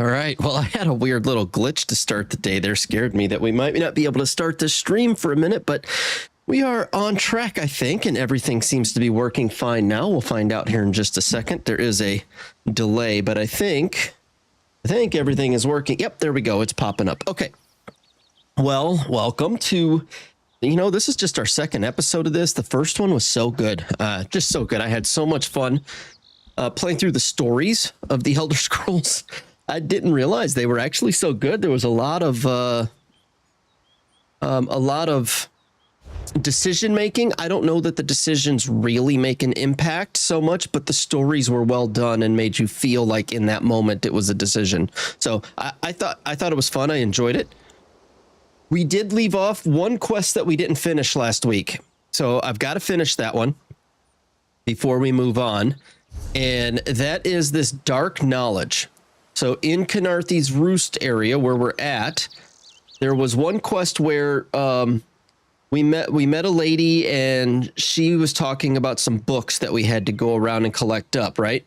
All right. Well, I had a weird little glitch to start the day there. Scared me that we might not be able to start this stream for a minute, but we are on track, I think, and everything seems to be working fine now. We'll find out here in just a second. There is a delay, but I think everything is working. Yep, there we go. It's popping up. Okay. Well, welcome to, this is just our second episode of this. The first one was so good. Just so good. I had so much fun playing through the stories of the Elder Scrolls. I didn't realize they were actually so good. There was a lot of decision making. I don't know that the decisions really make an impact so much, but the stories were well done and made you feel like in that moment it was a decision. So I thought it was fun. I enjoyed it. We did leave off one quest that we didn't finish last week, so I've got to finish that one before we move on, and that is this dark knowledge. So in Khenarthi's Roost area where we're at, there was one quest where we met a lady and she was talking about some books that we had to go around and collect up, right?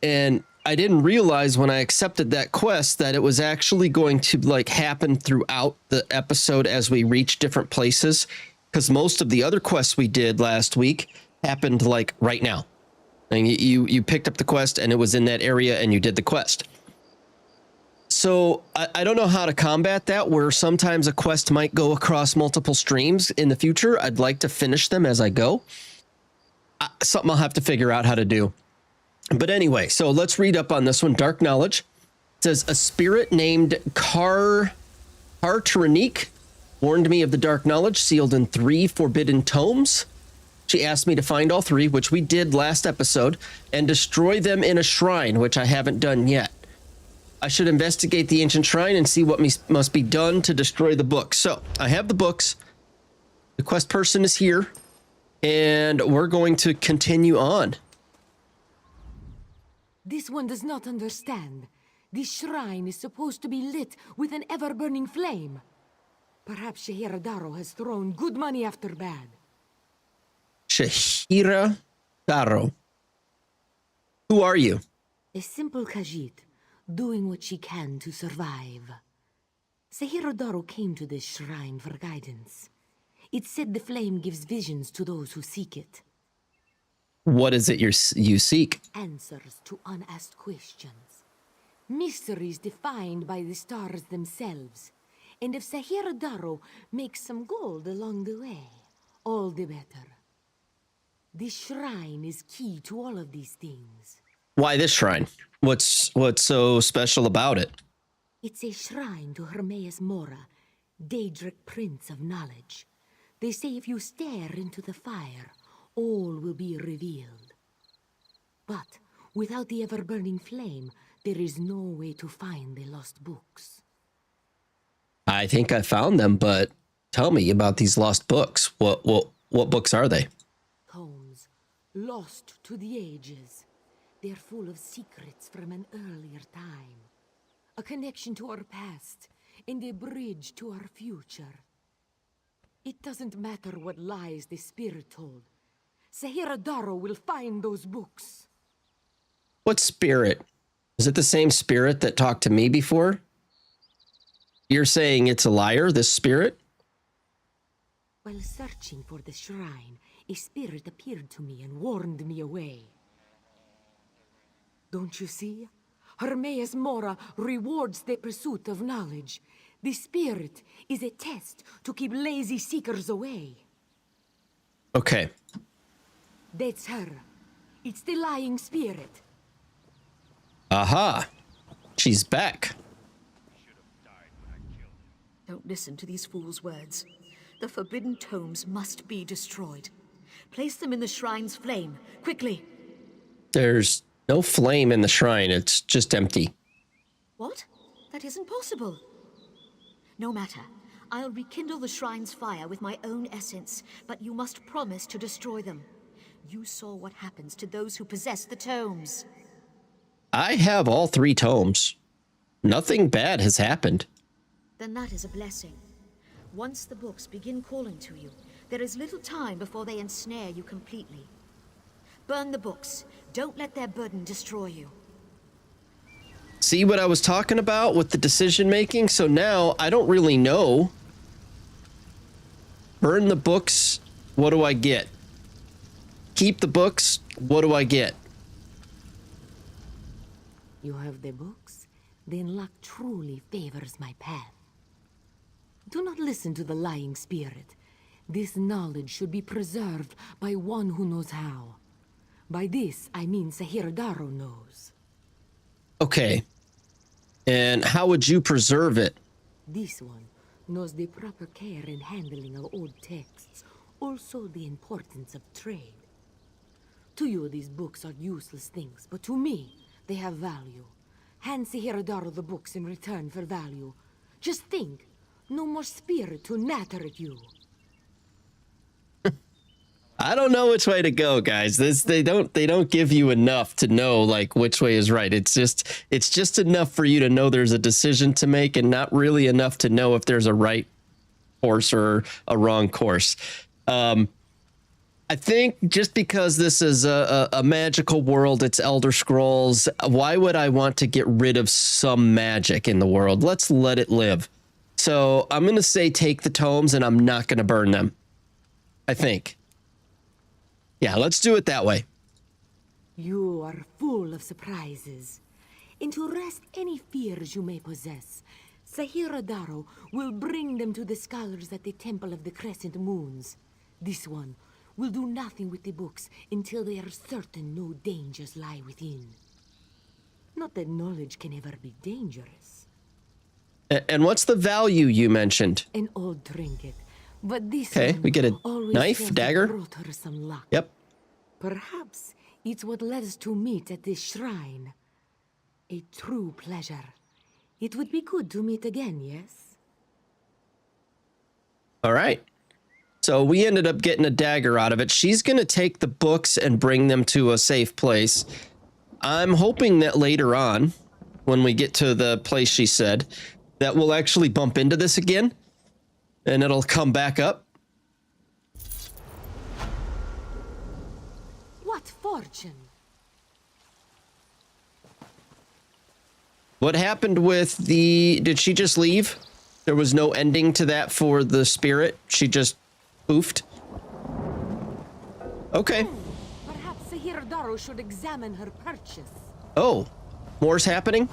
And I didn't realize when I accepted that quest that it was actually going to happen throughout the episode as we reach different places, because most of the other quests we did last week happened right now. And you picked up the quest and it was in that area and you did the quest. So I don't know how to combat that, where sometimes a quest might go across multiple streams in the future. I'd like to finish them as I go. Something I'll have to figure out how to do. But anyway, so let's read up on this one. Dark Knowledge. It says, a spirit named Atronach warned me of the dark knowledge sealed in 3 forbidden tomes. She asked me to find all 3, which we did last episode, and destroy them in a shrine, which I haven't done yet. I should investigate the ancient shrine and see what must be done to destroy the books. So I have the books. The quest person is here, and we're going to continue on. This one does not understand. This shrine is supposed to be lit with an ever-burning flame. Perhaps Shehiradaro has thrown good money after bad. Shehiradaro. Who are you? A simple Khajiit, doing what she can to survive. Shehiradaro came to this shrine for guidance. It said the flame gives visions to those who seek it. What is it you seek? Answers to unasked questions. Mysteries defined by the stars themselves. And if Shehiradaro makes some gold along the way, all the better. This shrine is key to all of these things. Why this shrine? What's so special about it? It's a shrine to Hermes Mora, Daedric Prince of Knowledge. They say if you stare into the fire, all will be revealed. But without the ever-burning flame, there is no way to find the lost books. I think I found them, but tell me about these lost books. What books are they? Tomes, lost to the ages. They're full of secrets from an earlier time. A connection to our past, and a bridge to our future. It doesn't matter what lies the spirit told. Shehiradaro will find those books. What spirit? Is it the same spirit that talked to me before? You're saying it's a liar, this spirit? While searching for the shrine, a spirit appeared to me and warned me away. Don't you see? Hermes Mora rewards the pursuit of knowledge. The spirit is a test to keep lazy seekers away. Okay. That's her. It's the lying spirit. Aha. She's back. Don't listen to these fools' words. The forbidden tomes must be destroyed. Place them in the shrine's flame, quickly. There's no flame in the shrine. It's just empty. What? That isn't possible. No matter. I'll rekindle the shrine's fire with my own essence, but you must promise to destroy them. You saw what happens to those who possess the tomes. I have all 3 tomes. Nothing bad has happened. Then that is a blessing. Once the books begin calling to you, there is little time before they ensnare you completely. Burn the books. Don't let their burden destroy you. See what I was talking about with the decision making? So now I don't really know. Burn the books. What do I get? Keep the books. What do I get? You have the books? Then luck truly favors my path. Do not listen to the lying spirit. This knowledge should be preserved by one who knows how. By this, I mean Sahiradaro knows. Okay. And how would you preserve it? This one knows the proper care and handling of old texts, also the importance of trade. To you, these books are useless things, but to me, they have value. Hand Sahiradaro the books in return for value. Just think, no more spirit to natter at you. I don't know which way to go, guys. They don't give you enough to know like which way is right. It's just enough for you to know there's a decision to make, and not really enough to know if there's a right course or a wrong course. I think just because this is a magical world, it's Elder Scrolls, why would I want to get rid of some magic in the world? Let's let it live. So I'm going to say take the tomes, and I'm not going to burn them. I think. Yeah, let's do it that way. You are full of surprises. And to rest any fears you may possess, Sahiradaro will bring them to the scholars at the Temple of the Crescent Moons. This one will do nothing with the books until they are certain no dangers lie within. Not that knowledge can ever be dangerous. And what's the value you mentioned? An old trinket. But this Okay, one we get a always knife, felt it dagger. brought her some luck. Yep. Perhaps it's what led us to meet at this shrine. A true pleasure. It would be good to meet again, yes? All right. So we ended up getting a dagger out of it. She's going to take the books and bring them to a safe place. I'm hoping that later on, when we get to the place she said, that we'll actually bump into this again. And it'll come back up. What fortune! What happened with the... Did she just leave? There was no ending to that for the spirit? She just poofed? Okay. Perhaps Sahiradaro should examine her purchase. Oh. More's happening?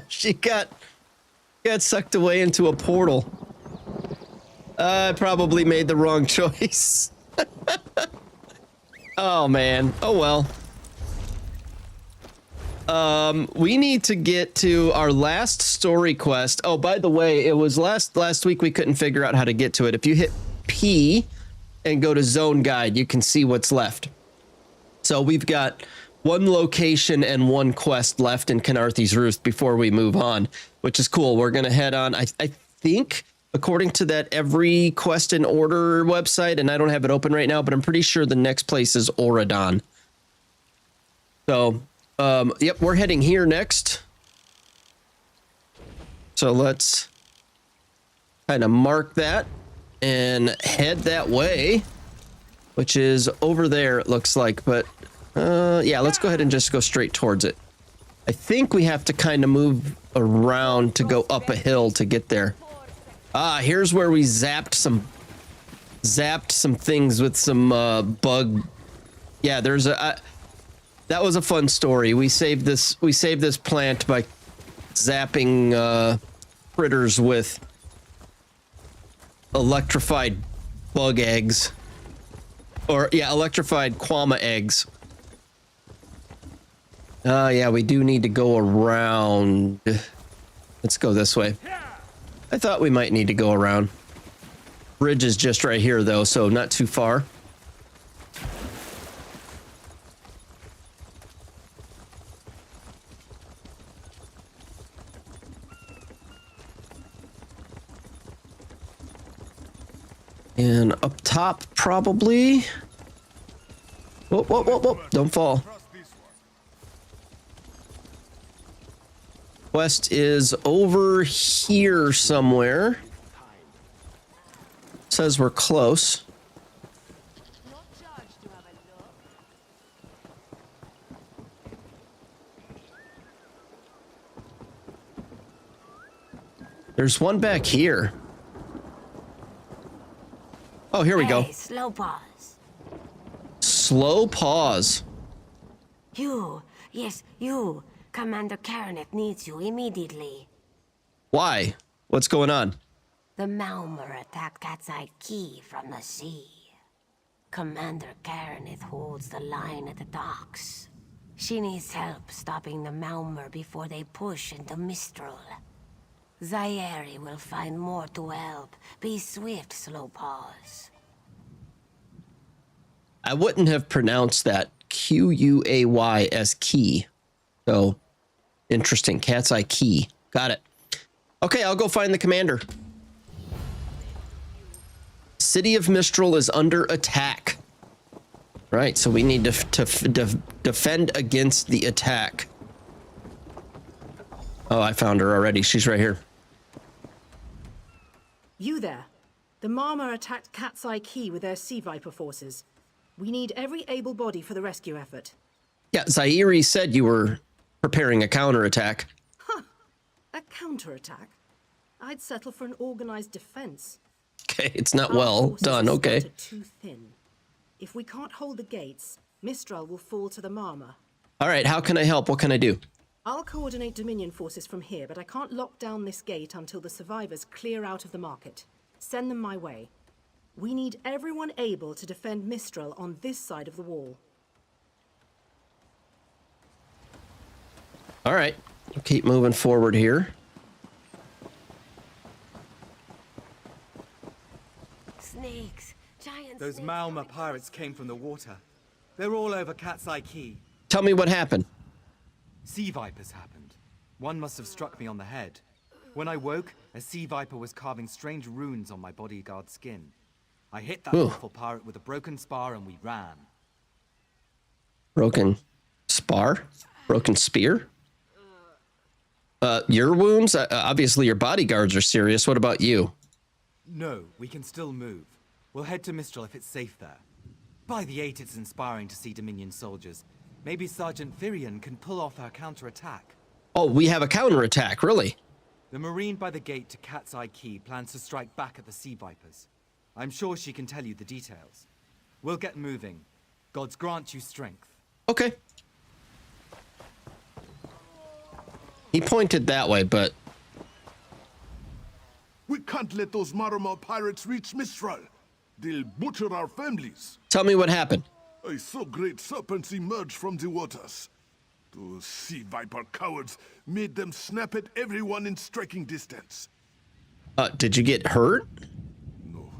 She got sucked away into a portal. I probably made the wrong choice. Oh man. Oh well. We need to get to our last story quest. Oh, by the way, it was last week we couldn't figure out how to get to it. If you hit P and go to zone guide, you can see what's left. So we've got one location and one quest left in Khenarthi's Roost before we move on, which is cool. We're going to head on. I think, according to that every quest in order website, and I don't have it open right now, but I'm pretty sure the next place is Oradon. So, yep, we're heading here next. So let's kind of mark that and head that way, which is over there, it looks like, but yeah, let's go ahead and just go straight towards it. I think we have to kind of move around to go up a hill to get there. Ah, here's where we zapped some things with some bug. Yeah, there's a that was a fun story. We saved this plant by zapping critters with electrified bug eggs. Or yeah, electrified Quama eggs. Yeah, we do need to go around. Let's go this way. I thought we might need to go around. Bridge is just right here, though, so not too far. And up top, probably. Whoa, whoa, whoa, whoa. Don't fall. Quest is over here somewhere. Says we're close. There's one back here. Oh, here we go. Hey, slow pause. Slow pause. You, yes, you. Commander Khenarthi needs you immediately. Why? What's going on? The Malmer attacked Cat's Eye Key from the sea. Commander Khenarthi holds the line at the docks. She needs help stopping the Malmer before they push into Mistral. Zaire will find more to help. Be swift, slow pause. I wouldn't have pronounced that Quay as key. So, interesting. Cat's Eye Key. Got it. Okay, I'll go find the commander. City of Mistral is under attack. Right, so we need to defend against the attack. Oh, I found her already. She's right here. You there. The Marmor attacked Cat's Eye Key with their Sea Viper forces. We need every able body for the rescue effort. Yeah, Zaire said you were preparing a counterattack. Huh. A counterattack? I'd settle for an organized defense. Okay, it's not Our well forces done. are Okay. scattered too thin. If we can't hold the gates, Mistral will fall to the Marmor. All right, how can I help? What can I do? I'll coordinate Dominion forces from here, but I can't lock down this gate until the survivors clear out of the market. Send them my way. We need everyone able to defend Mistral on this side of the wall. All right, we'll keep moving forward here. Snakes, giant Those snakes. Malma pirates came from the water. They're all over Cat's Eye Key. Tell me what happened. Sea vipers happened. One must have struck me on the head. When I woke, a sea viper was carving strange runes on my bodyguard's skin. I hit that Ooh. awful pirate with a broken spar and we ran. Broken spar? Broken spear? Your wounds? Obviously your bodyguards are serious. What about you? No, we can still move. We'll head to Mistral if it's safe there. By the 8, it's inspiring to see Dominion soldiers. Maybe Sergeant Firion can pull off our counterattack. Oh, we have a counterattack, really? The Marine by the gate to Cat's Eye Key plans to strike back at the Sea Vipers. I'm sure she can tell you the details. We'll get moving. Gods grant you strength. Okay. He pointed that way, but... We can't let those Marmor pirates reach Mistral. They'll butcher our families. Tell me what happened. I saw great serpents emerge from the waters. Those sea viper cowards made them snap at everyone in striking distance. Did you get hurt? No.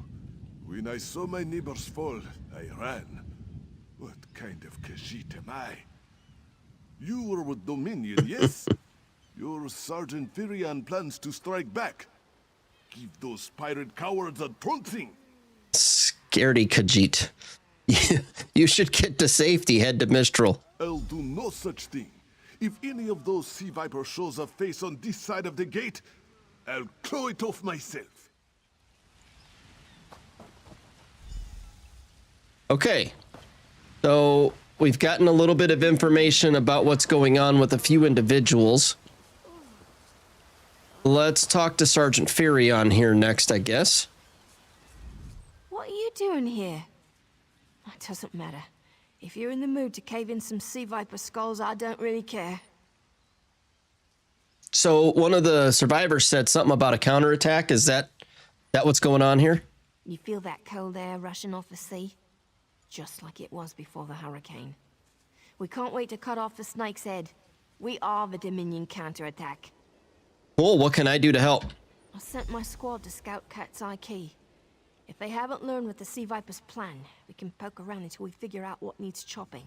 When I saw my neighbors fall, I ran. What kind of Khajiit am I? You were with Dominion, yes? Your Sergeant Firion plans to strike back. Give those pirate cowards a trouncing. Scaredy Khajiit. You should get to safety. Head to Mistral. I'll do no such thing. If any of those sea vipers shows a face on this side of the gate, I'll claw it off myself. Okay. So we've gotten a little bit of information about what's going on with a few individuals. Let's talk to Sergeant Firion here next, I guess. What are you doing here? It doesn't matter. If you're in the mood to cave in some sea viper skulls, I don't really care. So one of the survivors said something about a counterattack. Is that what's going on here? You feel that cold air rushing off the sea? Just like it was before the hurricane. We can't wait to cut off the snake's head. We are the Dominion counterattack. Cool. What can I do to help? I sent my squad to scout Cat's Eye Key. If they haven't learned what the Sea Viper's plan, we can poke around until we figure out what needs chopping.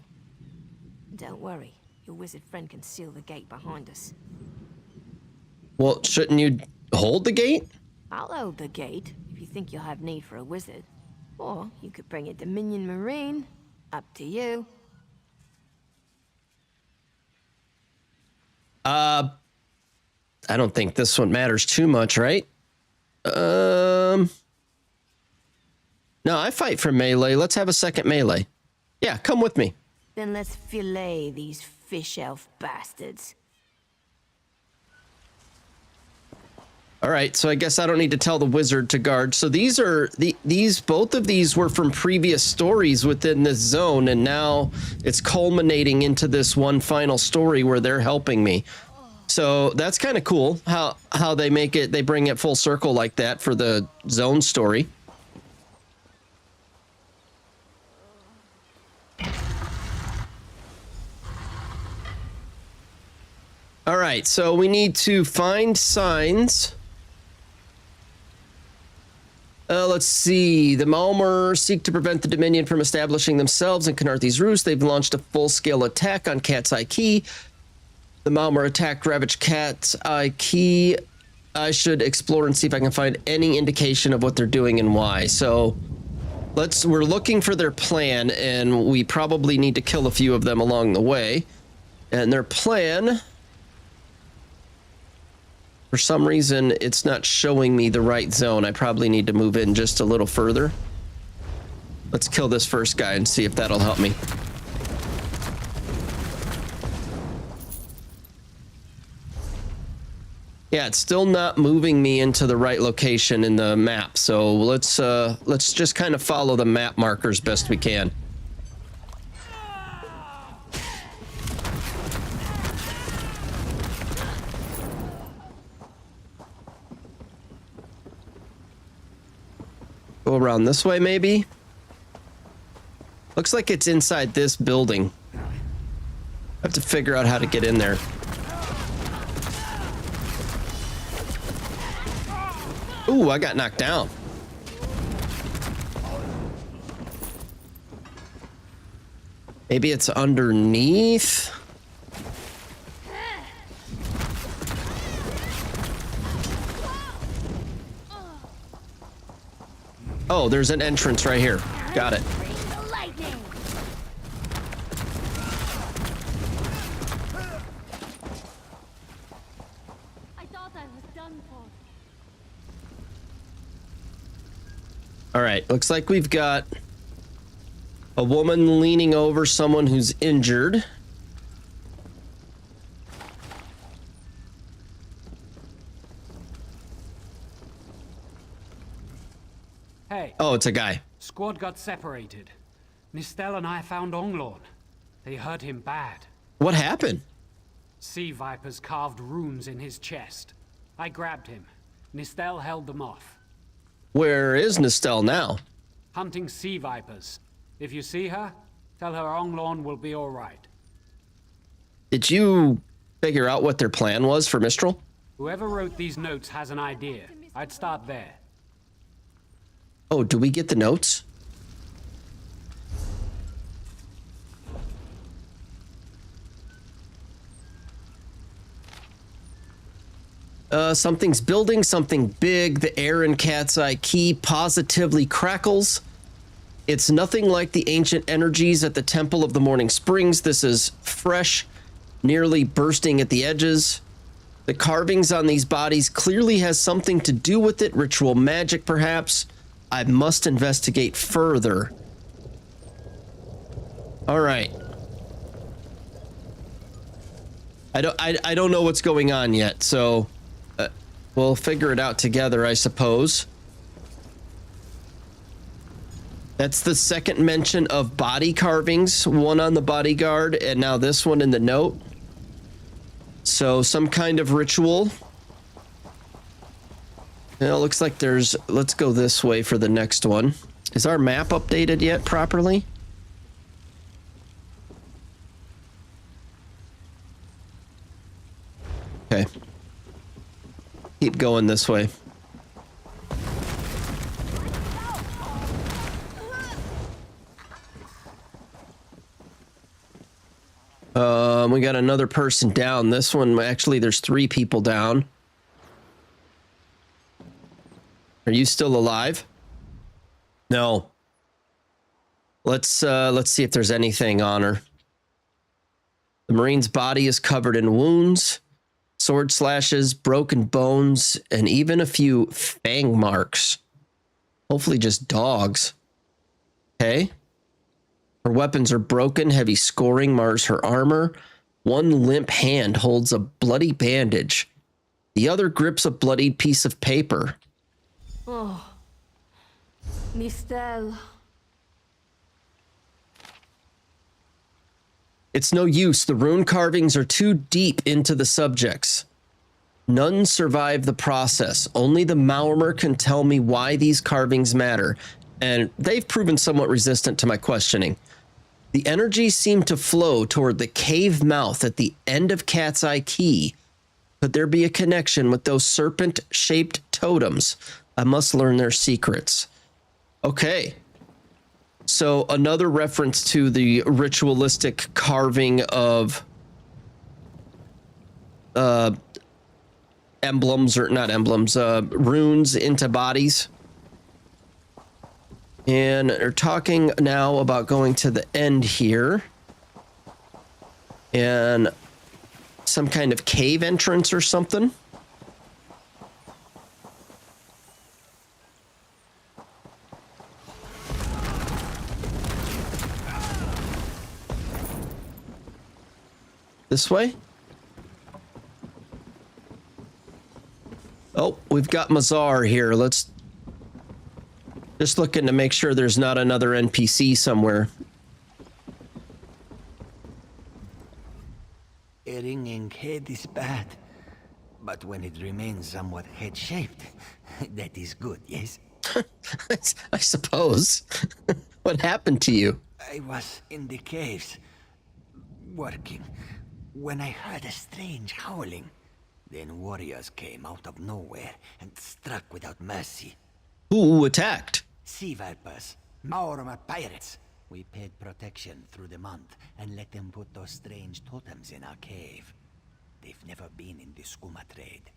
Don't worry, your wizard friend can seal the gate behind us. Well, shouldn't you hold the gate? I'll hold the gate, if you think you'll have need for a wizard. Or you could bring a Dominion Marine. Up to you. I don't think this one matters too much, right? No, I fight for melee. Let's have a second melee. Yeah, come with me. Then let's fillet these fish elf bastards. All right, so I guess I don't need to tell the wizard to guard. So these are both of these were from previous stories within this zone, and now it's culminating into this one final story where they're helping me. So that's kind of cool how they make it, they bring it full circle like that for the zone story. All right, so we need to find signs. Let's see. The Malmer seek to prevent the Dominion from establishing themselves in Khenarthi's Roost. They've launched a full-scale attack on Cat's Eye Key. The Malmer attacked ravaged Cat's Eye Key. I should explore and see if I can find any indication of what they're doing and why. So we're looking for their plan, and we probably need to kill a few of them along the way. And their plan, for some reason, it's not showing me the right zone. I probably need to move in just a little further. Let's kill this first guy and see if that'll help me. Yeah, it's still not moving me into the right location in the map. So let's just kind of follow the map markers best we can. Go around this way, maybe? Looks like it's inside this building. I have to figure out how to get in there. Ooh, I got knocked down. Maybe it's underneath. Oh, there's an entrance right here. Got it. All right, looks like we've got a woman leaning over someone who's injured. Hey. Oh, it's a guy. Squad got separated. Nistel and I found Onglorn. They hurt him bad. What happened? Sea vipers carved runes in his chest. I grabbed him. Nistel held them off. Where is Nistel now? Hunting sea vipers. If you see her, tell her Onglorn will be all right. Did you figure out what their plan was for Mistral? Whoever wrote these notes has an idea. I'd start there. Oh, do we get the notes? Something's building, something big. The air in Cat's Eye Key positively crackles. It's nothing like the ancient energies at the Temple of the Morning Springs. This is fresh, nearly bursting at the edges. The carvings on these bodies clearly has something to do with it. Ritual magic, perhaps. I must investigate further. All right. I don't know what's going on yet, so we'll figure it out together, I suppose. That's the second mention of body carvings, one on the bodyguard, and now this one in the note. So some kind of ritual. It looks like there's... Let's go this way for the next one. Is our map updated yet properly? Okay. Keep going this way. We got another person down. This one, actually, there's 3 people down. Are you still alive? No. Let's see if there's anything on her. The Marine's body is covered in wounds, sword slashes, broken bones, and even a few fang marks. Hopefully just dogs. Okay. Her weapons are broken. Heavy scoring mars her armor. One limp hand holds a bloody bandage. The other grips a bloodied piece of paper. Oh. Mistral. It's no use. The rune carvings are too deep into the subjects. None survive the process. Only the Maormer can tell me why these carvings matter, and they've proven somewhat resistant to my questioning. The energies seem to flow toward the cave mouth at the end of Cat's Eye Key. Could there be a connection with those serpent-shaped totems? I must learn their secrets. Okay. So another reference to the ritualistic carving of emblems, or not emblems, runes into bodies. And they're talking now about going to the end here. And some kind of cave entrance or something. This way? Oh, we've got Mazar here. Let's just looking to make sure there's not another NPC somewhere. A ringing head is bad, but when it remains somewhat head-shaped, that is good, yes? I suppose. What happened to you? I was in the caves, working, when I heard a strange howling. Then warriors came out of nowhere and struck without mercy. Who attacked? Sea vipers, Maormer pirates. We paid protection through the month and let them put those strange totems in our cave. They've never been in the skooma trade.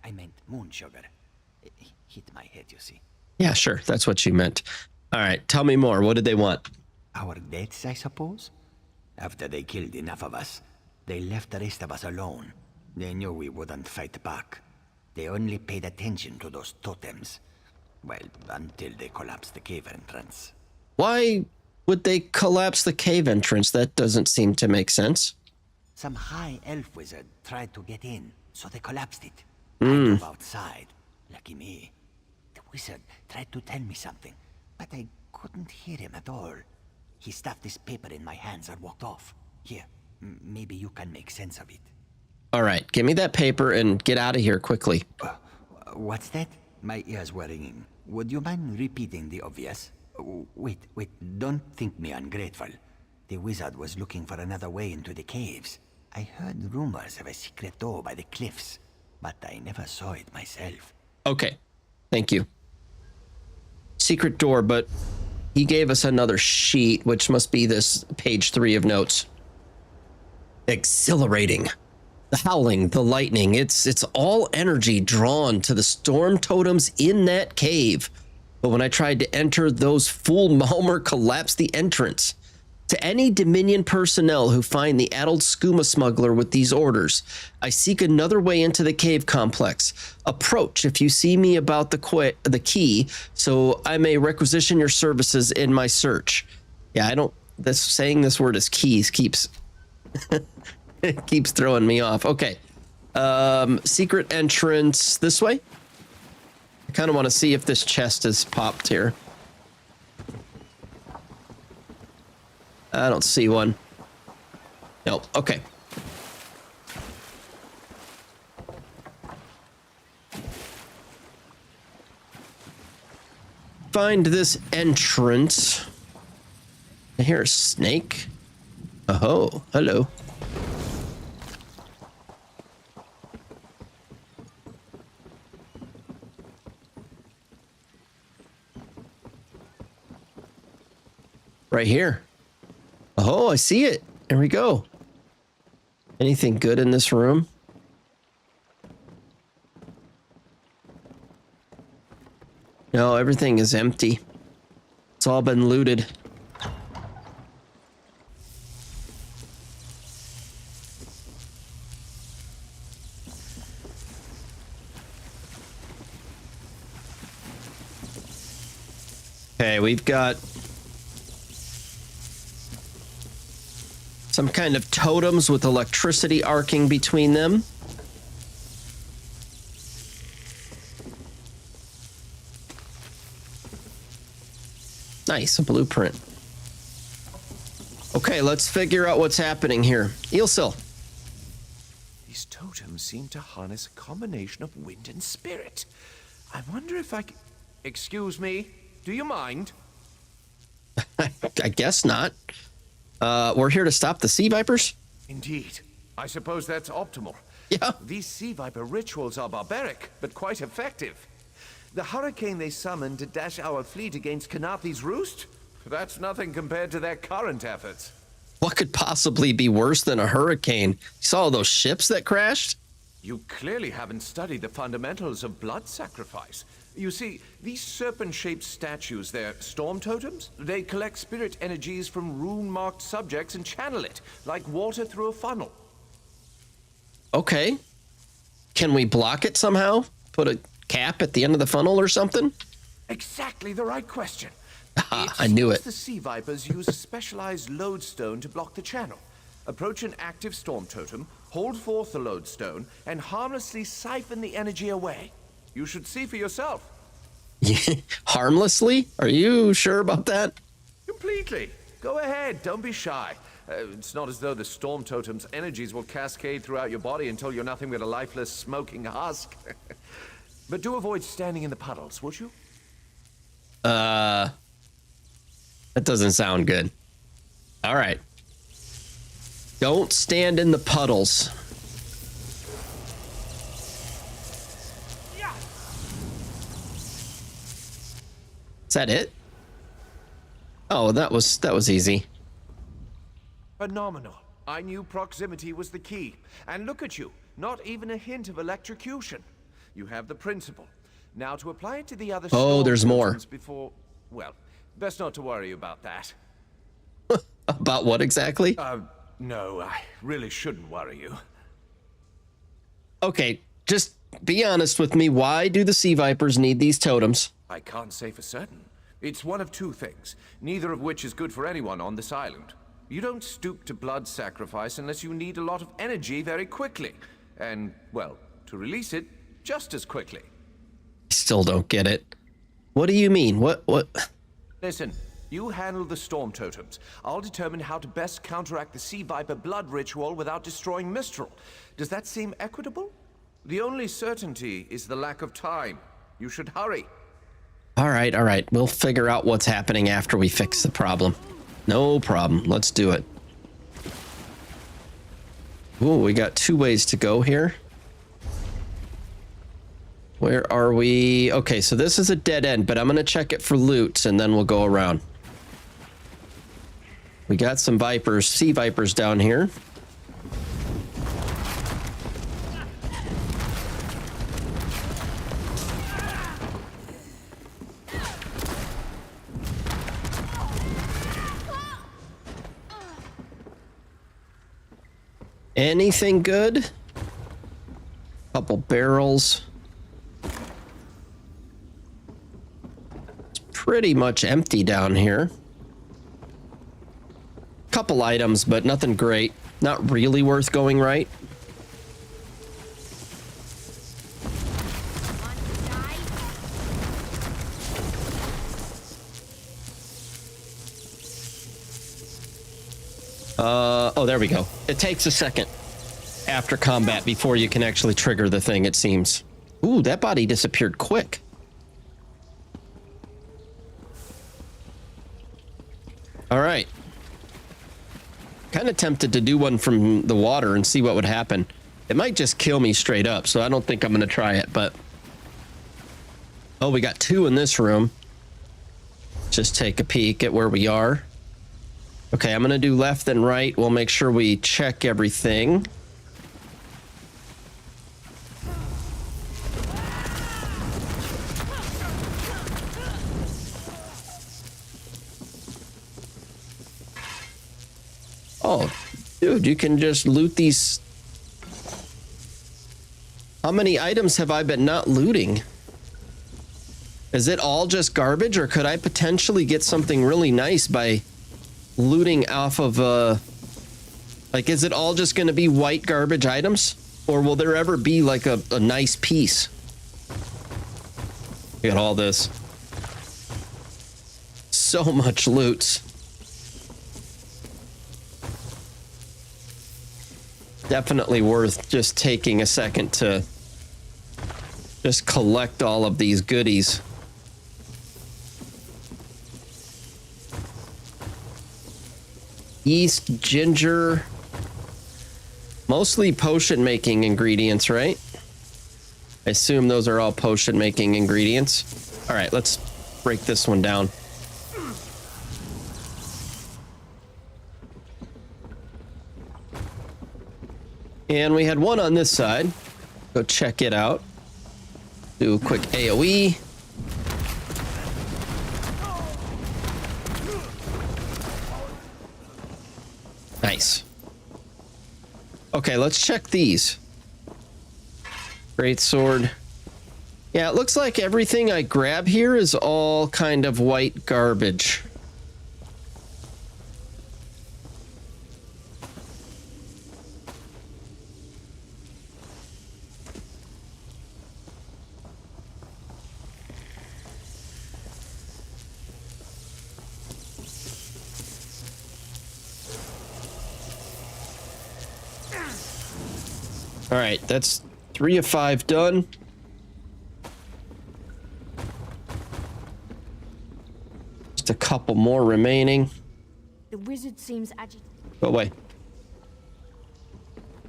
I meant moon sugar. Hit my head, you see. Yeah, sure. That's what you meant. All right. Tell me more. What did they want? Our deaths, I suppose? After they killed enough of us, they left the rest of us alone. They knew we wouldn't fight back. They only paid attention to those totems. Well, until they collapsed the cave entrance. Why would they collapse the cave entrance? That doesn't seem to make sense. Some high elf wizard tried to get in, so they collapsed it. I dove outside. Lucky me. The wizard tried to tell me something, but I couldn't hear him at all. He stuffed this paper in my hands and walked off. Here, maybe you can make sense of it. All right, give me that paper and get out of here quickly. What's that? My ears were ringing. Would you mind repeating the obvious? Wait, don't think me ungrateful. The wizard was looking for another way into the caves. I heard rumors of a secret door by the cliffs, but I never saw it myself. Okay, thank you. Secret door, but he gave us another sheet, which must be this page 3 of notes. Exhilarating. The howling, the lightning, it's all energy drawn to the storm totems in that cave. But when I tried to enter, those fool Maormer collapsed the entrance. To any Dominion personnel who find the addled skooma smuggler with these orders, I seek another way into the cave complex. Approach if you see me about the key, so I may requisition your services in my search. Yeah, saying this word as keys keeps it keeps throwing me off. Okay. Secret entrance this way. I kind of want to see if this chest is popped here. I don't see one. Nope. Okay. Find this entrance. I hear a snake. Oh, hello. Right here. Oh, I see it. There we go. Anything good in this room? No, everything is empty. It's all been looted. Okay, we've got some kind of totems with electricity arcing between them. Nice, a blueprint. Okay, let's figure out what's happening here. Eelsil. These totems seem to harness a combination of wind and spirit. I wonder if I c... Excuse me, do you mind? I guess not. We're here to stop the Sea Vipers? Indeed. I suppose that's optimal. Yeah. These Sea Viper rituals are barbaric, but quite effective. The hurricane they summoned to dash our fleet against Khenarthi's Roost? That's nothing compared to their current efforts. What could possibly be worse than a hurricane? You saw all those ships that crashed? You clearly haven't studied the fundamentals of blood sacrifice. You see, these serpent-shaped statues, they're storm totems. They collect spirit energies from rune-marked subjects and channel it, like water through a funnel. Okay. Can we block it somehow? Put a cap at the end of the funnel or something? Exactly the right question. I knew it. The Sea Vipers use a specialized lodestone to block the channel. Approach an active storm totem, hold forth the lodestone, and harmlessly siphon the energy away. You should see for yourself. Harmlessly? Are you sure about that? Completely. Go ahead, don't be shy. It's not as though the storm totem's energies will cascade throughout your body until you're nothing but a lifeless, smoking husk. But do avoid standing in the puddles, would you? That doesn't sound good. All right. Don't stand in the puddles. Is that it? Oh, that was easy. Phenomenal. I knew proximity was the key. And look at you, not even a hint of electrocution. You have the principle. Now to apply it to the other Oh, there's more. Before, well, best not to worry about that. About what exactly? No, I really shouldn't worry you. Okay, just be honest with me. Why do the Sea Vipers need these totems? I can't say for certain. It's one of two things, neither of which is good for anyone on this island. You don't stoop to blood sacrifice unless you need a lot of energy very quickly. And, well, to release it just as quickly. Still don't get it. What do you mean? What? Listen, you handle the storm totems. I'll determine how to best counteract the Sea Viper blood ritual without destroying Mistral. Does that seem equitable? The only certainty is the lack of time. You should hurry. All right. We'll figure out what's happening after we fix the problem. No problem. Let's do it. Ooh, we got 2 ways to go here. Where are we? Okay, so this is a dead end, but I'm going to check it for loot, and then we'll go around. We got some Vipers, Sea Vipers down here. Anything good? Couple barrels. It's pretty much empty down here. Couple items, but nothing great. Not really worth going right. Oh, there we go. It takes a second after combat before you can actually trigger the thing, it seems. Ooh, that body disappeared quick. All right. Kind of tempted to do one from the water and see what would happen. It might just kill me straight up, so I don't think I'm going to try it, but... Oh, we got 2 in this room. Just take a peek at where we are. Okay, I'm going to do left and right. We'll make sure we check everything. Oh, dude, you can just loot these. How many items have I been not looting? Is it all just garbage, or could I potentially get something really nice by looting off of like, is it all just going to be white garbage items, or will there ever be like a nice piece? Look at all this so much loot. Definitely worth just taking a second to just collect all of these goodies. Yeast, ginger, mostly potion making ingredients, right? I assume those are all potion making ingredients. All right, let's break this one down. And we had one on this side. Go check it out. Do a quick AoE. Nice. Okay, let's check these. Great sword. Yeah, it looks like everything I grab here is all kind of white garbage. All right, that's 3 of 5 done. Just a couple more remaining. The wizard seems agitated. Go away.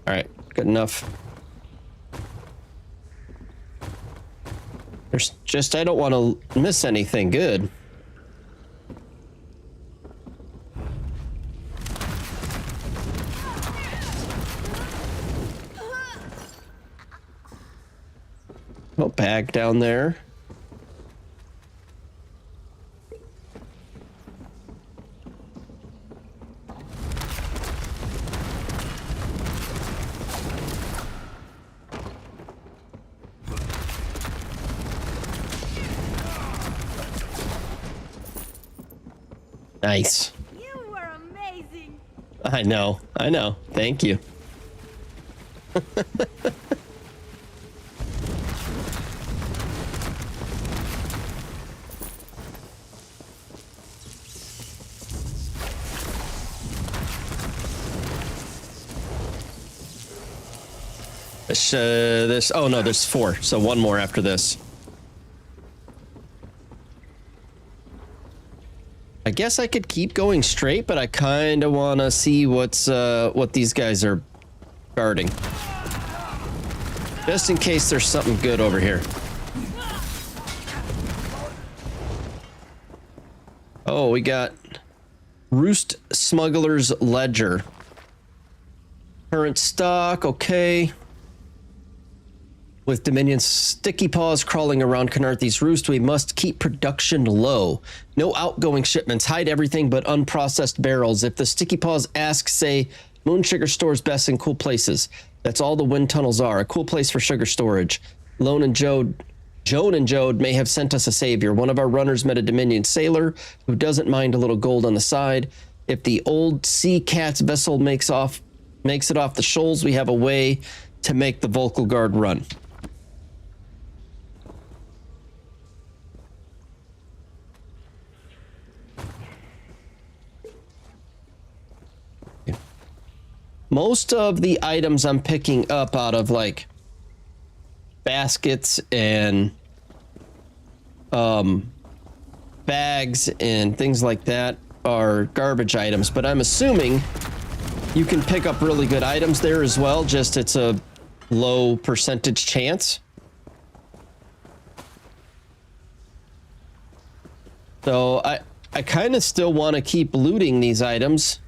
All right, good enough. There's just, I don't want to miss anything good. No bag down there. Nice. You were amazing. I know. Thank you. Oh no, there's 4, so one more after this. I guess I could keep going straight, but I kind of want to see what these guys are guarding, just in case there's something good over here. Oh, we got Roost Smuggler's Ledger. Current stock, okay. With Dominion's sticky paws crawling around Khenarthi's roost, we must keep production low. No outgoing shipments. Hide everything but unprocessed barrels. If the sticky paws ask, say, Moon Sugar stores best in cool places. That's all the wind tunnels are. A cool place for sugar storage. Joan and Jode may have sent us a savior. One of our runners met a Dominion sailor who doesn't mind a little gold on the side. If the old Sea Cat's vessel makes it off the shoals, we have a way to make the Volcal Guard run. Most of the items I'm picking up out of like baskets and bags and things like that are garbage items, but I'm assuming you can pick up really good items there as well, just it's a low percentage chance. So I kind of still want to keep looting these items,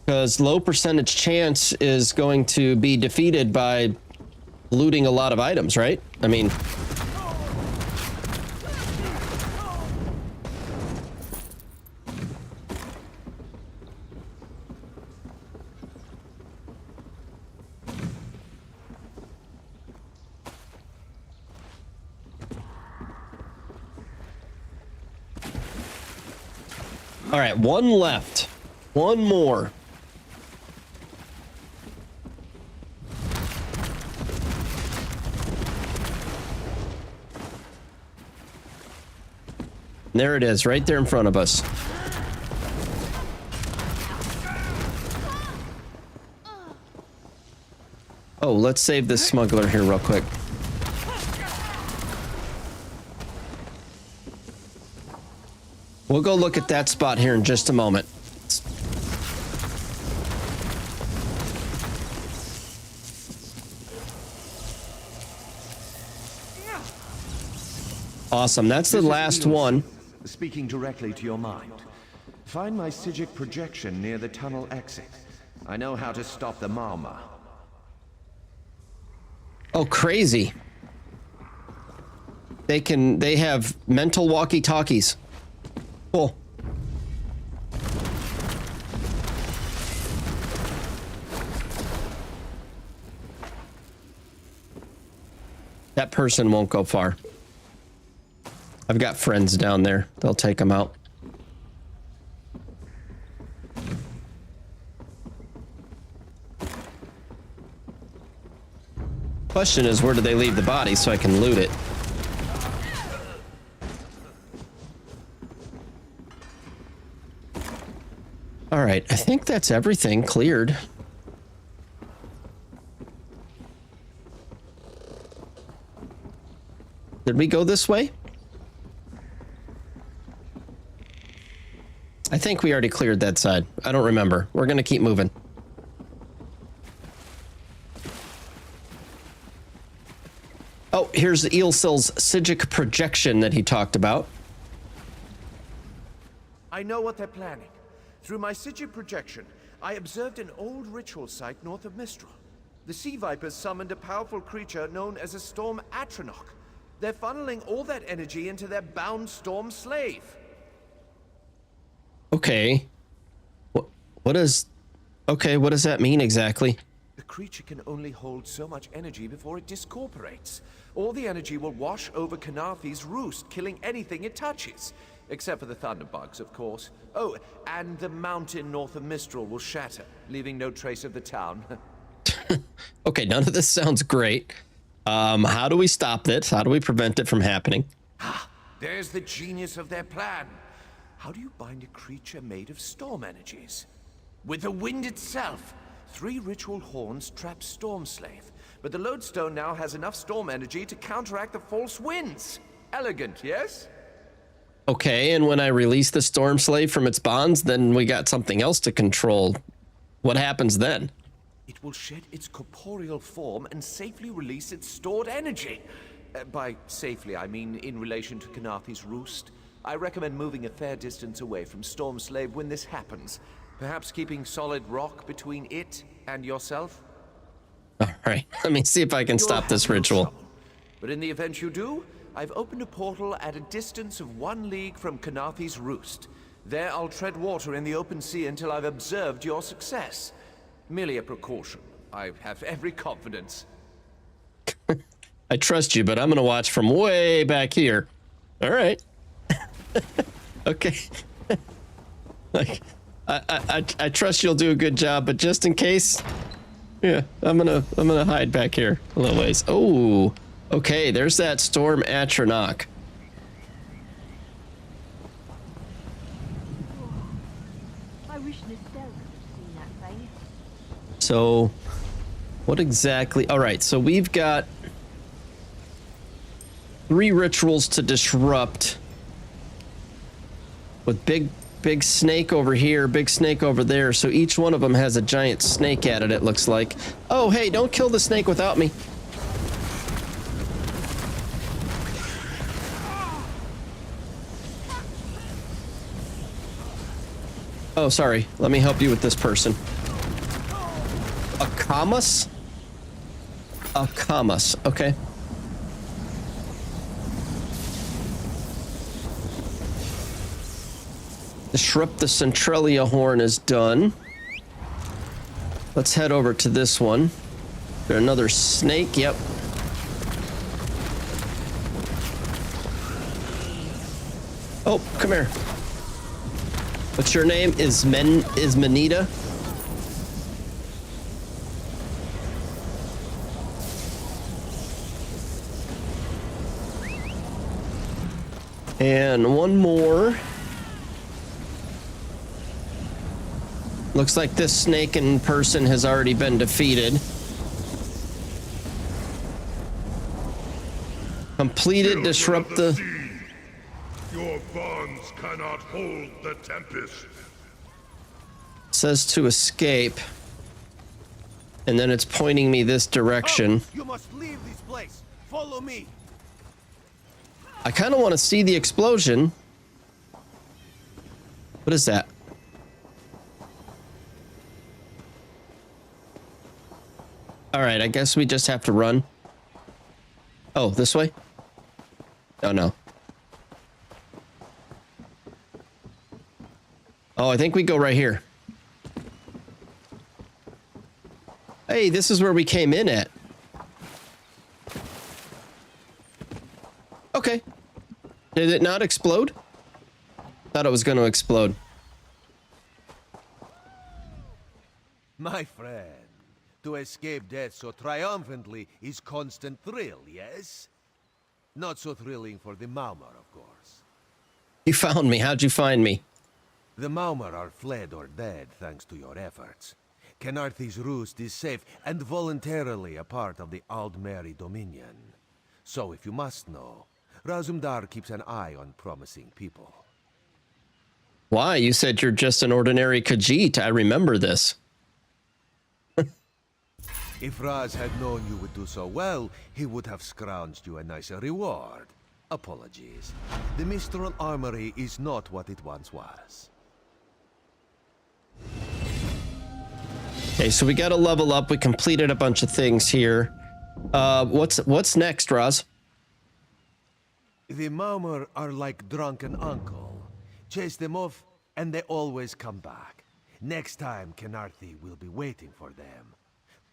because low percentage chance is going to be defeated by looting a lot of items, right? I mean, all right, one left. One more. And there it is, right there in front of us. Oh, let's save this smuggler here real quick. We'll go look at that spot here in just a moment. Awesome, that's the last one. Speaking directly to your mind. Find my Psijic projection near the tunnel exit. I know how to stop the Marma. Oh, crazy. They have mental walkie-talkies. Cool. That person won't go far. I've got friends down there. They'll take them out. Question is, where do they leave the body so I can loot it? All right, I think that's everything cleared. Did we go this way? I think we already cleared that side. I don't remember. We're gonna keep moving. Oh, here's Eelsil's Psijic projection that he talked about. I know what they're planning. Through my Psijic projection, I observed an old ritual site north of Mistral. The Sea Vipers summoned a powerful creature known as a Storm Atronach. They're funneling all that energy into their bound Storm slave. Okay. What does that mean exactly? The creature can only hold so much energy before it discorporates. All the energy will wash over Khenarthi's Roost, killing anything it touches. Except for the thunderbugs, of course. Oh, and the mountain north of Mistral will shatter, leaving no trace of the town. Okay, none of this sounds great. How do we stop this? How do we prevent it from happening? Ah, there's the genius of their plan. How do you bind a creature made of storm energies? With the wind itself. 3 ritual horns trap Storm Slave, but the lodestone now has enough storm energy to counteract the false winds. Elegant, yes? Okay, and when I release the Storm Slave from its bonds, then we got something else to control. What happens then? It will shed its corporeal form and safely release its stored energy. By safely, I mean in relation to Khenarthi's Roost. I recommend moving a fair distance away from Storm Slave when this happens. Perhaps keeping solid rock between it and yourself? All right, let me see if I can stop this ritual. But in the event you do, I've opened a portal at a distance of 1 league from Khenarthi's Roost. There I'll tread water in the open sea until I've observed your success. Merely a precaution. I have every confidence. I trust you, but I'm gonna watch from way back here. All right. Okay. Like, I trust you'll do a good job, but just in case, yeah, I'm gonna hide back here a little ways. Oh, okay. There's that Storm Atronach. I wish Nistell could have seen that thing. So, what exactly? All right, so we've got 3 rituals to disrupt with big snake over here, big snake over there. So each one of them has a giant snake at it, it looks like. Oh, hey, don't kill the snake without me. Oh, sorry. Let me help you with this person. A Kamas? A Kamas, okay. Disrupt the Centralia horn is done. Let's head over to this one. There's another snake, yep. Oh, come here. What's your name? Ismanita? And one more. Looks like this snake in person has already been defeated. Completed, disrupt the... Your bonds cannot hold the tempest. Says to escape. And then it's pointing me this direction. You must leave this place. Follow me. I kind of want to see the explosion. What is that? All right, I guess we just have to run. Oh, this way? Oh, no. Oh, I think we go right here. Hey, this is where we came in at. Okay. Did it not explode? Thought it was going to explode. My friend, to escape death so triumphantly is constant thrill, yes? Not so thrilling for the Maumar, of course. You found me. How'd you find me? The Maumar are fled or dead thanks to your efforts. Khenarthi's Roost is safe and voluntarily a part of the Aldmeri Dominion. So if you must know, Razumdar keeps an eye on promising people. Why? You said you're just an ordinary Khajiit. I remember this. If Raz had known you would do so well, he would have scrounged you a nicer reward. Apologies. The Mistral Armory is not what it once was. Okay, so we got to level up. We completed a bunch of things here. What's next, Raz? The Maumar are like drunken uncle. Chase them off, and they always come back. Next time, Khenarthi will be waiting for them.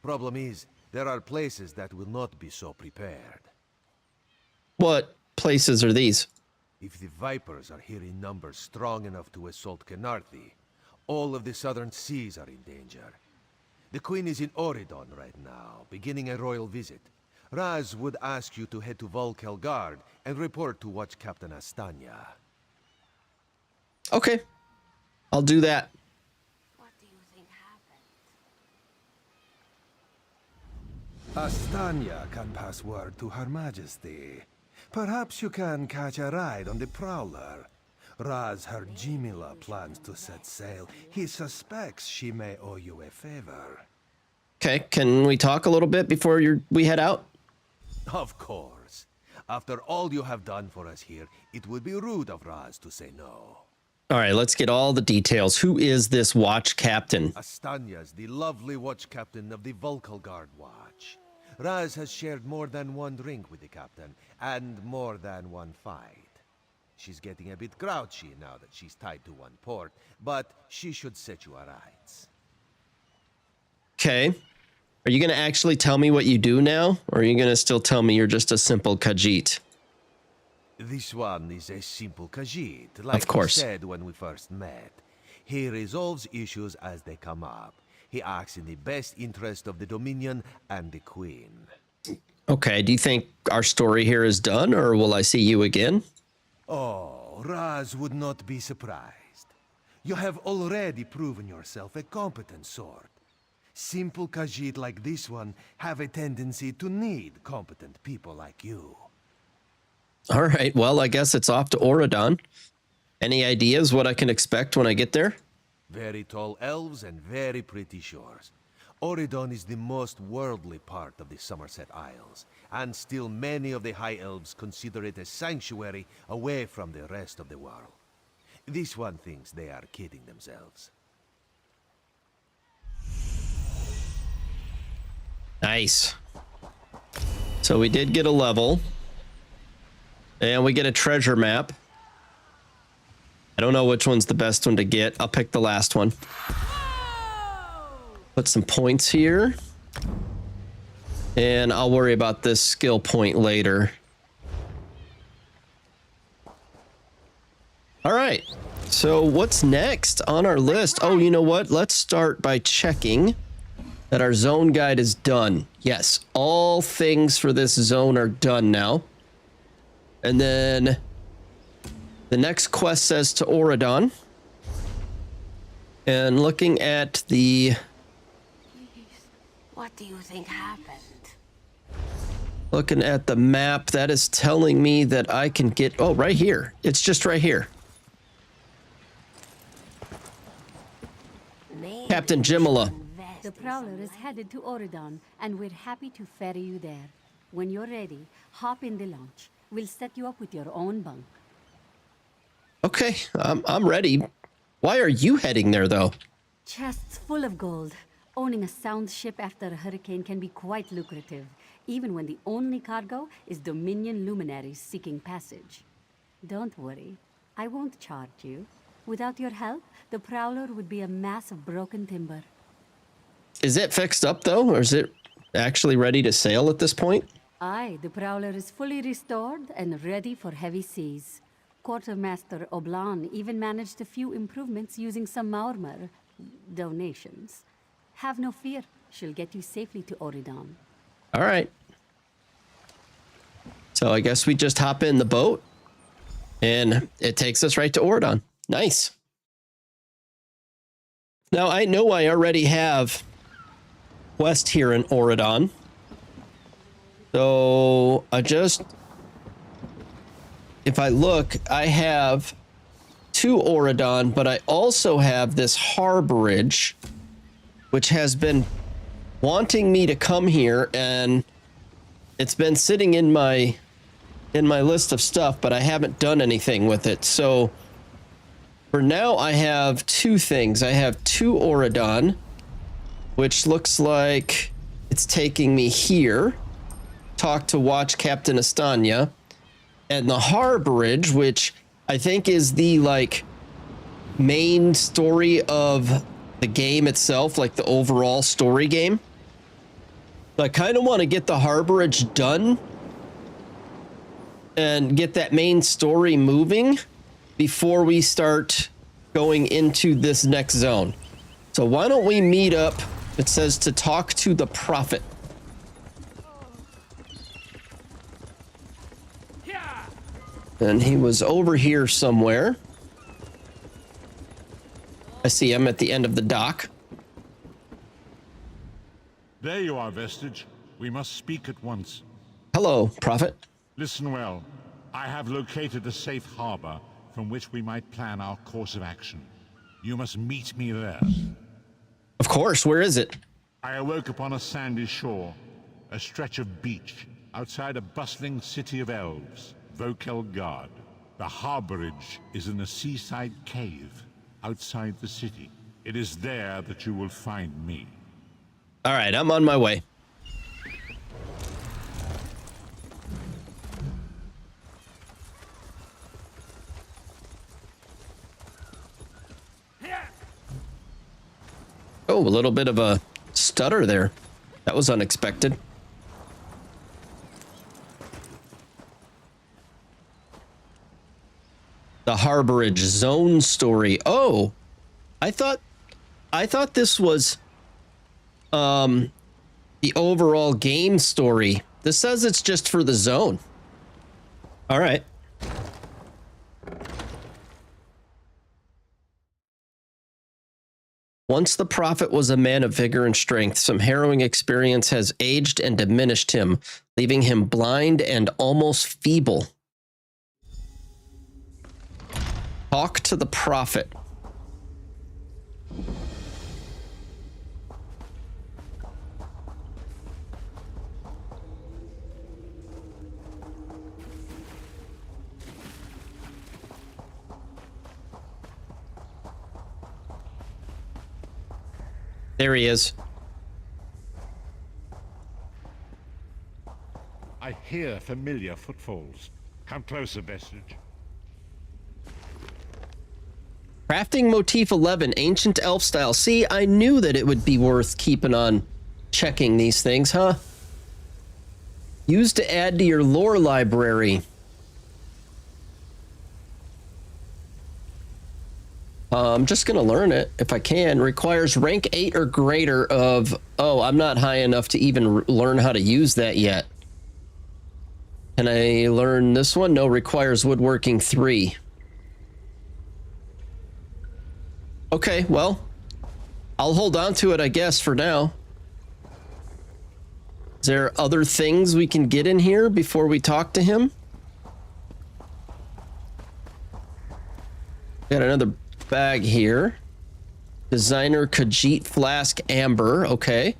Problem is, there are places that will not be so prepared. What places are these? If the Vipers are here in numbers strong enough to assault Khenarthi, all of the southern seas are in danger. The Queen is in Oridon right now, beginning a royal visit. Raz would ask you to head to Volkelgard and report to Watch Captain Astanya. Okay, I'll do that. What do you think happened? Astanya can pass word to Her Majesty. Perhaps you can catch a ride on the Prowler. Raz her Jimila plans to set sail. He suspects she may owe you a favor. Okay, can we talk a little bit before we head out? Of course. After all you have done for us here, it would be rude of Raz to say no. All right, let's get all the details. Who is this watch captain? Astanya's the lovely watch captain of the Volkelgard Watch. Raz has shared more than one drink with the captain, and more than one fight. She's getting a bit grouchy now that she's tied to one port, but she should set you aright. Okay. Are you going to actually tell me what you do now? Or are you going to still tell me you're just a simple Khajiit? This one is a simple Khajiit, like of course. he said when we first met. He resolves issues as they come up. He acts in the best interest of the Dominion and the Queen. Okay, do you think our story here is done, or will I see you again? Oh, Raz would not be surprised. You have already proven yourself a competent sword. Simple Khajiit like this one have a tendency to need competent people like you. All right, well, I guess it's off to Oridon. Any ideas what I can expect when I get there? Very tall elves and very pretty shores. Oridon is the most worldly part of the Somerset Isles, and still many of the High Elves consider it a sanctuary away from the rest of the world. This one thinks they are kidding themselves. Nice. So we did get a level. And we get a treasure map. I don't know which one's the best one to get. I'll pick the last one. Put some points here. And I'll worry about this skill point later. All right. So what's next on our list? Oh, you know what? Let's start by checking that our zone guide is done. Yes, all things for this zone are done now. And then The next quest says to Auridon. And looking at the... What do you think happened? Looking at the map, that is telling me that I can get... Oh, right here. It's just right here. Maybe Captain Jimala. invest The in Prowler some is headed to Auridon, and we're happy to ferry you there. When you're ready, hop in the launch. We'll set you up with your own bunk. Okay, I'm ready. Why are you heading there, though? Chests full of gold. Owning a sound ship after a hurricane can be quite lucrative, even when the only cargo is Dominion luminaries seeking passage. Don't worry, I won't charge you. Without your help, the Prowler would be a mass of broken timber. Is it fixed up, though, or is it actually ready to sail at this point? Aye, the Prowler is fully restored and ready for heavy seas. Quartermaster Oblan even managed a few improvements using some Maurmer donations. Have no fear, she'll get you safely to Auridon. All right. So I guess we just hop in the boat, and it takes us right to Auridon. Nice. Now, I know I already have quest here in Auridon. So I just, if I look, I have 2 Auridon, but I also have this harborage, which has been wanting me to come here, and it's been sitting in my list of stuff, but I haven't done anything with it. So for now, I have 2 things. I have 2 Auridon, which looks like it's taking me here. Talk to Watch Captain Estanya, and the harborage, which I think is the main story of the game itself, like the overall story game. So I kind of want to get the harborage done and get that main story moving before we start going into this next zone. So why don't we meet up? It says to talk to the prophet. And he was over here somewhere. I see him at the end of the dock. There you are, Vestige. We must speak at once. Hello, prophet. Listen well. I have located a safe harbor from which we might plan our course of action. You must meet me there. Of course, where is it? I awoke upon a sandy shore, a stretch of beach, outside a bustling city of elves, Vokelgard. The harborage is in a seaside cave, outside the city. It is there that you will find me. All right, I'm on my way. Oh, a little bit of a stutter there. That was unexpected. The harborage zone story. Oh, I thought this was the overall game story. This says it's just for the zone. All right. Once the prophet was a man of vigor and strength, some harrowing experience has aged and diminished him, leaving him blind and almost feeble. Talk to the prophet. There he is. I hear familiar footfalls. Come closer, Vestige. Crafting motif 11, ancient elf style. See, I knew that it would be worth keeping on checking these things, huh? Used to add to your lore library. I'm just going to learn it if I can. Requires rank 8 or greater of... Oh, I'm not high enough to even learn how to use that yet. Can I learn this one? No, requires woodworking 3. Okay, well, I'll hold on to it, I guess, for now. Is there other things we can get in here before we talk to him? Got another bag here. Designer Khajiit Flask Amber. Okay.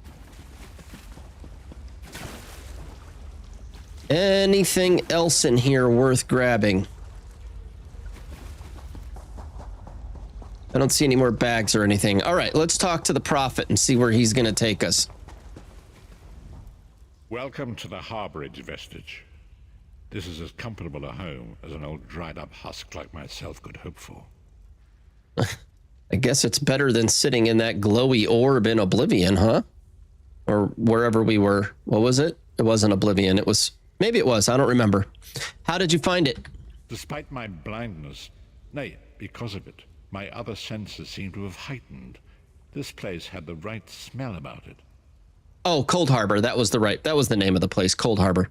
Anything else in here worth grabbing? I don't see any more bags or anything. All right, let's talk to the Prophet and see where he's going to take us. Welcome to the harborage, Vestige. This is as comfortable a home as an old dried-up husk like myself could hope for. I guess it's better than sitting in that glowy orb in Oblivion, huh? Or wherever we were. What was it? It wasn't Oblivion. It was... Maybe it was. I don't remember. How did you find it? Despite my blindness, nay, because of it, my other senses seem to have heightened. This place had the right smell about it. Oh, Cold Harbor. That was the name of the place, Cold Harbor.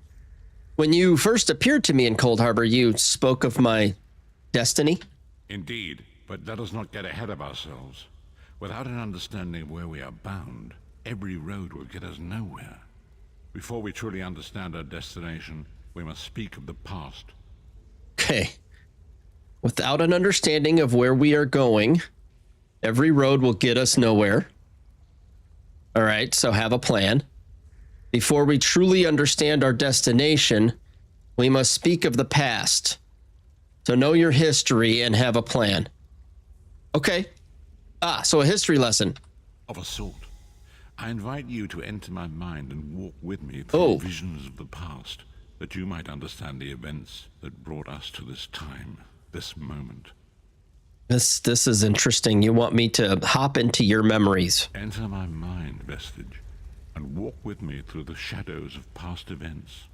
When you first appeared to me in Cold Harbor, you spoke of my destiny. Indeed, but let us not get ahead of ourselves. Without an understanding of where we are bound, every road will get us nowhere. Before we truly understand our destination, we must speak of the past. Okay. Without an understanding of where we are going, every road will get us nowhere. All right, so have a plan. Before we truly understand our destination, we must speak of the past. So know your history and have a plan. Okay. So a history lesson. Of a sort. I invite you to enter my mind and walk with me through visions of the past, that you might understand the events that brought us to this time, this moment. This is interesting. You want me to hop into your memories. Enter my mind, Vestige, and walk with me through the shadows of past events.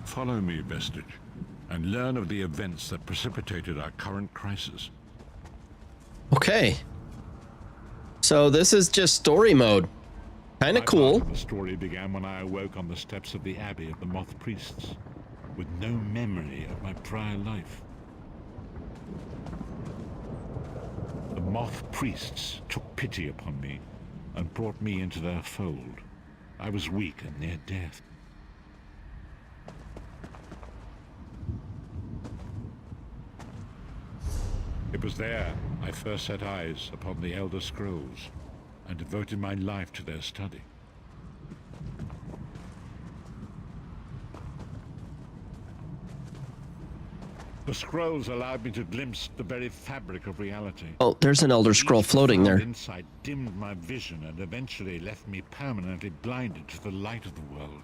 Follow me, Vestige, and learn of the events that precipitated our current crisis. Okay. So this is just story mode. Kind of cool. The story began when I awoke on the steps of the Abbey of the Moth Priests, with no memory of my prior life. The Moth Priests took pity upon me and brought me into their fold. I was weak and near death. It was there I first set eyes upon the Elder Scrolls and devoted my life to their study. The scrolls allowed me to glimpse the very fabric of reality. Oh, there's an Elder Scroll floating there. Insight dimmed my vision and eventually left me permanently blinded to the light of the world.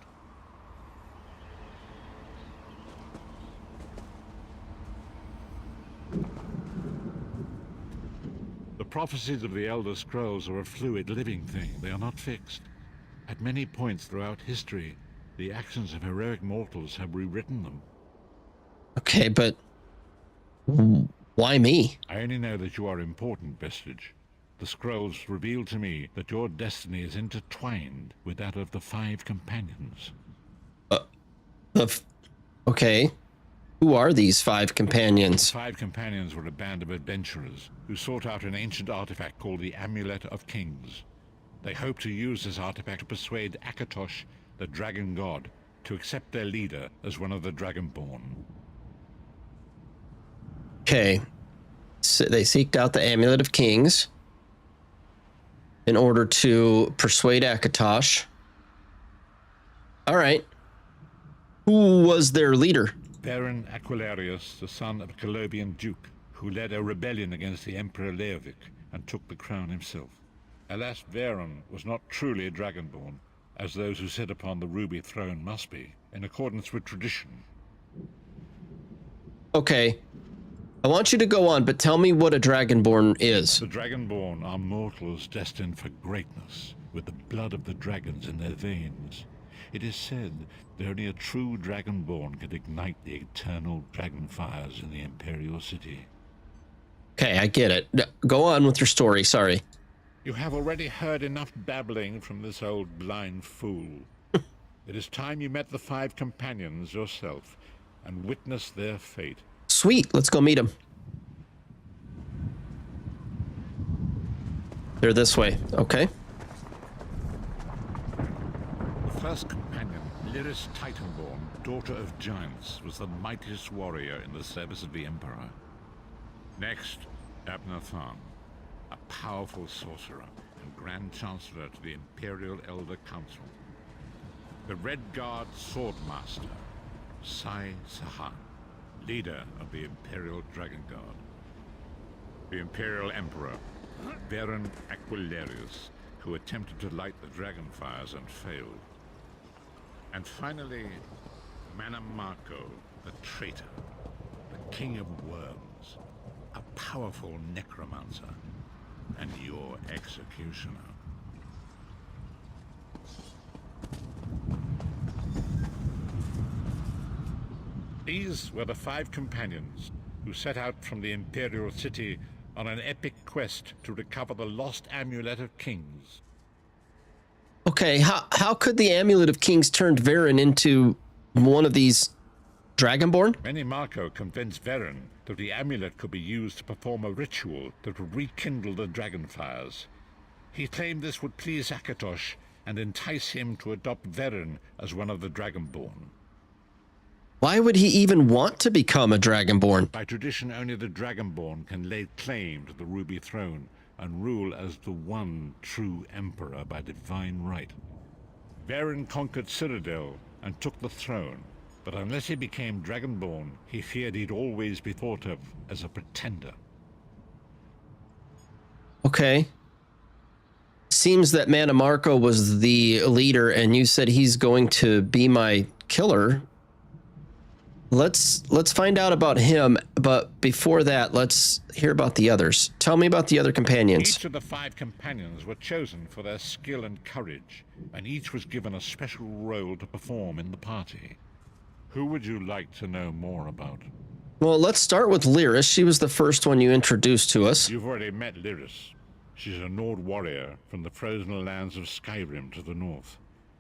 The prophecies of the Elder Scrolls are a fluid, living thing. They are not fixed. At many points throughout history, the actions of heroic mortals have rewritten them. Okay, but why me? I only know that you are important, Vestige. The scrolls reveal to me that your destiny is intertwined with that of the 5 companions. Okay. Who are these 5 companions? The 5 companions were a band of adventurers who sought out an ancient artifact called the Amulet of Kings. They hoped to use this artifact to persuade Akatosh, the dragon god, to accept their leader as one of the Dragonborn. Okay. So they seeked out the Amulet of Kings in order to persuade Akatosh. All right. Who was their leader? Baron Aquilarius, the son of a Colobian duke, who led a rebellion against the Emperor Leovic and took the crown himself. Alas, Veron was not truly a Dragonborn, as those who sit upon the ruby throne must be, in accordance with tradition. Okay. I want you to go on, but tell me what a Dragonborn is. The Dragonborn are mortals destined for greatness, with the blood of the dragons in their veins. It is said that only a true Dragonborn can ignite the eternal dragon fires in the Imperial City. Okay, I get it. Go on with your story, sorry. You have already heard enough babbling from this old blind fool. It is time you met the 5 companions yourself and witnessed their fate. Sweet, let's go meet them. They're this way, okay. The first companion, Lyris Titanborn, daughter of giants, was the mightiest warrior in the service of the Emperor. Next, Abner Tharn, a powerful sorcerer and Grand Chancellor to the Imperial Elder Council. The Red Guard Swordmaster, Sai Sahan, leader of the Imperial Dragon Guard. The Imperial Emperor, Baron Aquilarius, who attempted to light the dragon fires and failed. And finally, Mannimarco, the traitor, the King of Worms, a powerful necromancer, and your executioner. These were the 5 companions who set out from the Imperial City on an epic quest to recover the lost Amulet of Kings. Okay, how could the Amulet of Kings turn Varen into one of these Dragonborn? Mannimarco convinced Varen that the amulet could be used to perform a ritual that would rekindle the dragon fires. He claimed this would please Akatosh and entice him to adopt Varen as one of the Dragonborn. Why would he even want to become a Dragonborn? By tradition, only the Dragonborn can lay claim to the Ruby Throne and rule as the one true Emperor by divine right. Varen conquered Cyrodiil and took the throne, but unless he became Dragonborn, he feared he'd always be thought of as a pretender. Okay. Seems that Mannimarco was the leader, and you said he's going to be my killer. Let's find out about him, but before that, let's hear about the others. Tell me about the other companions. Each of the 5 companions were chosen for their skill and courage, and each was given a special role to perform in the party. Who would you like to know more about? Well, let's start with Lyris. She was the first one you introduced to us. You've already met Lyris. She's a Nord warrior from the frozen lands of Skyrim to the north,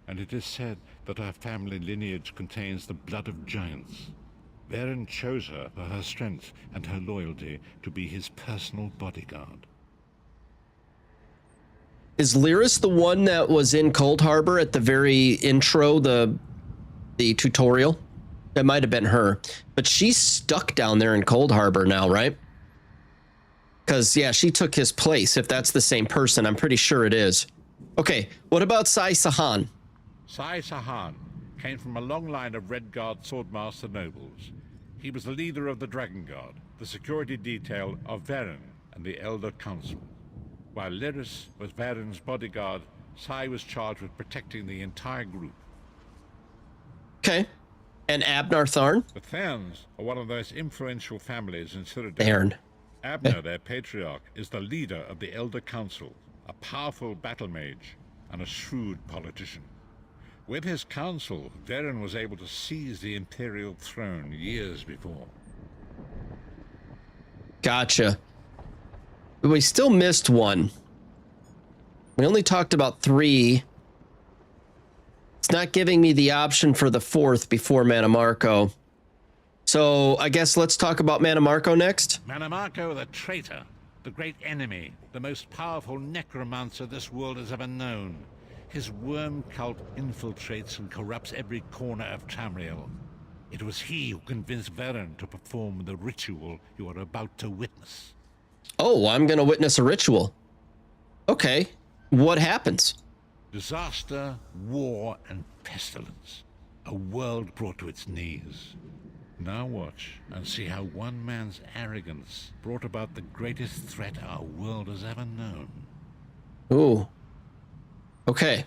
and it is said that her family lineage contains the blood of giants. Varen chose her for her strength and her loyalty to be his personal bodyguard. Is Lyris the one that was in Cold Harbor at the very intro, the tutorial? That might have been her, but she's stuck down there in Cold Harbor now, right? Because, yeah, she took his place. If that's the same person, I'm pretty sure it is. Okay, what about Sai Sahan? Sai Sahan came from a long line of Red Guard Swordmaster nobles. He was the leader of the Dragon Guard, the security detail of Varen and the Elder Council. While Lyris was Varen's bodyguard, Sai was charged with protecting the entire group. Okay. And Abner Tharn? The Tharns are one of the most influential families in Cyrodiil. Tharn. Abner, their patriarch, is the leader of the Elder Council, a powerful battle mage and a shrewd politician. With his council, Varen was able to seize the Imperial throne years before. Gotcha. But we still missed one. We only talked about 3. It's not giving me the option for the 4th before Mannimarco. So I guess let's talk about Mannimarco next. Mannimarco the traitor, the great enemy, the most powerful necromancer this world has ever known. His worm cult infiltrates and corrupts every corner of Tamriel. It was he who convinced Varen to perform the ritual you are about to witness. Oh, I'm going to witness a ritual. Okay. What happens? Disaster, war, and pestilence. A world brought to its knees. Now watch and see how one man's arrogance brought about the greatest threat our world has ever known. Ooh. Okay.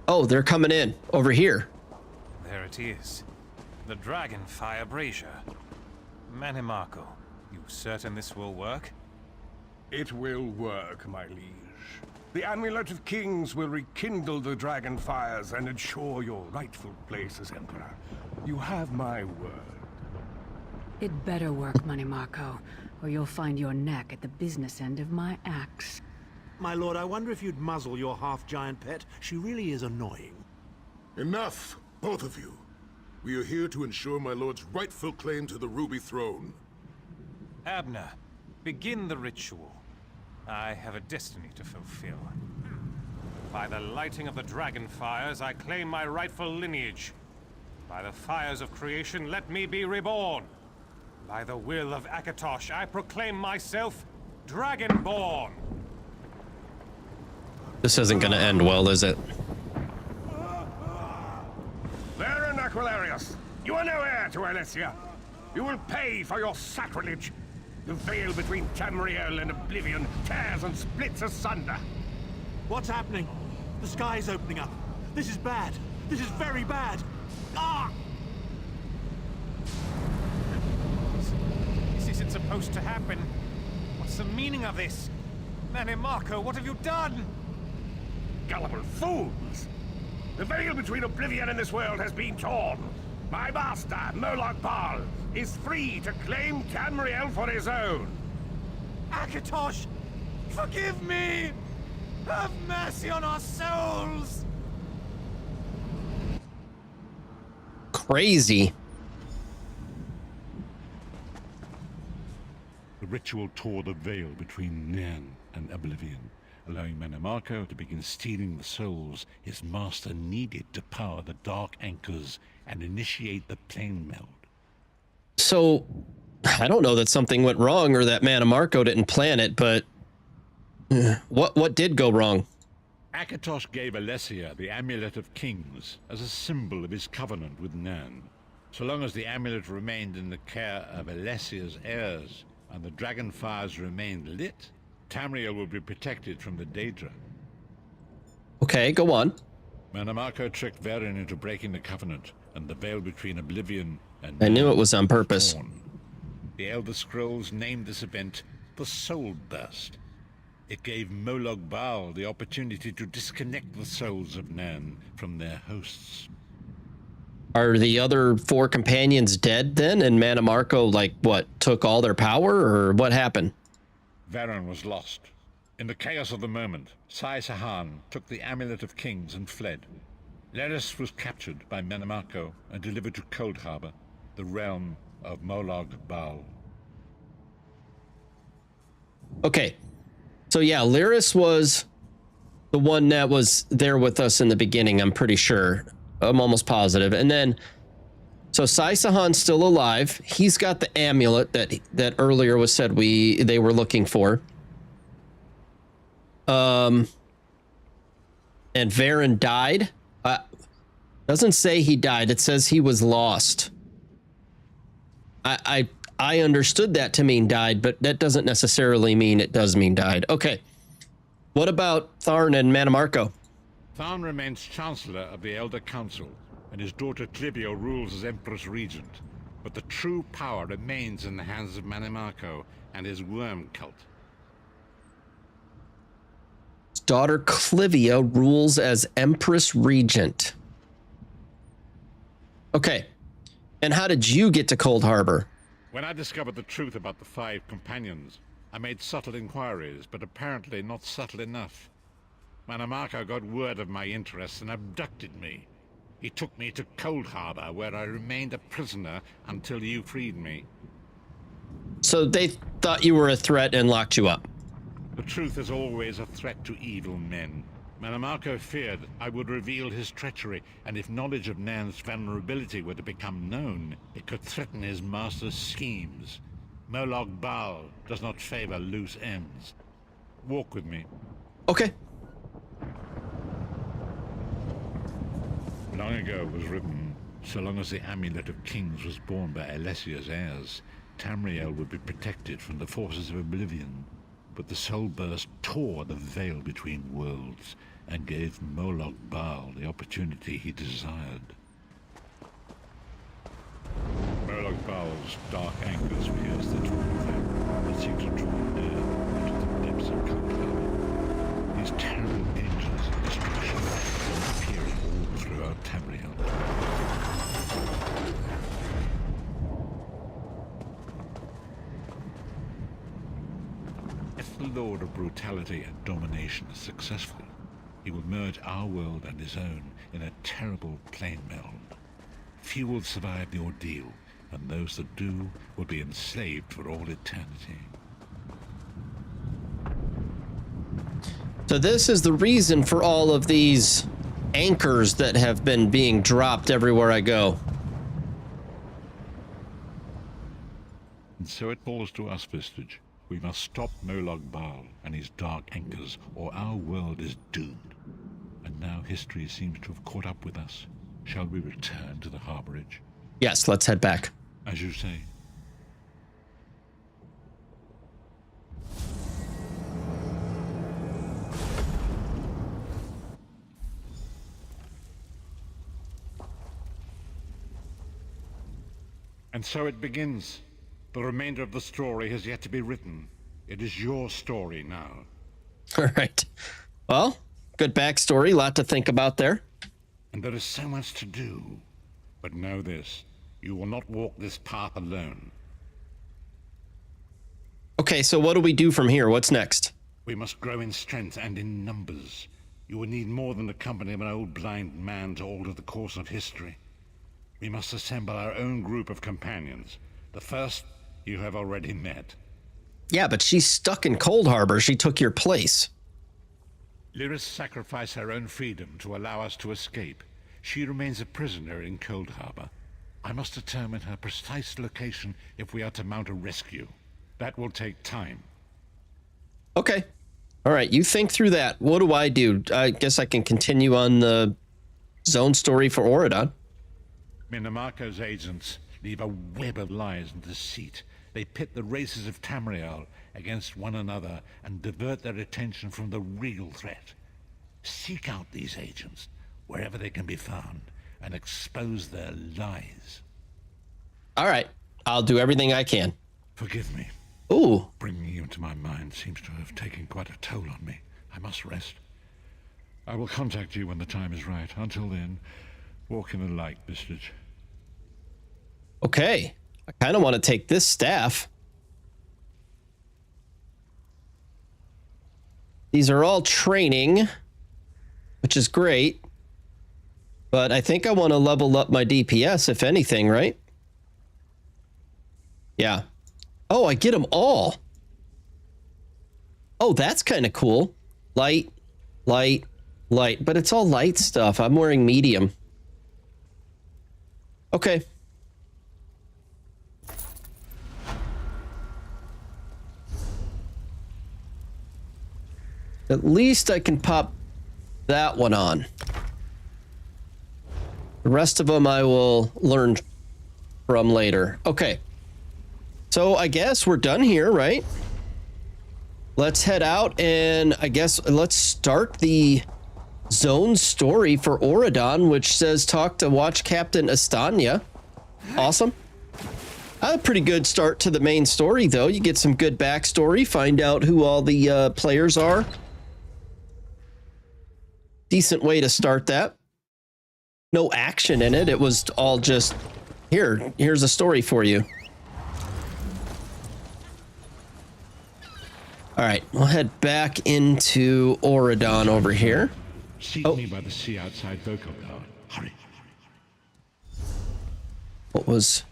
Oh, they're coming in over here. There it is. The Dragonfire Brazier. Mannimarco, you certain this will work? It will work, my liege. The Amulet of Kings will rekindle the dragon fires and ensure your rightful place as Emperor. You have my word. It better work, Mannimarco. or you'll find your neck at the business end of my axe. My lord, I wonder if you'd muzzle your half-giant pet. She really is annoying. Enough, both of you. We are here to ensure my lord's rightful claim to the Ruby Throne. Abner, begin the ritual. I have a destiny to fulfill. By the lighting of the dragon fires, I claim my rightful lineage. By the fires of creation, let me be reborn. By the will of Akatosh, I proclaim myself Dragonborn. This isn't going to end well, is it? Baron Aquilarius, you are no heir to Alessia. You will pay for your sacrilege. The veil between Tamriel and Oblivion tears and splits asunder. What's happening? The sky's opening up. This is bad. This is very bad. Ah! This isn't supposed to happen. What's the meaning of this? Mannimarco, what have you done? Gullible fools! The veil between Oblivion and this world has been torn. My master, Moloch Baal, is free to claim Tamriel for his own. Akatosh, forgive me! Have mercy on our souls! Crazy. The ritual tore the veil between Nan and Oblivion, allowing Mannimarco to begin stealing the souls his master needed to power the dark anchors and initiate the plane meld. So, I don't know that something went wrong or that Mannimarco didn't plan it, but what did go wrong? Akatosh gave Alessia the Amulet of Kings as a symbol of his covenant with Nan. So long as the amulet remained in the care of Alessia's heirs and the dragon fires remained lit, Tamriel would be protected from the Daedra. Okay, go on. Mannimarco tricked Varen into breaking the covenant, and the veil between Oblivion and I knew it was on purpose. The Elder Scrolls named this event the Soul Burst. It gave Moloch Baal the opportunity to disconnect the souls of Nan from their hosts. Are the other four companions dead then? And Mannimarco, like, what, took all their power, or what happened? Varen was lost. In the chaos of the moment, Sai Sahan took the Amulet of Kings and fled. Leris was captured by Mannimarco and delivered to Cold Harbor, the realm of Moloch Baal. Okay. So yeah, Lyris was the one that was there with us in the beginning, I'm pretty sure. I'm almost positive. And then, so Sai Sahan's still alive. He's got the amulet that earlier was said they were looking for. And Varen died. Doesn't say he died. It says he was lost. I understood that to mean died, but that doesn't necessarily mean it does mean died. Okay. What about Tharn and Mannimarco? Tharn remains Chancellor of the Elder Council, and his daughter Clivio rules as Empress Regent. But the true power remains in the hands of Mannimarco and his worm cult. His daughter Clivia rules as Empress Regent. Okay. And how did you get to Cold Harbor? When I discovered the truth about the 5 companions, I made subtle inquiries, but apparently not subtle enough. Mannimarco got word of my interests and abducted me. He took me to Cold Harbor, where I remained a prisoner until you freed me. So they thought you were a threat and locked you up. The truth is always a threat to evil men. Mannimarco feared I would reveal his treachery, and if knowledge of Nan's vulnerability were to become known, it could threaten his master's schemes. Moloch Baal does not favor loose ends. Walk with me. Okay. Long ago it was written, so long as the Amulet of Kings was borne by Alessia's heirs, Tamriel would be protected from the forces of Oblivion. But the Soul Burst tore the veil between worlds and gave Moloch Baal the opportunity he desired. Moloch Baal's dark anchors pierce the torn veil and seem to draw near into the depths of Cold Harbor. These terrible engines of destruction appear all throughout Tamriel. the Lord of Brutality and Domination is successful, he will merge our world and his own in a terrible plane meld. Few will survive the ordeal, and those that do will be enslaved for all eternity. So this is the reason for all of these anchors that have been being dropped everywhere I go. And so it falls to us, Vistage. We must stop Molag Bal and his dark anchors, or our world is doomed. And now history seems to have caught up with us. Shall we return to the harborage? Yes, let's head back. As you say. And so it begins. The remainder of the story has yet to be written. It is your story now. All right. Well, good backstory. Lot to think about there. And there is so much to do. But know this. You will not walk this path alone. Okay, so what do we do from here? What's next? We must grow in strength and in numbers. You will need more than the company of an old blind man to alter the course of history. We must assemble our own group of companions. The first you have already met. Yeah, but she's stuck in Cold Harbor. She took your place. Lyris sacrificed her own freedom to allow us to escape. She remains a prisoner in Cold Harbor. I must determine her precise location if we are to mount a rescue. That will take time. Okay. All right, you think through that. What do I do? I guess I can continue on the zone story for Auridon. Minamarco's agents leave a web of lies and deceit. They pit the races of Tamriel against one another and divert their attention from the real threat. Seek out these agents wherever they can be found and expose their lies. All right, I'll do everything I can. Forgive me. Ooh. Bringing you into my mind seems to have taken quite a toll on me. I must rest. I will contact you when the time is right. Until then, walk in the light, Vistage. Okay. I kind of want to take this staff. These are all training, which is great. But I think I want to level up my DPS, if anything, right? Yeah. Oh, I get them all. Oh, that's kind of cool. Light, light, light. But it's all light stuff. I'm wearing medium. Okay. At least I can pop that one on. The rest of them I will learn from later. Okay. So I guess we're done here, right? Let's head out and I guess let's start the zone story for Auridon, which says talk to Watch Captain Estania. Awesome. A pretty good start to the main story, though. You get some good backstory, find out who all the players are. Decent way to start that. No action in it. It was all just, here's a story for you. All right, we'll head back into Auridon over here. Seek me by the sea outside Vocal Guard. Hurry. What was...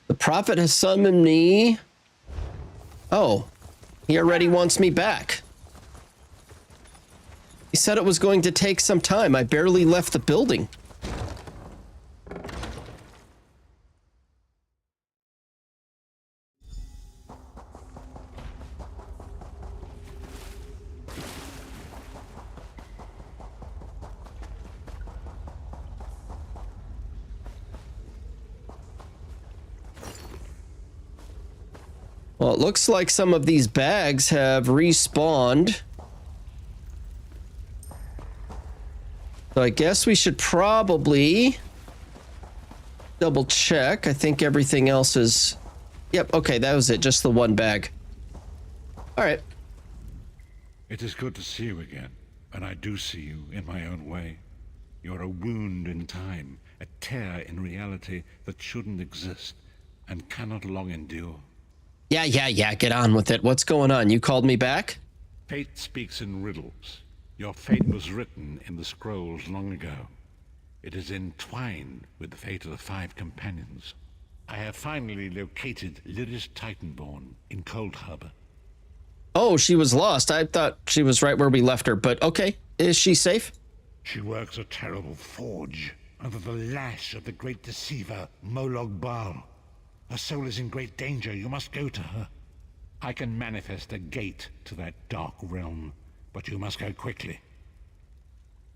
The prophet has summoned me. Oh, he already wants me back. He said it was going to take some time. I barely left the building. Well, it looks like some of these bags have respawned. So I guess we should probably double check. I think everything else is... Yep, okay, that was it. Just the one bag. All right. It is good to see you again, and I do see you in my own way. You're a wound in time, a tear in reality that shouldn't exist. and cannot long endure. Yeah, get on with it. What's going on? You called me back? Fate speaks in riddles. Your fate was written in the scrolls long ago. It is entwined with the fate of the 5 companions. I have finally located Lyris Titanborn in Cold Harbor. Oh, she was lost. I thought she was right where we left her, but okay. Is she safe? She works a terrible forge under the lash of the great deceiver, Molag Bal. Her soul is in great danger. You must go to her. I can manifest a gate to that dark realm, but you must go quickly.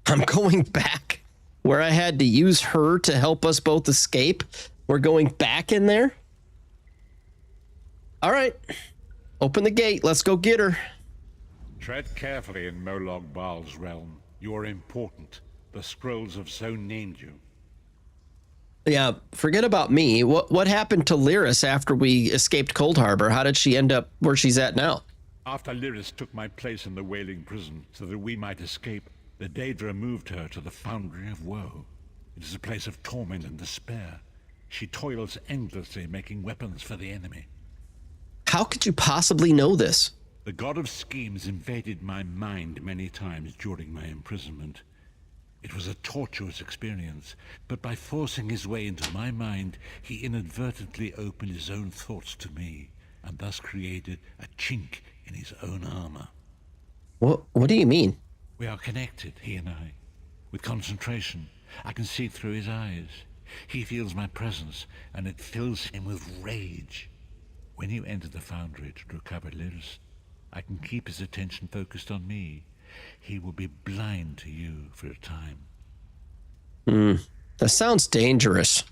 I'm going back where I had to use her to help us both escape. We're going back in there? All right. Open the gate. Let's go get her. Tread carefully in Molag Bal's realm. You are important. The scrolls have so named you. Yeah, forget about me. What happened to Lyris after we escaped Cold Harbor? How did she end up where she's at now? After Lyris took my place in the Wailing Prison so that we might escape, the Daedra moved her to the Foundry of Woe. It is a place of torment and despair. She toils endlessly making weapons for the enemy. How could you possibly know this? The god of schemes invaded my mind many times during my imprisonment. It was a tortuous experience, but by forcing his way into my mind, he inadvertently opened his own thoughts to me, and thus created a chink in his own armor. What do you mean? We are connected, he and I. With concentration, I can see through his eyes. He feels my presence, and it fills him with rage. When you enter the Foundry to recover Lyris, I can keep his attention focused on me. He will be blind to you for a time. That sounds dangerous.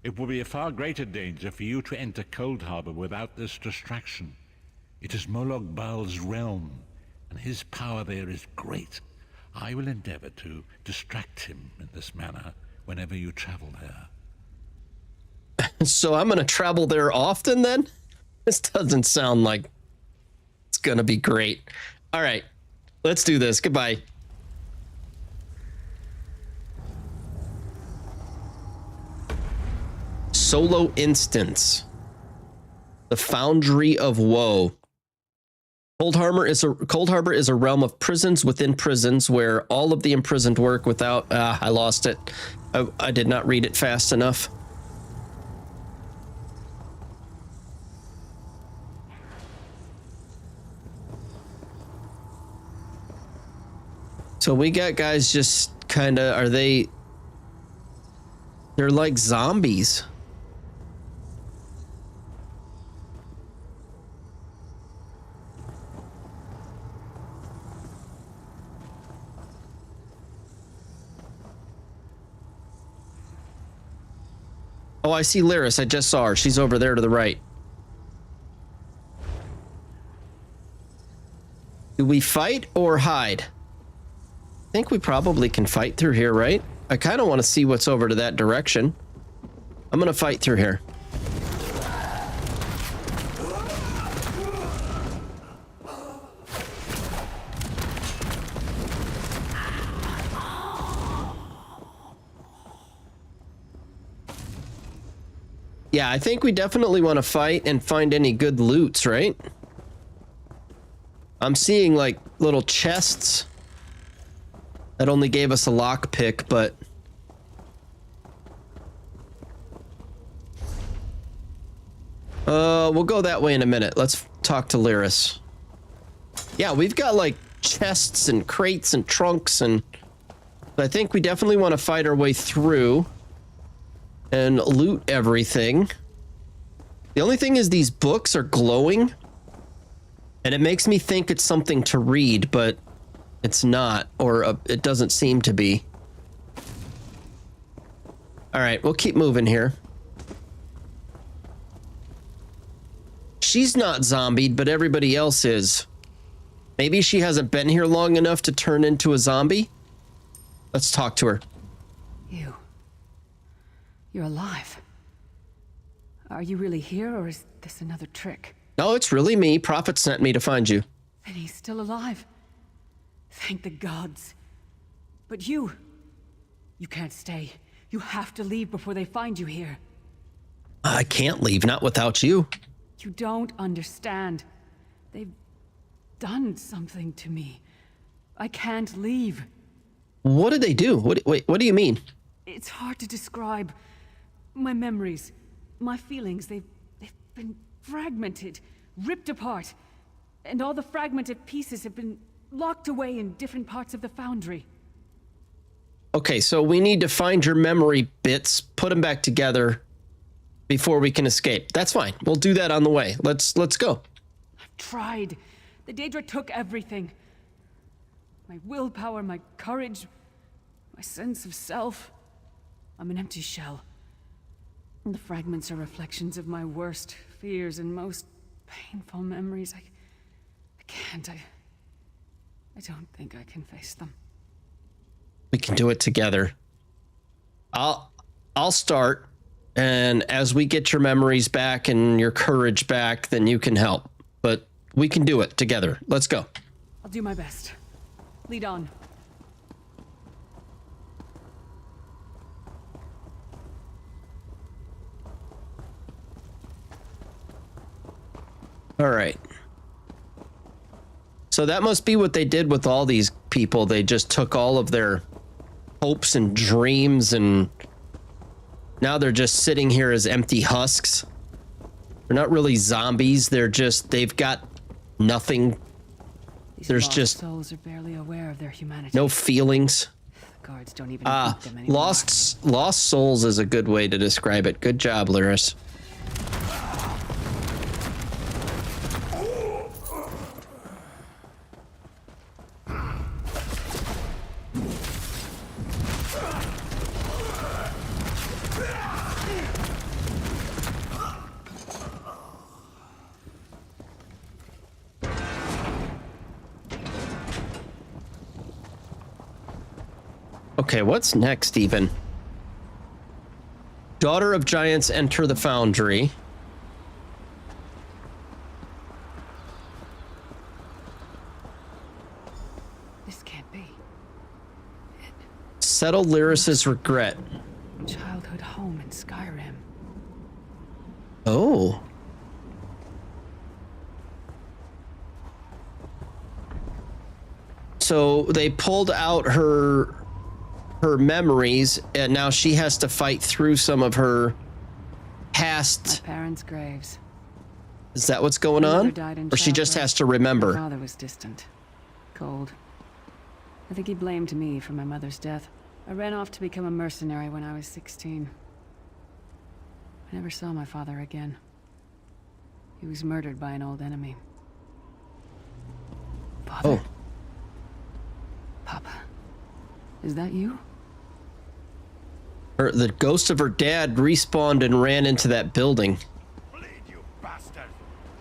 It will be a far greater danger for you to enter Cold Harbor without this distraction. It is Molag Bal's realm, and his power there is great. I will endeavor to distract him in this manner whenever you travel there. So I'm going to travel there often then? This doesn't sound like it's going to be great. All right, let's do this. Goodbye. Solo instance. The Foundry of Woe. Cold Harbor is a realm of prisons within prisons where all of the imprisoned work without... I lost it. I did not read it fast enough. So we got guys just kind of... They're like zombies. Oh, I see Lyris. I just saw her. She's over there to the right. Do we fight or hide? I think we probably can fight through here, right? I kind of want to see what's over to that direction. I'm going to fight through here. Yeah, I think we definitely want to fight and find any good loots, right? I'm seeing like little chests that only gave us a lockpick, but we'll go that way in a minute. Let's talk to Lyris. Yeah, we've got like chests and crates and trunks, and I think we definitely want to fight our way through and loot everything. The only thing is these books are glowing, and it makes me think it's something to read, but it's not, or it doesn't seem to be. All right, we'll keep moving here. She's not zombied, but everybody else is. Maybe she hasn't been here long enough to turn into a zombie. Let's talk to her. You're alive. Are you really here, or is this another trick? No, it's really me. Prophet sent me to find you. Then he's still alive. Thank the gods. But you can't stay. You have to leave before they find you here. I can't leave, not without you. You don't understand. They've done something to me. I can't leave. What did they do? Wait, what do you mean? It's hard to describe. My memories, my feelings, they've been fragmented, ripped apart. And all the fragmented pieces have been locked away in different parts of the foundry. Okay, so we need to find your memory bits, put them back together before we can escape. That's fine. We'll do that on the way. Let's go. I've tried. The Daedra took everything. My willpower, my courage, my sense of self. I'm an empty shell. And the fragments are reflections of my worst fears and most painful memories. I can't. I don't think I can face them. We can do it together. I'll start, and as we get your memories back and your courage back, then you can help. But we can do it together. Let's go. I'll do my best. Lead on. All right. So that must be what they did with all these people. They just took all of their hopes and dreams, and now they're just sitting here as empty husks. They're not really zombies. They've got nothing. There's just souls are barely aware of their humanity. no feelings. The guards don't even keep them anymore. Lost souls is a good way to describe it. Good job, Lyris. Okay, what's next even? Daughter of Giants enter the foundry. This can't be. Settle Lyris's regret. Childhood home in Skyrim. Oh. So they pulled out her memories, and now she has to fight through some of her past. My parents' graves. Is that what's going on? Or she just has to remember? My father was distant, cold. I think he blamed me for my mother's death. I ran off to become a mercenary when I was 16. I never saw my father again. He was murdered by an old enemy. Father? Oh. Papa. Is that you? The ghost of her dad respawned and ran into that building. Bleed, you bastard.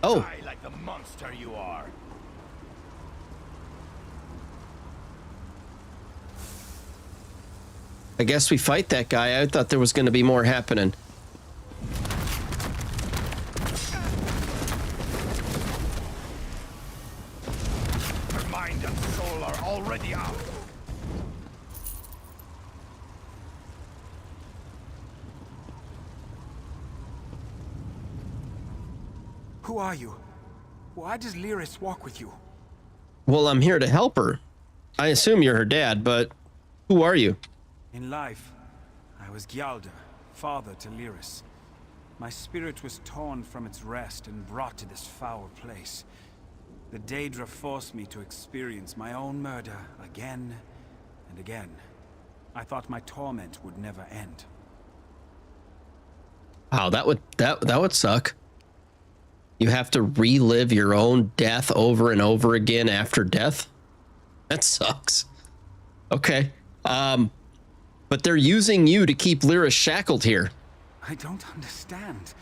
Oh. Die like the monster you are. I guess we fight that guy. I thought there was going to be more happening. Her mind and soul are already out. Who are you? Why does Lyris walk with you? Well, I'm here to help her. I assume you're her dad, but who are you? In life, I was Gyalda, father to Lyris. My spirit was torn from its rest and brought to this foul place. The Daedra forced me to experience my own murder again and again. I thought my torment would never end. Wow, that would suck. You have to relive your own death over and over again after death? That sucks. Okay. But they're using you to keep Lyris shackled here. I don't understand.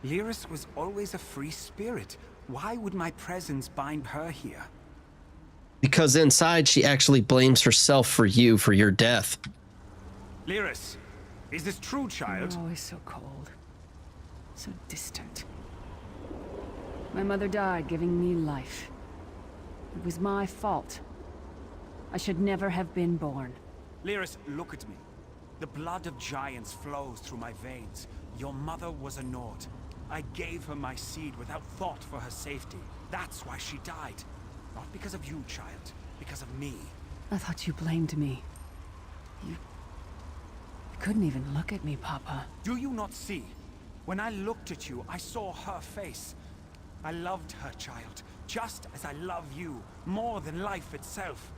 Lyris was always a free spirit. Why would my presence bind her here? Because inside she actually blames herself for you, for your death. Lyris, is this true, child? You're always so cold. So distant. My mother died giving me life. It was my fault. I should never have been born. Lyris, look at me. The blood of giants flows through my veins. Your mother was a Nord. I gave her my seed without thought for her safety. That's why she died. Not because of you, child. Because of me. I thought you blamed me. You couldn't even look at me, Papa. Do you not see? When I looked at you, I saw her face. I loved her, child, just as I love you, more than life itself.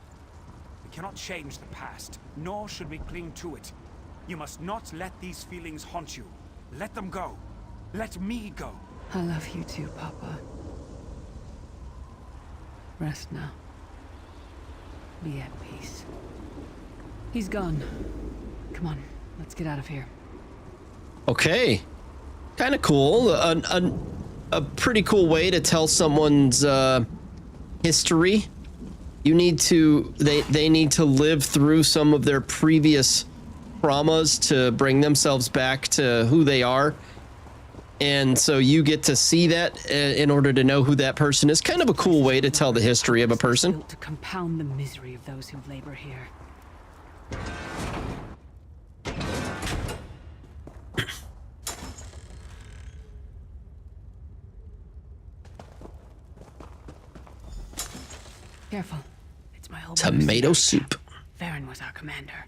We cannot change the past, nor should we cling to it. You must not let these feelings haunt you. Let them go. Let me go. I love you too, Papa. Rest now. Be at peace. He's gone. Come on, let's get out of here. Okay. Kind of cool. A pretty cool way to tell someone's history. You need to, they need to live through some of their previous traumas to bring themselves back to who they are. And so you get to see that in order to know who that person is. Kind of a cool way to tell the history of a person. Built to compound the misery of those who labor here. Careful. It's my whole tomato soup. Varen was our commander.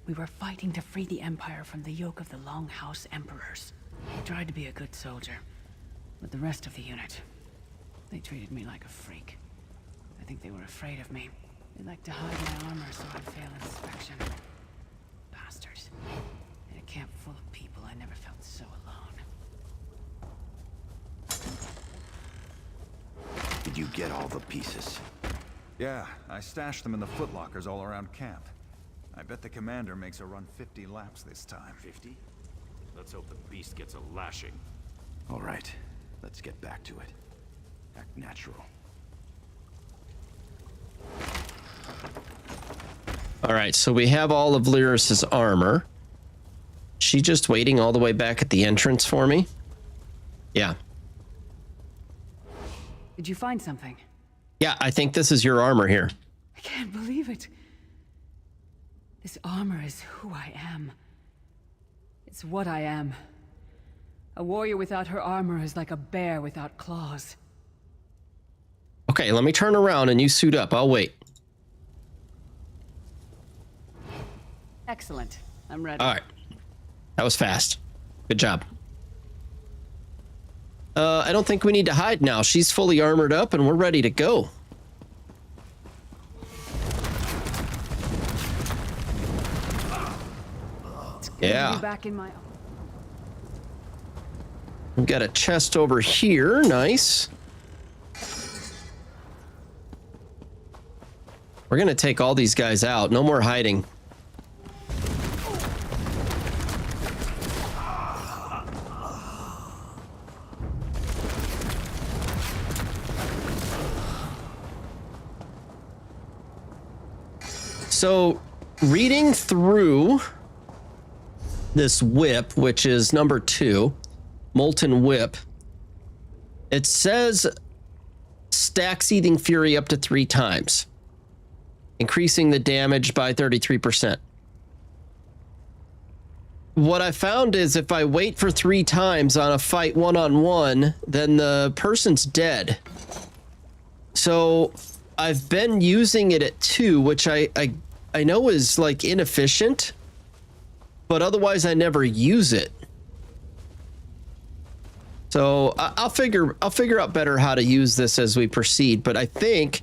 We were fighting to free the Empire from the yoke of the Longhouse Emperors. I tried to be a good soldier, but the rest of the unit, they treated me like a freak. I think they were afraid of me. They liked to hide my armor so I'd fail inspection. Bastards. In a camp full of people, I never felt so alone. Did you get all the pieces? Yeah, I stashed them in the footlockers all around camp. I bet the commander makes a run 50 laps this time. 50? Let's hope the beast gets a lashing. All right, let's get back to it. Act natural. All right, so we have all of Lyris's armor. She just waiting all the way back at the entrance for me? Yeah. Did you find something? Yeah, I think this is your armor here. I can't believe it. This armor is who I am. It's what I am. A warrior without her armor is like a bear without claws. Okay, let me turn around and you suit up. I'll wait. Excellent. I'm ready. All right. That was fast. Good job. I don't think we need to hide now. She's fully armored up and we're ready to go. Yeah. Back in my... We've got a chest over here. Nice. We're going to take all these guys out. No more hiding. So, reading through this whip, which is number 2, Molten Whip, it says stack Seething Fury up to 3 times, increasing the damage by 33%. What I found is if I wait for 3 times on a fight one-on-one, then the person's dead. So I've been using it at 2, which I know is like inefficient, but otherwise I never use it. So I'll figure out better how to use this as we proceed. But I think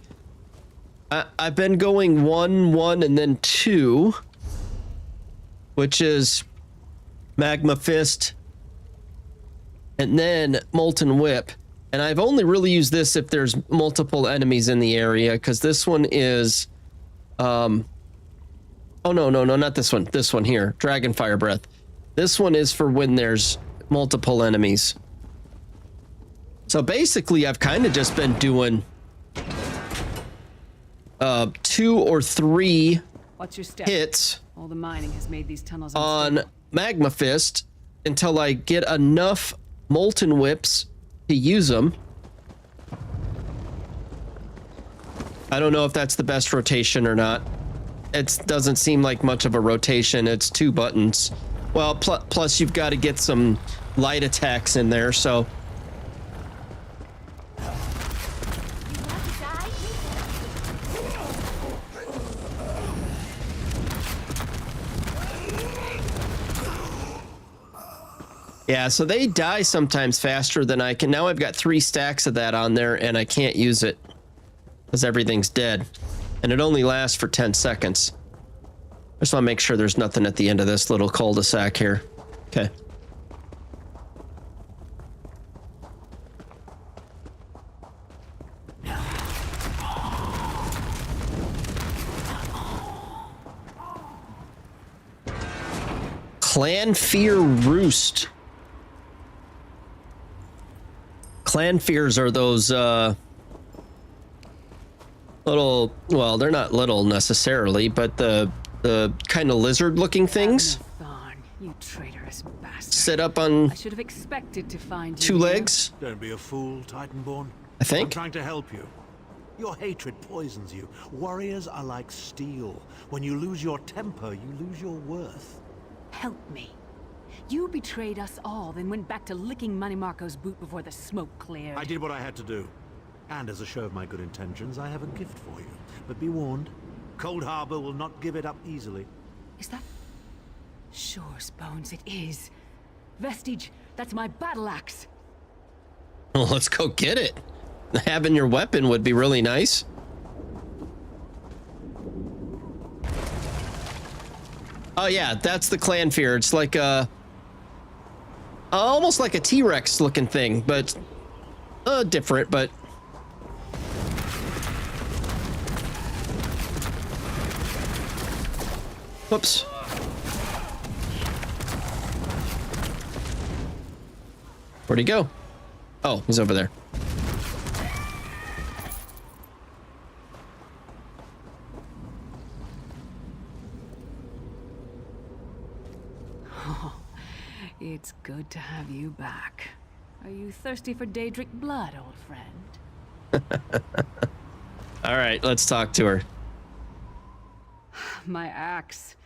I've been going 1, 1, and then 2, which is Magma Fist, and then Molten Whip. And I've only really used this if there's multiple enemies in the area, because this one is, oh no, not this one. This one here, Dragon Fire Breath. This one is for when there's multiple enemies. So basically, I've kind of just been doing 2 or 3 What's your step? hits All the mining has made these tunnels on Magma Fist until I get enough Molten Whips to use them. I don't know if that's the best rotation or not. It doesn't seem like much of a rotation. It's 2 buttons. Well, plus you've got to get some light attacks in there, so. Yeah, so they die sometimes faster than I can. Now I've got 3 stacks of that on there and I can't use it because everything's dead. And it only lasts for 10 seconds. I just want to make sure there's nothing at the end of this little cul-de-sac here. Okay. Clan Fear Roost. Clan Fears are those little, well, they're not little necessarily, but the kind of lizard looking things. You traitorous bastard. Sit up on I should have expected to find 2 legs. Don't be a fool, Titanborn. I think. I'm trying to help you. Your hatred poisons you. Warriors are like steel. When you lose your temper, you lose your worth. Help me. You betrayed us all, then went back to licking Manny Marco's boot before the smoke cleared. I did what I had to do. And as a show of my good intentions, I have a gift for you. But be warned, Cold Harbor will not give it up easily. Is that... Sure, Bones, it is. Vestige, that's my battle axe. Well, let's go get it. Having your weapon would be really nice. Oh yeah, that's the Clan Fear. It's like a... almost like a T-Rex looking thing, but... different, but... Whoops. Where'd he go? Oh, he's over there. Oh, it's good to have you back. Are you thirsty for Daedric blood, old friend? All right, let's talk to her. My axe.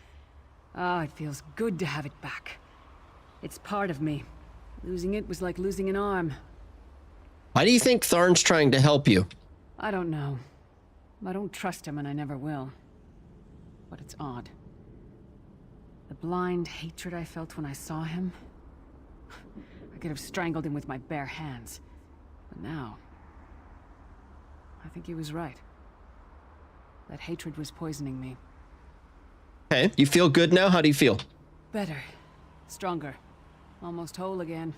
Oh, it feels good to have it back. It's part of me. Losing it was like losing an arm. Why do you think Tharn's trying to help you? I don't know. I don't trust him and I never will. But it's odd. The blind hatred I felt when I saw him... I could have strangled him with my bare hands. But now... I think he was right. That hatred was poisoning me. Okay, you feel good now? How do you feel? Better. Stronger. Almost whole again.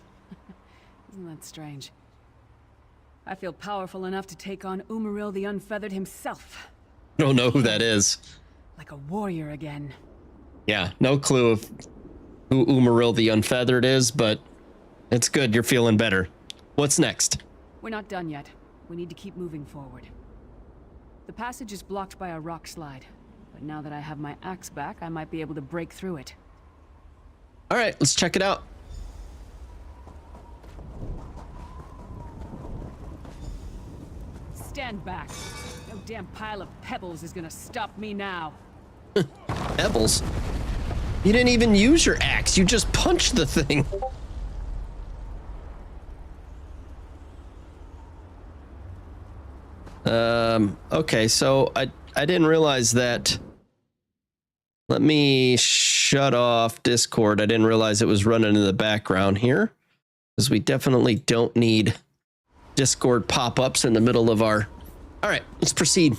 Isn't that strange? I feel powerful enough to take on Umaril the Unfeathered himself. I don't know who that is. Like a warrior again. Yeah, no clue of who Umaril the Unfeathered is, but it's good you're feeling better. What's next? We're not done yet. We need to keep moving forward. The passage is blocked by a rock slide, but now that I have my axe back, I might be able to break through it. All right, let's check it out. Stand back. No damn pile of pebbles is gonna stop me now. Pebbles? You didn't even use your axe. You just punched the thing. Okay, so I didn't realize that. Let me shut off Discord. I didn't realize it was running in the background here, because we definitely don't need Discord pop-ups in the middle of our... All right, let's proceed.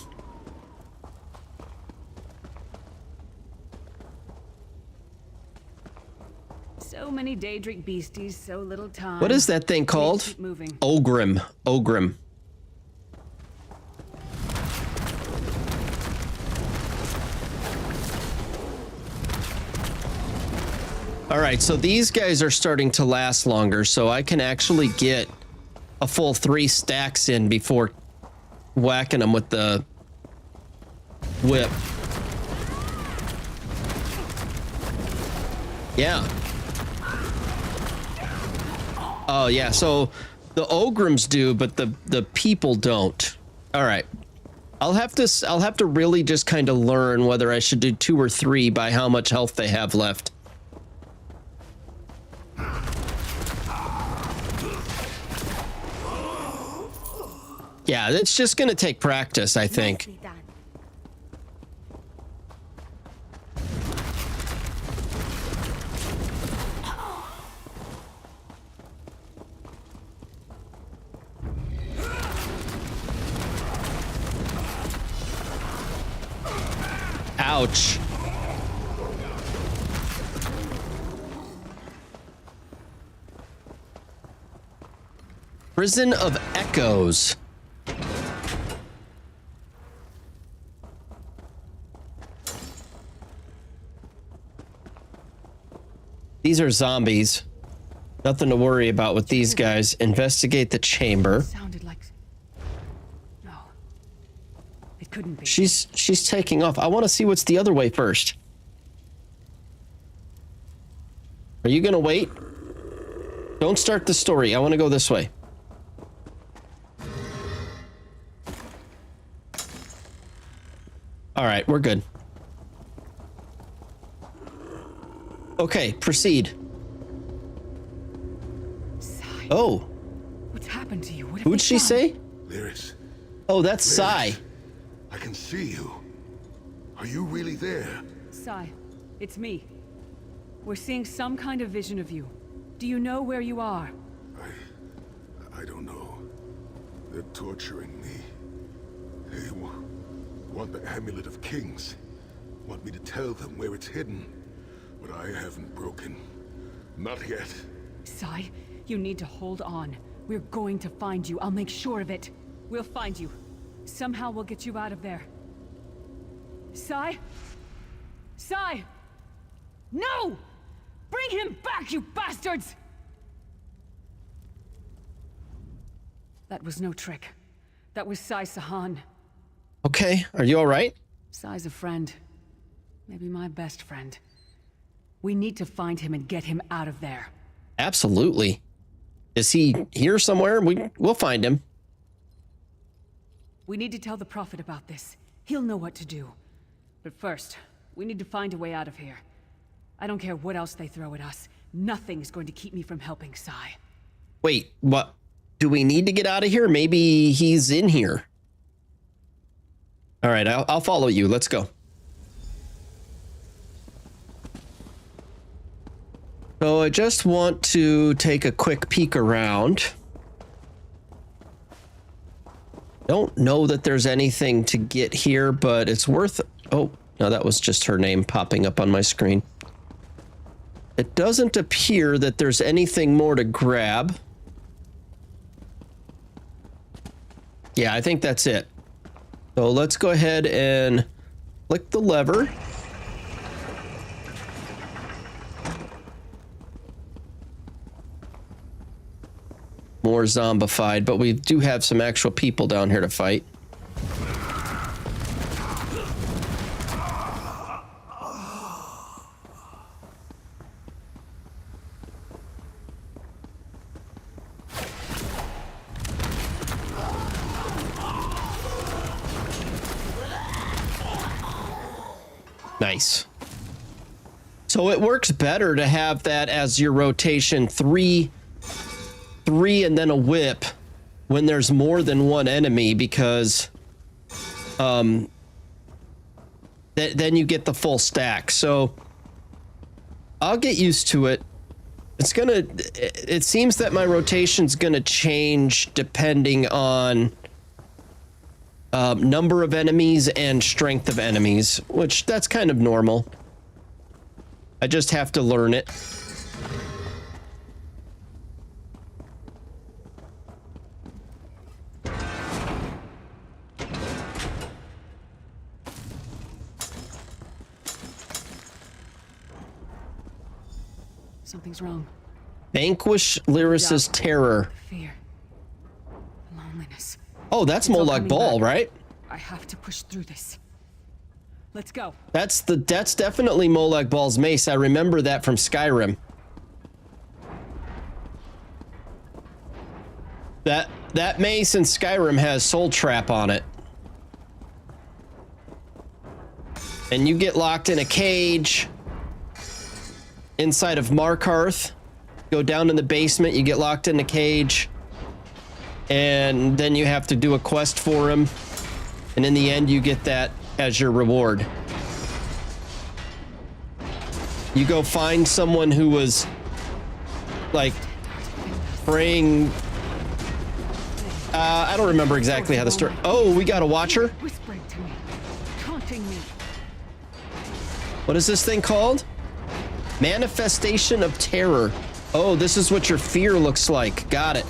So many Daedric beasties, so little time. What is that thing called? Keep moving. Ogrim. Ogrim. All right, so these guys are starting to last longer, so I can actually get a full 3 stacks in before whacking them with the whip. Yeah. Oh yeah, so the Ogrims do, but the people don't. All right. I'll have to really just kind of learn whether I should do 2 or 3 by how much health they have left. Yeah, it's just gonna take practice, I think. Nicely done. Ouch. Prison of Echoes. These are zombies. Nothing to worry about with these guys. Investigate the chamber. Sounded like... No. It couldn't be. She's taking off. I want to see what's the other way first. Are you gonna wait? Don't start the story. I want to go this way. All right, we're good. Okay, proceed. Oh. What's happened to you? What have Who'd they she done? say? Lyris. Oh, that's Sai. I can see you. Are you really there? Sai, it's me. We're seeing some kind of vision of you. Do you know where you are? I don't know. They're torturing me. They want the Amulet of Kings. Want me to tell them where it's hidden. But I haven't broken. Not yet. Sai, you need to hold on. We're going to find you. I'll make sure of it. We'll find you. Somehow we'll get you out of there. Sai? Sai! No! Bring him back, you bastards! That was no trick. That was Sai Sahan. Okay, are you all right? Sai's a friend. Maybe my best friend. We need to find him and get him out of there. Absolutely. Is he here somewhere? We'll find him. We need to tell the Prophet about this. He'll know what to do. But first, we need to find a way out of here. I don't care what else they throw at us. Nothing is going to keep me from helping Sai. Wait, what? Do we need to get out of here? Maybe he's in here. All right, I'll follow you. Let's go. So I just want to take a quick peek around. Don't know that there's anything to get here, but it's worth... Oh, no, that was just her name popping up on my screen. It doesn't appear that there's anything more to grab. Yeah, I think that's it. So let's go ahead and click the lever. More zombified, but we do have some actual people down here to fight. Nice. So it works better to have that as your rotation, three and then a whip when there's more than one enemy, because then you get the full stack. So I'll get used to it. It seems that my rotation's gonna change depending on number of enemies and strength of enemies, which that's kind of normal. I just have to learn it. Something's wrong. Vanquish Lyris's terror. Fear. Loneliness. Oh, that's It's all Molag coming Bal, back. right? I have to push through this. Let's go. That's definitely Molag Bal's mace. I remember that from Skyrim. That mace in Skyrim has Soul Trap on it. And you get locked in a cage inside of Markarth. Go down in the basement, you get locked in a cage. and then you have to do a quest for him, and in the end you get that as your reward. You go find someone who was like praying. I don't remember exactly how the story. Oh, we got a watcher. Whispering to me, taunting me. What is this thing called? Manifestation of terror. Oh, this is what your fear looks like. Got it.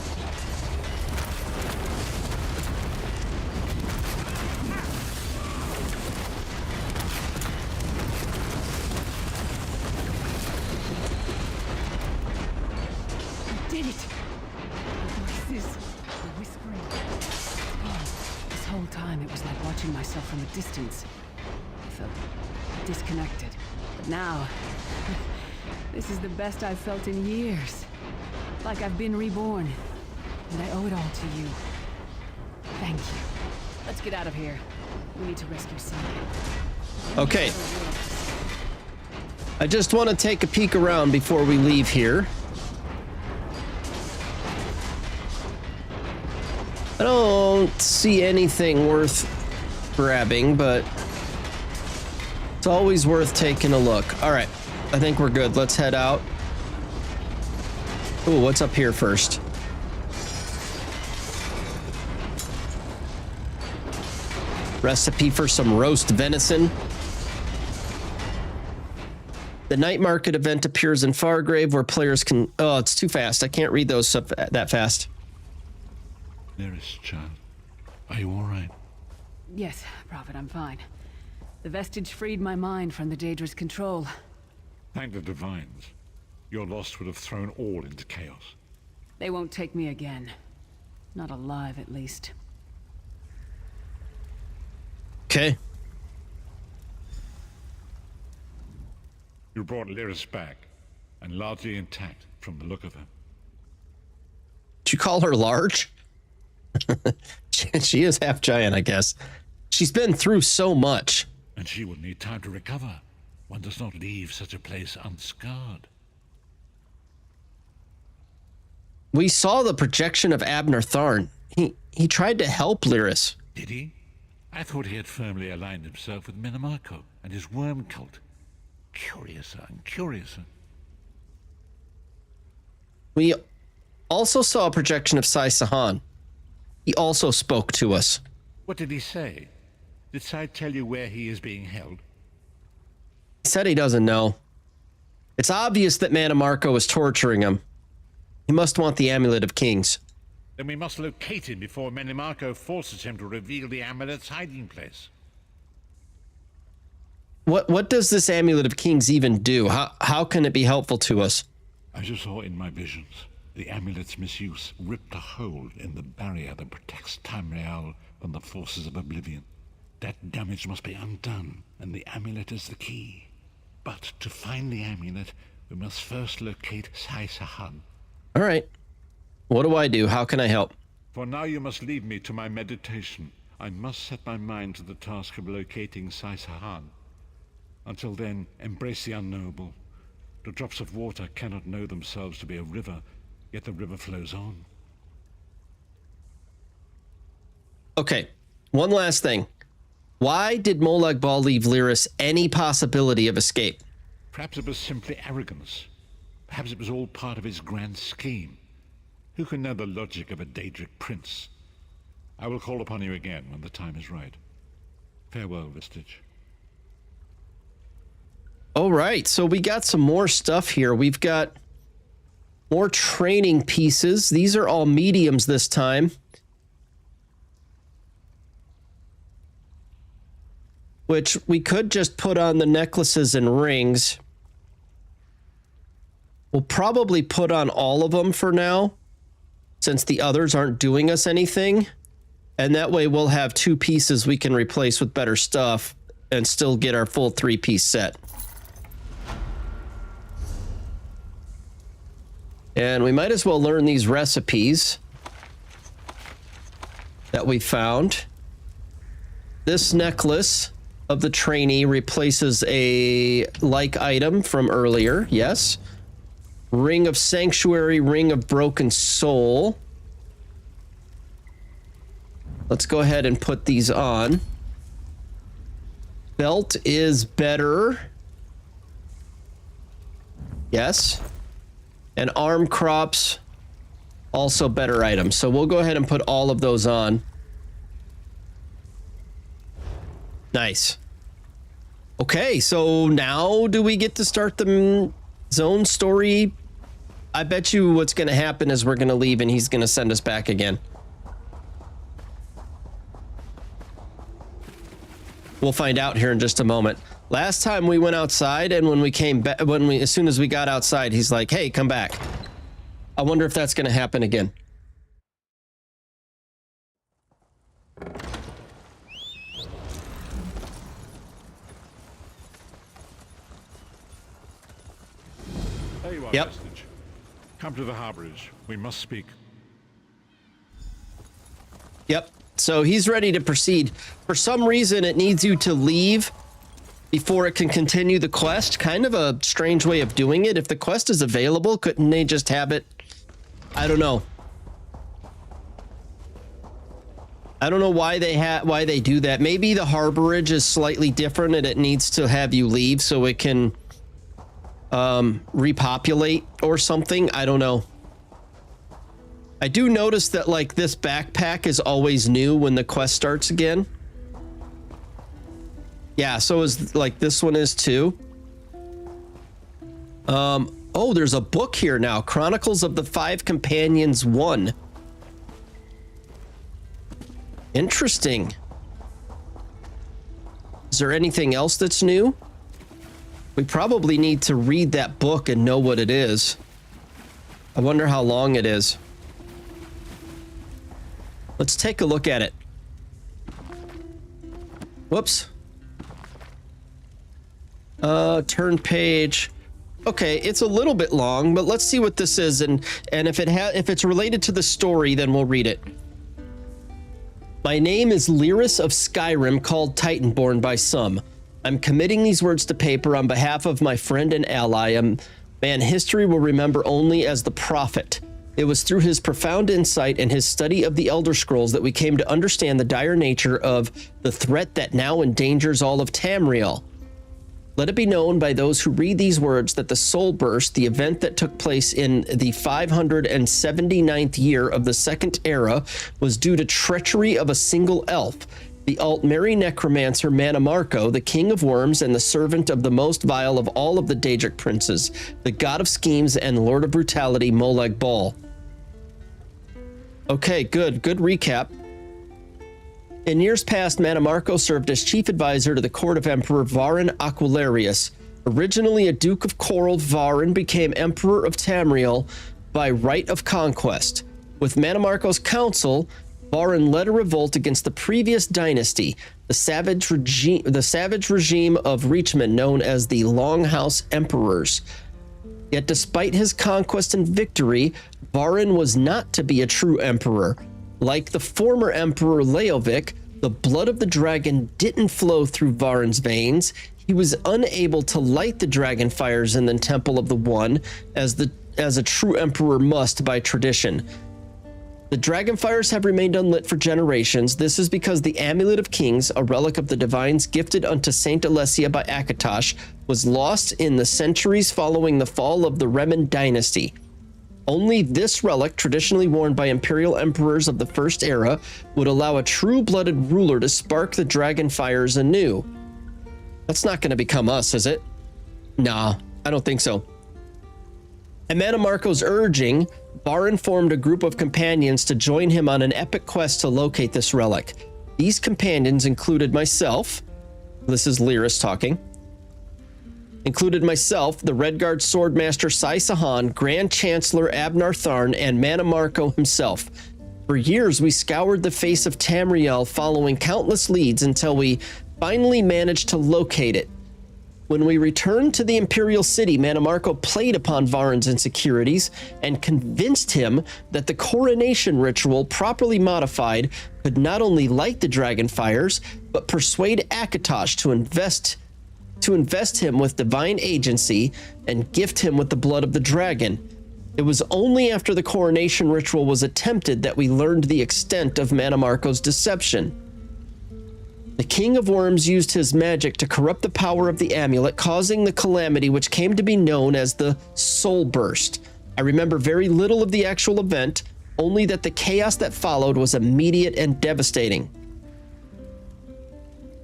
Did it! The voices, the whispering. This whole time it was like watching myself from a distance. I felt disconnected. But now, this is the best I've felt in years. Like I've been reborn. And I owe it all to you. Thank you. Let's get out of here. We need to rescue someone. Okay. I just want to take a peek around before we leave here. I don't see anything worth grabbing, but it's always worth taking a look. All right, I think we're good. Let's head out. Ooh, what's up here first? Recipe for some roast venison. The night market event appears in Fargrave where players can... Oh, it's too fast. I can't read those stuff that fast. Lyris, child. Are you all right? Yes, Prophet, I'm fine. The vestige freed my mind from the Daedra's control. Thank the divines. Your loss would have thrown all into chaos. They won't take me again. Not alive, at least. Okay. You brought Lyris back, and largely intact from the look of her. Did you call her large? She is half giant, I guess. She's been through so much. And she will need time to recover. One does not leave such a place unscarred. We saw the projection of Abner Tharn. He tried to help Lyris. Did he? I thought he had firmly aligned himself with Minimarco and his worm cult. Curiouser and curiouser. We also saw a projection of Sai Sahan. He also spoke to us. What did he say? Did Sai tell you where he is being held? He said he doesn't know. It's obvious that Minimarco is torturing him. He must want the Amulet of Kings. Then we must locate him before Minimarco forces him to reveal the amulet's hiding place. What does this Amulet of Kings even do? How can it be helpful to us? As you saw in my visions, the amulet's misuse ripped a hole in the barrier that protects Tamriel from the forces of oblivion. That damage must be undone, and the amulet is the key. But to find the amulet, we must first locate Sai Sahan. All right. What do I do? How can I help? For now you must leave me to my meditation. I must set my mind to the task of locating Sai Sahan. Until then, embrace the unknowable. The drops of water cannot know themselves to be a river, yet the river flows on. Okay, one last thing. Why did Molag Bal leave Lyris any possibility of escape? Perhaps it was simply arrogance. Perhaps it was all part of his grand scheme. Who can know the logic of a Daedric prince? I will call upon you again when the time is right. Farewell, Vestige. All right, so we got some more stuff here. We've got more training pieces. These are all mediums this time. Which we could just put on the necklaces and rings. We'll probably put on all of them for now, since the others aren't doing us anything. And that way we'll have 2 pieces we can replace with better stuff and still get our full 3-piece set. And we might as well learn these recipes that we found. This necklace of the trainee replaces a like item from earlier. Yes. Ring of Sanctuary, Ring of Broken Soul. Let's go ahead and put these on. Belt is better. Yes. And arm crops, also better items. So we'll go ahead and put all of those on. Nice. Okay, so now do we get to start the zone story? I bet you what's going to happen is we're going to leave and he's going to send us back again. We'll find out here in just a moment. Last time we went outside, and when we came back, as soon as we got outside, he's like, "Hey, come back." I wonder if that's going to happen again. There you are, Yep. Vestige. Come to the harborage. We must speak. Yep. So he's ready to proceed. For some reason, it needs you to leave before it can continue the quest. Kind of a strange way of doing it. If the quest is available, couldn't they just have it? I don't know. I don't know why they do that. Maybe the harborage is slightly different and it needs to have you leave so it can repopulate or something. I don't know. I do notice that like this backpack is always new when the quest starts again. Yeah, so is like this one is too. Oh, there's a book here now. Chronicles of the Five Companions 1. Interesting. Is there anything else that's new? We probably need to read that book and know what it is. I wonder how long it is. Let's take a look at it. Whoops. Turn page. Okay, it's a little bit long, but let's see what this is, and if it's related to the story, then we'll read it. My name is Lyris of Skyrim, called Titanborn by some. I'm committing these words to paper on behalf of my friend and ally, a man history will remember only as the Prophet. It was through his profound insight and his study of the Elder Scrolls that we came to understand the dire nature of the threat that now endangers all of Tamriel. Let it be known by those who read these words that the Soul Burst, the event that took place in the 579th year of the Second Era, was due to treachery of a single elf, the Aldmeri necromancer Mannimarco, the king of worms and the servant of the most vile of all of the Daedric princes, the god of schemes and lord of brutality Molag Bal. Okay, good recap. In years past, Mannimarco served as chief advisor to the court of Emperor Varin Aquilarius. Originally a Duke of Coral, Varin became Emperor of Tamriel by right of conquest. With Mannimarco's counsel, Varin led a revolt against the previous dynasty, the savage regime of Reachmen known as the Longhouse Emperors. Yet despite his conquest and victory, Varin was not to be a true emperor. Like the former emperor Leovic, the blood of the dragon didn't flow through Varin's veins. He was unable to light the dragon fires in the Temple of the One, as a true emperor must by tradition. The dragon fires have remained unlit for generations. This is because the Amulet of Kings, a relic of the divines gifted unto Saint Alessia by Akatosh, was lost in the centuries following the fall of the Remen dynasty. Only this relic, traditionally worn by imperial emperors of the First Era, would allow a true-blooded ruler to spark the dragon fires anew. That's not going to become us, is it? Nah, I don't think so. At Mannimarco's urging, Varin formed a group of companions to join him on an epic quest to locate this relic. These companions included myself. This is Lyris talking. Included myself, the Redguard Swordmaster Sai Sahan, Grand Chancellor Abnar Tharn, and Mannimarco himself. For years, we scoured the face of Tamriel, following countless leads until we finally managed to locate it. When we returned to the Imperial City, Mannimarco played upon Varin's insecurities and convinced him that the coronation ritual, properly modified, could not only light the dragon fires, but persuade Akatosh to invest him with divine agency and gift him with the blood of the dragon. It was only after the coronation ritual was attempted that we learned the extent of Mannimarco's deception. The King of Worms used his magic to corrupt the power of the amulet, causing the calamity which came to be known as the Soul Burst. I remember very little of the actual event, only that the chaos that followed was immediate and devastating.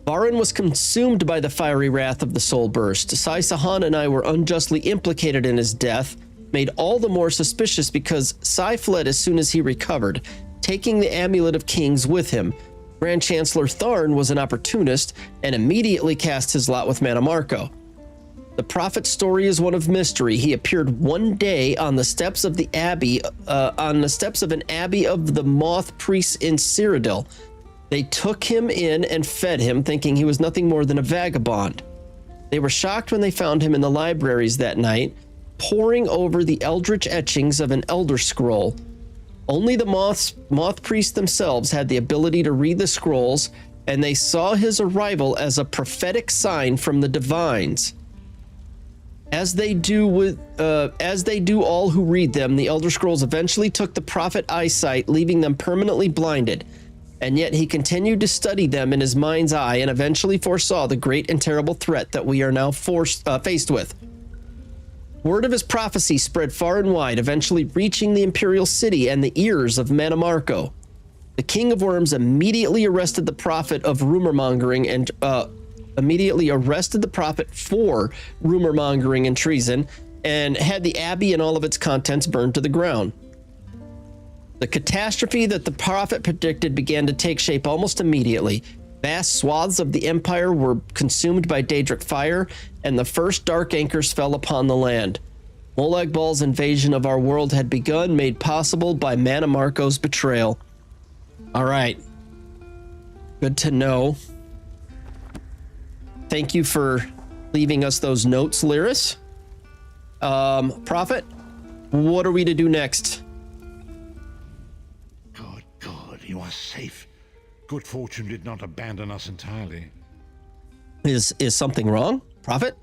Varin was consumed by the fiery wrath of the Soul Burst. Sai Sahan and I were unjustly implicated in his death, made all the more suspicious because Sai fled as soon as he recovered, taking the Amulet of Kings with him. Grand Chancellor Tharn was an opportunist and immediately cast his lot with Mannimarco. The prophet's story is one of mystery. He appeared one day on the steps of the abbey, on the steps of an abbey of the Moth Priests in Cyrodiil. They took him in and fed him, thinking he was nothing more than a vagabond. They were shocked when they found him in the libraries that night, poring over the eldritch etchings of an Elder Scroll. Only the Moth Priests themselves had the ability to read the scrolls, and they saw his arrival as a prophetic sign from the divines. As they do all who read them, the Elder Scrolls eventually took the prophet eyesight, leaving them permanently blinded. And yet he continued to study them in his mind's eye and eventually foresaw the great and terrible threat that we are now faced with. Word of his prophecy spread far and wide, eventually reaching the Imperial City and the ears of Mannimarco. The King of Worms immediately arrested the prophet of rumor-mongering and immediately arrested the prophet for rumor-mongering and treason and had the abbey and all of its contents burned to the ground. The catastrophe that the prophet predicted began to take shape almost immediately. Vast swaths of the empire were consumed by Daedric fire, and the first dark anchors fell upon the land. Molag Bal's invasion of our world had begun, made possible by Mannimarco's betrayal. All right. Good to know. Thank you for leaving us those notes, Lyris. Prophet, what are we to do next? Good, you are safe. Good fortune did not abandon us entirely. Is something wrong, Prophet?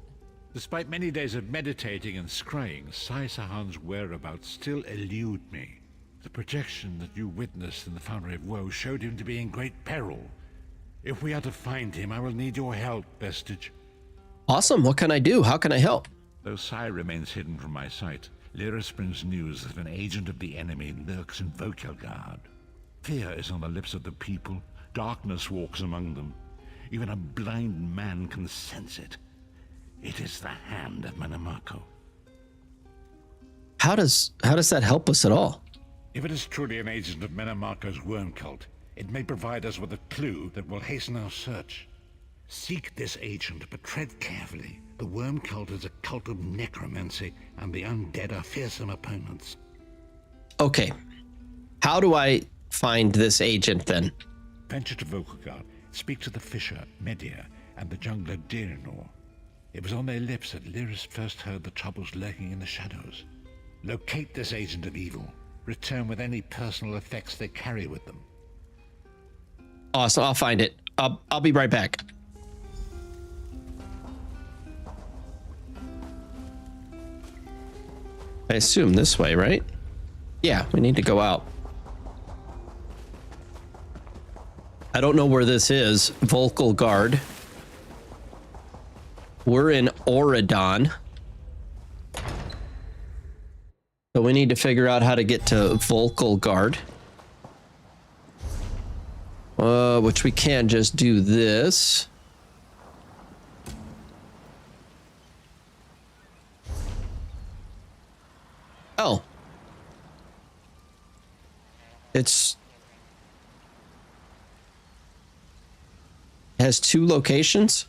Despite many days of meditating and scrying, Sai Sahan's whereabouts still elude me. The projection that you witnessed in the Foundry of Woe showed him to be in great peril. If we are to find him, I will need your help, Vestige. Awesome. What can I do? How can I help? Though Sai remains hidden from my sight, Lyris brings news that an agent of the enemy lurks in Vokelgard. Fear is on the lips of the people. Darkness walks among them. Even a blind man can sense it. It is the hand of Mannimarco. How does that help us at all? If it is truly an agent of Mannimarco's worm cult, it may provide us with a clue that will hasten our search. Seek this agent, but tread carefully. The worm cult is a cult of necromancy, and the undead are fearsome opponents. Okay. How do I find this agent then? Venture to Vokelgard, speak to the fisher, Media, and the jungler Dirinor. It was on their lips that Lyris first heard the troubles lurking in the shadows. Locate this agent of evil. Return with any personal effects they carry with them. Awesome, I'll find it. I'll be right back. I assume this way, right? Yeah, we need to go out. I don't know where this is. Vokelgard. We're in Auridon. So we need to figure out how to get to Vokelgard. Which we can just do this. Oh. It has two locations.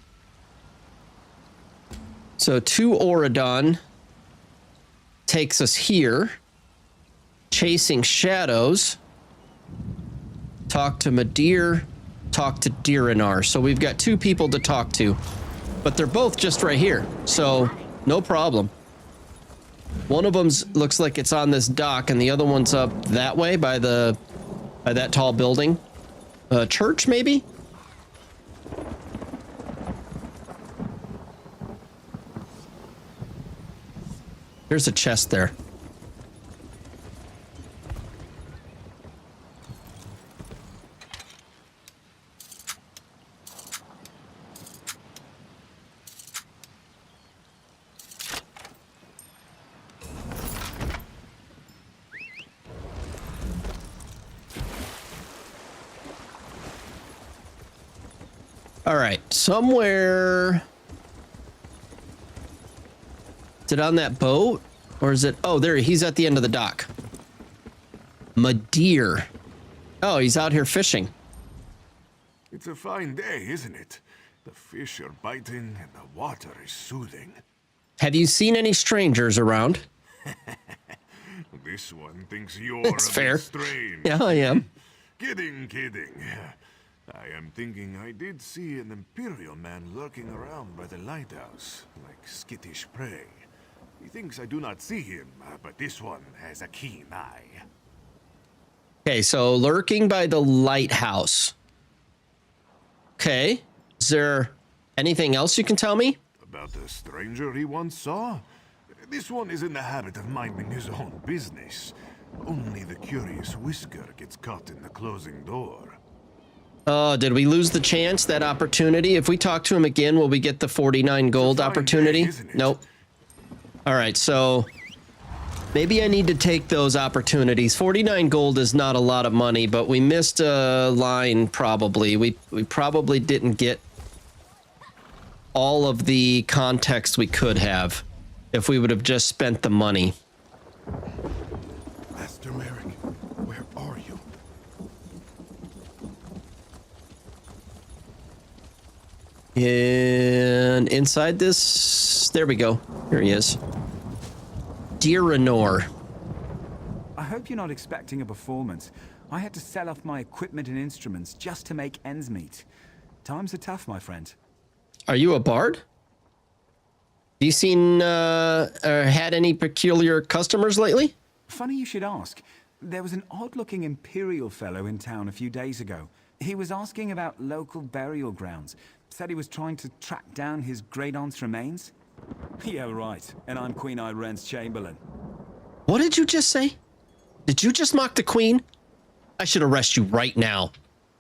So to Auridon takes us here. Chasing shadows. Talk to Madir. Talk to Dirinar. So we've got two people to talk to. But they're both just right here. So no problem. One of them looks like it's on this dock, and the other one's up that way by that tall building. Church, maybe? There's a chest there. All right, somewhere. Is it on that boat? Or is it? Oh, there, he's at the end of the dock. Madeir. Oh, he's out here fishing. It's a fine day, isn't it? The fish are biting and the water is soothing. Have you seen any strangers around? This one thinks you're That's fair. strange. Yeah, I am. Kidding. I am thinking I did see an Imperial man lurking around by the lighthouse, like skittish prey. He thinks I do not see him, but this one has a keen eye. Okay, so lurking by the lighthouse. Okay, is there anything else you can tell me? About the stranger he once saw? This one is in the habit of minding his own business. Only the curious Whisker gets caught in the closing door. Oh, did we lose the chance, that opportunity? If we talk to him again, will we get the 49 gold opportunity? Nope. All right, so maybe I need to take those opportunities. 49 gold is not a lot of money, but we missed a line probably. We probably didn't get all of the context we could have if we would have just spent the money. Master Merrick, where are you? And inside this, there we go. Here he is. Diranor. I hope you're not expecting a performance. I had to sell off my equipment and instruments just to make ends meet. Times are tough, my friend. Are you a bard? You seen or had any peculiar customers lately? Funny you should ask. There was an odd-looking Imperial fellow in town a few days ago. He was asking about local burial grounds. Said he was trying to track down his great-aunt's remains. Yeah, right. And I'm Queen Irene's Chamberlain. What did you just say? Did you just mock the Queen? I should arrest you right now.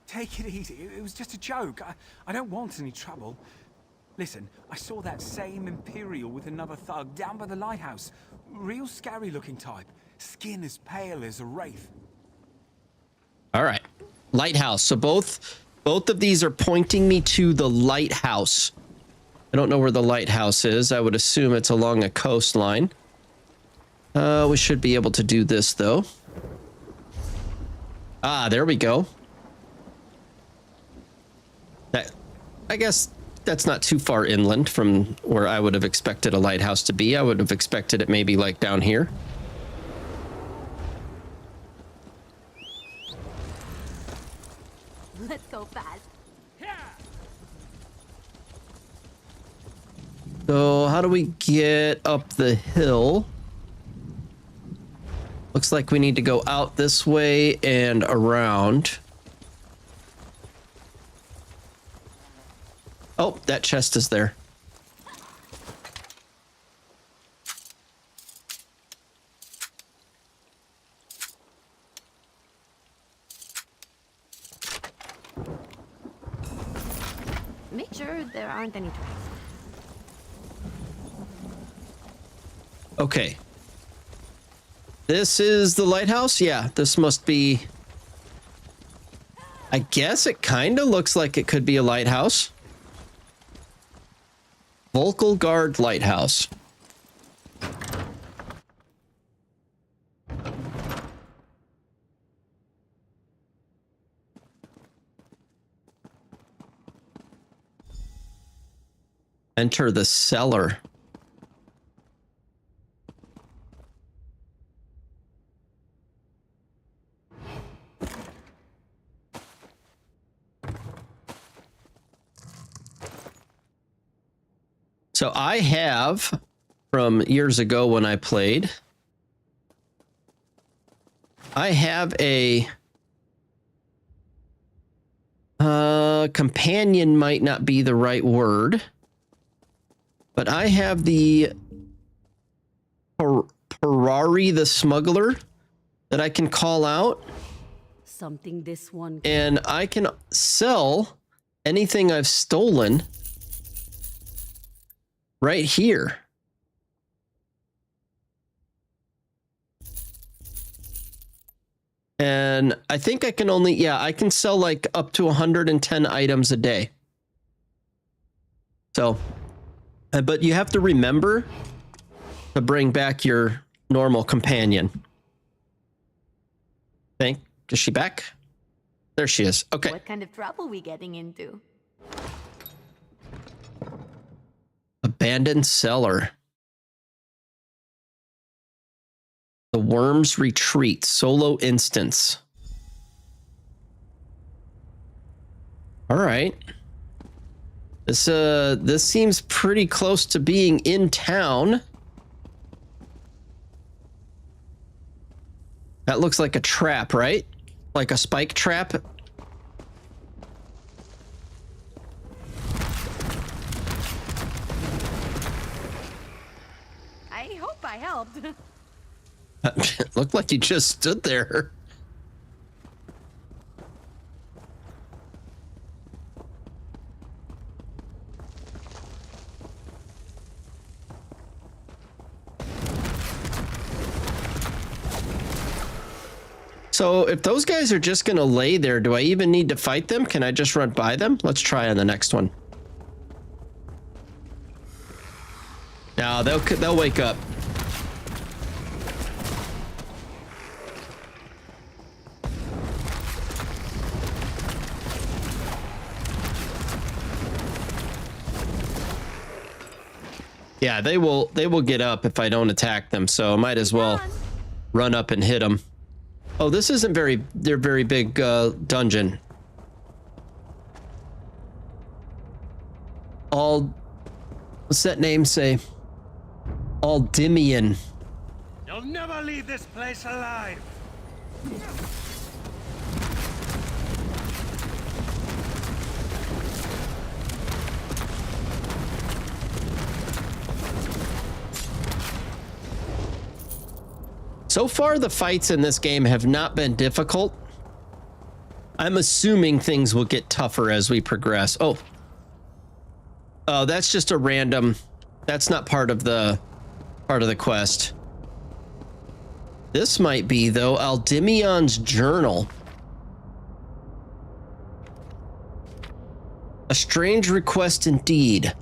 Take it easy. It was just a joke. I don't want any trouble. Listen, I saw that same Imperial with another thug down by the lighthouse. Real scary-looking type. Skin as pale as a wraith. All right. Lighthouse. So both of these are pointing me to the lighthouse. I don't know where the lighthouse is. I would assume it's along a coastline. We should be able to do this, though. Ah, there we go. I guess that's not too far inland from where I would have expected a lighthouse to be. I would have expected it maybe like down here. Let's go fast. So how do we get up the hill? Looks like we need to go out this way and around. Oh, that chest is there. Make sure there aren't any traps. Okay. This is the lighthouse? Yeah, this must be... I guess it kind of looks like it could be a lighthouse. Volkel Guard Lighthouse. Enter the cellar. So I have, from years ago when I played, I have a companion might not be the right word, but I have the Parari the Smuggler that I can call out. Something this one. And I can sell anything I've stolen right here. And I think I can only, yeah, I can sell like up to 110 items a day. So, but you have to remember to bring back your normal companion. Is she back? There she is. Okay. What kind of trouble we getting into? Abandoned cellar. The Worm's Retreat. Solo instance. All right. This seems pretty close to being in town. That looks like a trap, right? Like a spike trap. I hope I helped. It looked like you just stood there. So if those guys are just going to lay there, do I even need to fight them? Can I just run by them? Let's try on the next one. No, they'll wake up. Yeah, they will get up if I don't attack them, so I might as well run up and hit them. Oh, this isn't their very big dungeon. What's that name say? Aldmeri. You'll never leave this place alive. So far, the fights in this game have not been difficult. I'm assuming things will get tougher as we progress. Oh, that's just a random. That's not part of the quest. This might be, though, Aldemian's journal. A strange request indeed.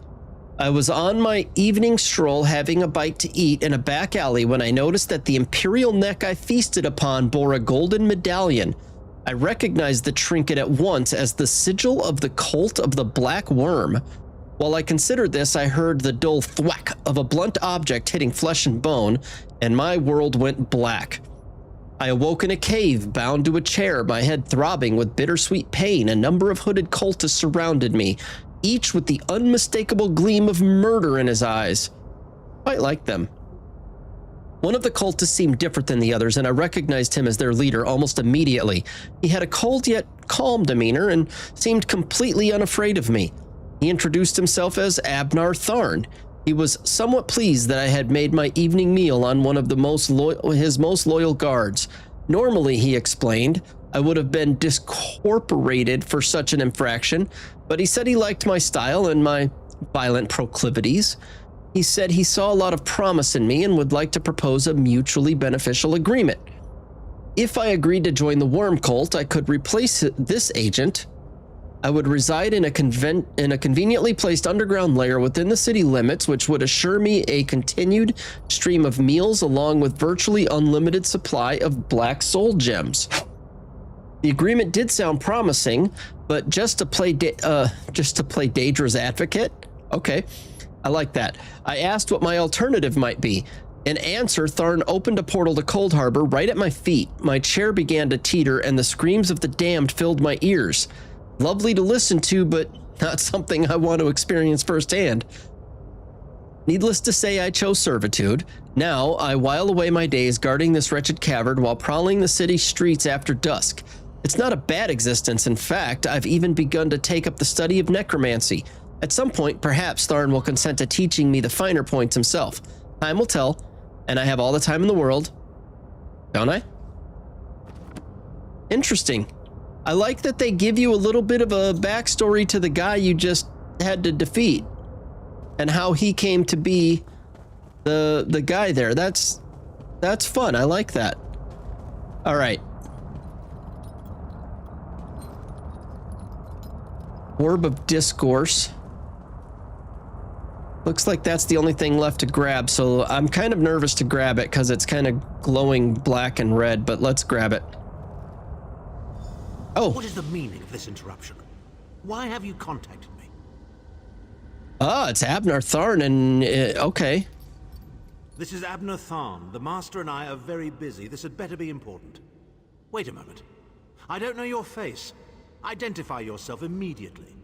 I was on my evening stroll having a bite to eat in a back alley when I noticed that the imperial neck I feasted upon bore a golden medallion. I recognized the trinket at once as the sigil of the cult of the Black Worm. While I considered this, I heard the dull thwack of a blunt object hitting flesh and bone, and my world went black. I awoke in a cave, bound to a chair, my head throbbing with bittersweet pain. A number of hooded cultists surrounded me, each with the unmistakable gleam of murder in his eyes. Quite like them. One of the cultists seemed different than the others, and I recognized him as their leader almost immediately. He had a cold yet calm demeanor and seemed completely unafraid of me. He introduced himself as Abnar Tharn. He was somewhat pleased that I had made my evening meal on one of his most loyal guards. Normally, he explained, I would have been discorporated for such an infraction, but he said he liked my style and my violent proclivities. He said he saw a lot of promise in me and would like to propose a mutually beneficial agreement. If I agreed to join the Worm Cult, I could replace this agent. I would reside in a conveniently placed underground lair within the city limits, which would assure me a continued stream of meals along with virtually unlimited supply of black soul gems. The agreement did sound promising, but just to play Daedra's advocate? Okay, I like that. I asked what my alternative might be. In answer, Tharn opened a portal to Cold Harbor right at my feet. My chair began to teeter, and the screams of the damned filled my ears. Lovely to listen to, but not something I want to experience firsthand. Needless to say, I chose servitude. Now, I while away my days guarding this wretched cavern while prowling the city streets after dusk. It's not a bad existence. In fact, I've even begun to take up the study of necromancy. At some point, perhaps Tharn will consent to teaching me the finer points himself. Time will tell, and I have all the time in the world. Don't I? Interesting. I like that they give you a little bit of a backstory to the guy you just had to defeat and how he came to be the guy there. That's fun. I like that. All right. Orb of Discourse. Looks like that's the only thing left to grab, so I'm kind of nervous to grab it because it's kind of glowing black and red, but let's grab it. Oh. What is the meaning of this interruption? Why have you contacted me? Ah, it's Abner Tharn and... okay. This is Abner Tharn. The Master and I are very busy. This had better be important. Wait a moment. I don't know your face. Identify yourself immediately.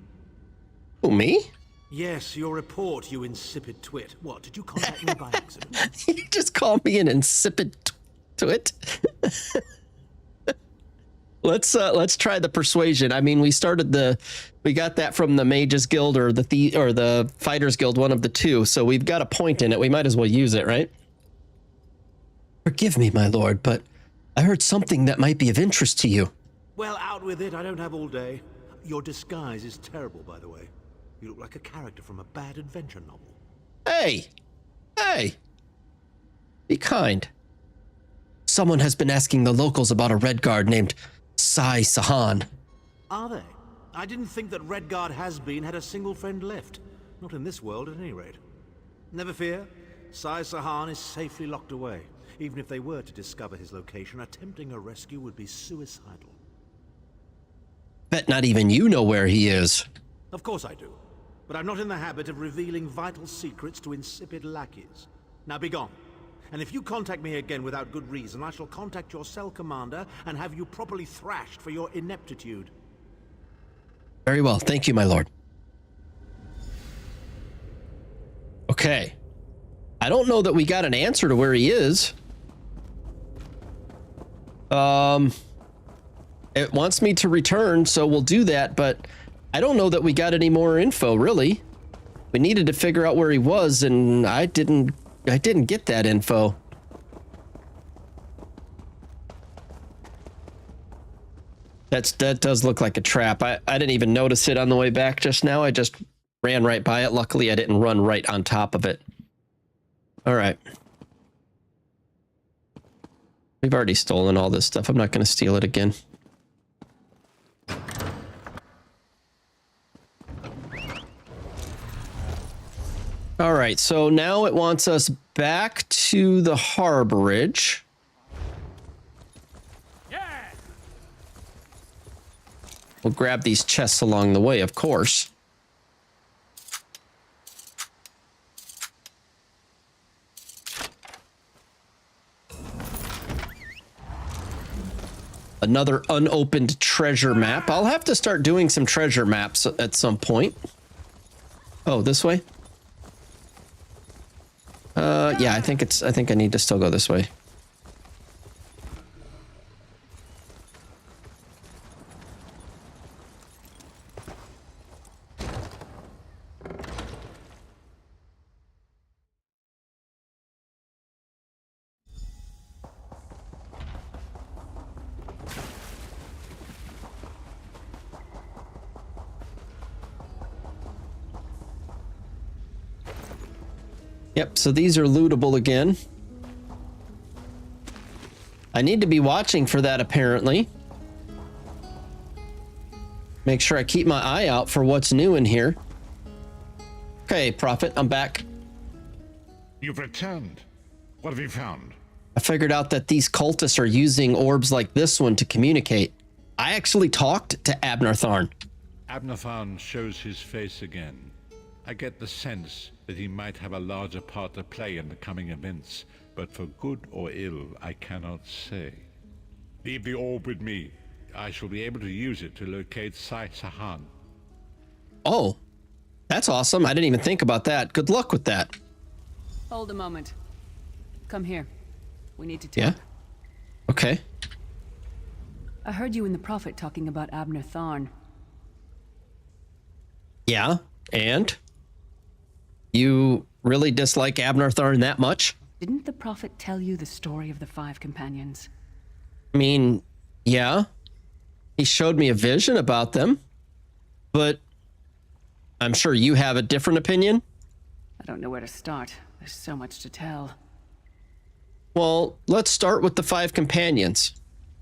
Oh, me? Yes, your report, you insipid twit. What, did you contact me by accident? You just called me an insipid twit? Let's try the persuasion. I mean, we got that from the Mages Guild or the Fighters Guild, one of the two. So we've got a point in it. We might as well use it, right? Forgive me, my lord, but I heard something that might be of interest to you. Well, out with it. I don't have all day. Your disguise is terrible, by the way. You look like a character from a bad adventure novel. Hey! Hey! Be kind. Someone has been asking the locals about a red guard named Sai Sahan. Are they? I didn't think that Redguard has-been had a single friend left. Not in this world, at any rate. Never fear. Sai Sahan is safely locked away. Even if they were to discover his location, attempting a rescue would be suicidal. Bet not even you know where he is. Of course I do. But I'm not in the habit of revealing vital secrets to insipid lackeys. Now be gone. And if you contact me again without good reason, I shall contact your cell commander and have you properly thrashed for your ineptitude. Very well. Thank you, my lord. Okay. I don't know that we got an answer to where he is. It wants me to return, so we'll do that, but I don't know that we got any more info, really. We needed to figure out where he was, and I didn't get that info. That does look like a trap. I didn't even notice it on the way back just now. I just ran right by it. Luckily, I didn't run right on top of it. All right. We've already stolen all this stuff. I'm not going to steal it again. All right, so now it wants us back to the harborage. Yeah. We'll grab these chests along the way, of course. Another unopened treasure map. I'll have to start doing some treasure maps at some point. Oh, this way? Yeah, I think I need to still go this way. Yep, so these are lootable again. I need to be watching for that, apparently. Make sure I keep my eye out for what's new in here. Okay, Prophet, I'm back. You've returned. What have you found? I figured out that these cultists are using orbs like this one to communicate. I actually talked to Abner Tharn. Abner Tharn shows his face again. I get the sense that he might have a larger part to play in the coming events, but for good or ill, I cannot say. Leave the orb with me. I shall be able to use it to locate Sai Sahan. Oh, that's awesome. I didn't even think about that. Good luck with that. Hold a moment. Come here. We need to talk. Yeah? Okay. I heard you and the Prophet talking about Abner Tharn. Yeah, and? You really dislike Abner Tharn that much? Didn't the Prophet tell you the story of the 5 companions? I mean, yeah. He showed me a vision about them, but I'm sure you have a different opinion. I don't know where to start. There's so much to tell. Well, let's start with the 5 companions.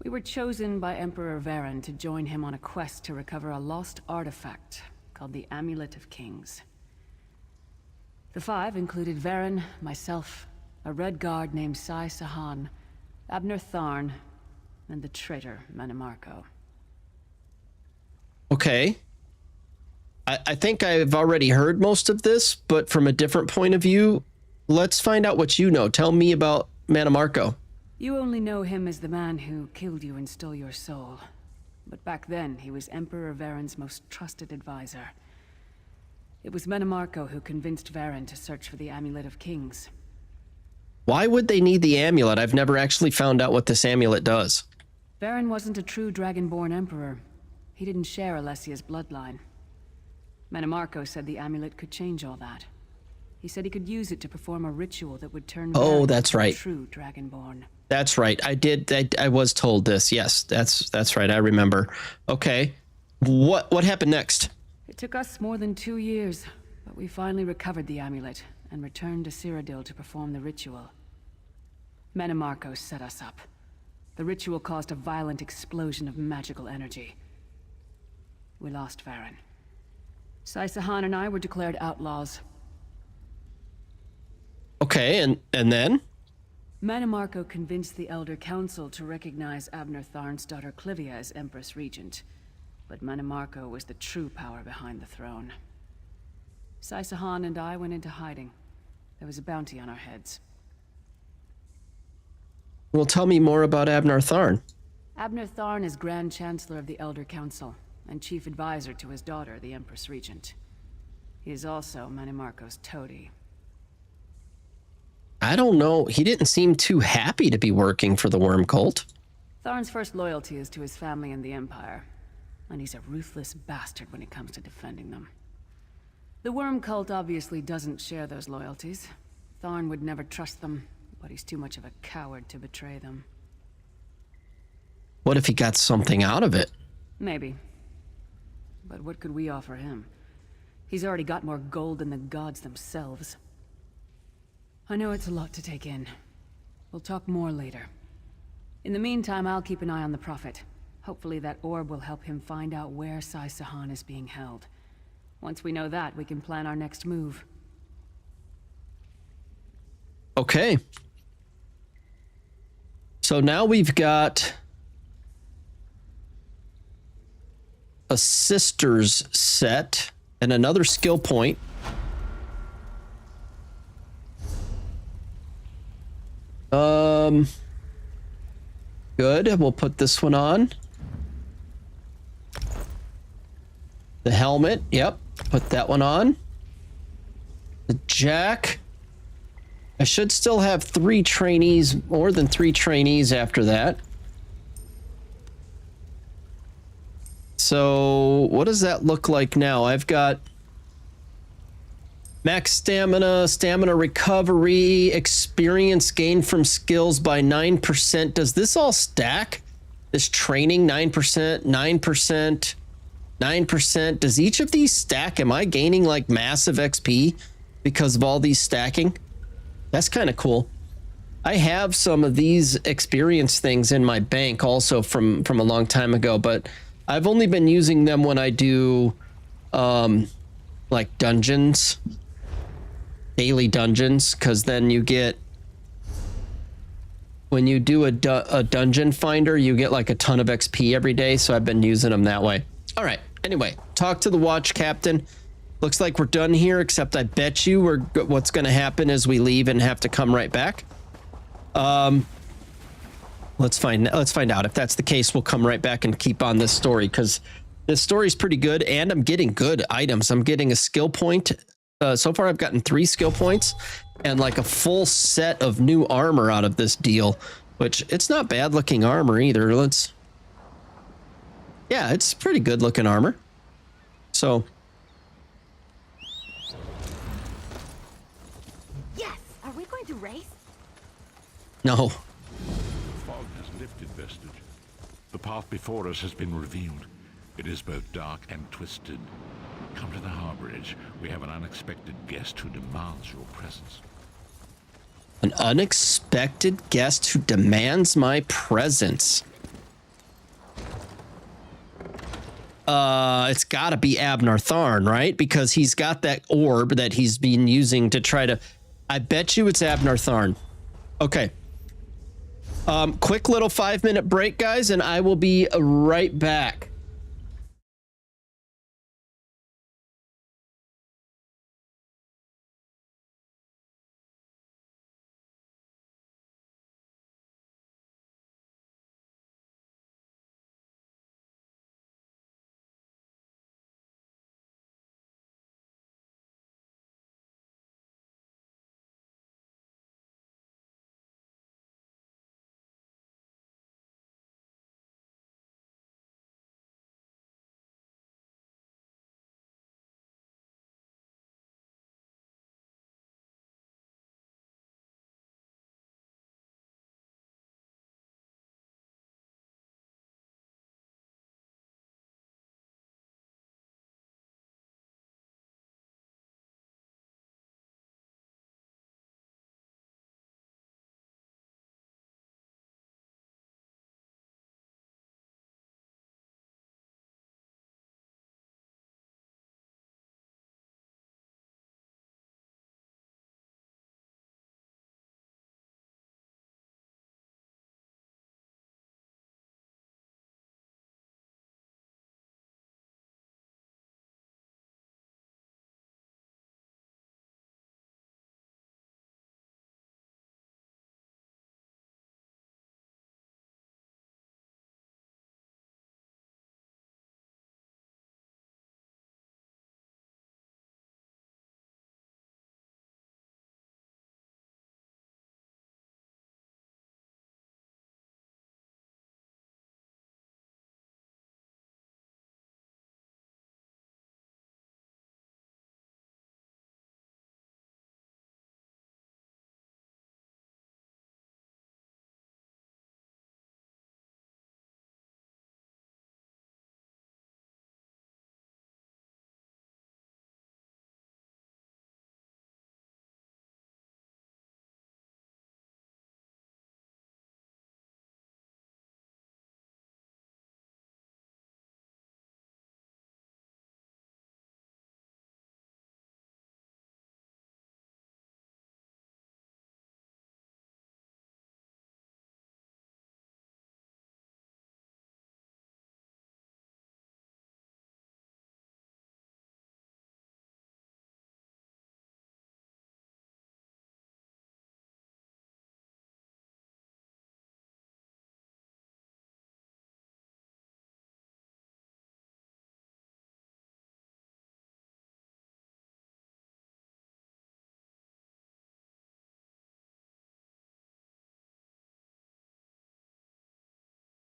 We were chosen by Emperor Varen to join him on a quest to recover a lost artifact called the Amulet of Kings. The 5 included Varen, myself, a red guard named Sai Sahan, Abner Tharn, and the traitor Manimarco. Okay. I think I've already heard most of this, but from a different point of view, let's find out what you know. Tell me about Manimarco. You only know him as the man who killed you and stole your soul. But back then, he was Emperor Varen's most trusted advisor. It was Manimarco who convinced Varen to search for the Amulet of Kings. Why would they need the amulet? I've never actually found out what this amulet does. Varen wasn't a true Dragonborn Emperor. He didn't share Alessia's bloodline. Manimarco said the amulet could change all that. He said he could use it to perform a ritual that would turn Varen that's into right. a true Dragonborn. That's right. I was told this. Yes, that's right. I remember. Okay. What happened next? It took us more than 2 years, but we finally recovered the amulet and returned to Cyrodiil to perform the ritual. Manimarco set us up. The ritual caused a violent explosion of magical energy. We lost Varen. Sai Sahan and I were declared outlaws. Okay, and then? Manimarco convinced the Elder Council to recognize Abner Tharn's daughter Clivia as Empress Regent. But Manimarco was the true power behind the throne. Sai Sahan and I went into hiding. There was a bounty on our heads. Well, tell me more about Abner Tharn. Abner Tharn is Grand Chancellor of the Elder Council and Chief Advisor to his daughter, the Empress Regent. He is also Manimarco's toady. I don't know. He didn't seem too happy to be working for the Worm Cult. Tharn's first loyalty is to his family and the Empire, and he's a ruthless bastard when it comes to defending them. The Worm Cult obviously doesn't share those loyalties. Tharn would never trust them, but he's too much of a coward to betray them. What if he got something out of it? Maybe. But what could we offer him? He's already got more gold than the gods themselves. I know it's a lot to take in. We'll talk more later. In the meantime, I'll keep an eye on the Prophet. Hopefully that orb will help him find out where Sai Sahan is being held. Once we know that, we can plan our next move. Okay. So now we've got a sisters set and another skill point. Good. We'll put this one on. The helmet. Yep. Put that one on. The jack. I should still have 3 trainees, more than 3 trainees after that. So what does that look like now? I've got max stamina, stamina recovery, experience gained from skills by 9%. Does this all stack? This training 9%, 9%, 9%. Does each of these stack? Am I gaining like massive XP because of all these stacking? That's kind of cool. I have some of these experience things in my bank also from a long time ago, but I've only been using them when I do like dungeons, daily dungeons, because then you get, when you do a dungeon finder, you get like a ton of XP every day, so I've been using them that way. All right, anyway, talk to the watch captain. Looks like we're done here, except I bet you what's going to happen is we leave and have to come right back. Let's find out. If that's the case, we'll come right back and keep on this story, because this story is pretty good, and I'm getting good items. I'm getting a skill point. So far, I've gotten 3 skill points and like a full set of new armor out of this deal, which it's not bad looking armor either. Yeah, it's pretty good looking armor. So. Yes! Are we going to race? No. Fog has lifted, Vestige. The path before us has been revealed. It is both dark and twisted. Come to the harborage. We have an unexpected guest who demands your presence. An unexpected guest who demands my presence. It's got to be Abner Tharn, right? Because he's got that orb that he's been using to try to... I bet you it's Abner Tharn. Okay. Quick little 5-minute break, guys, and I will be right back.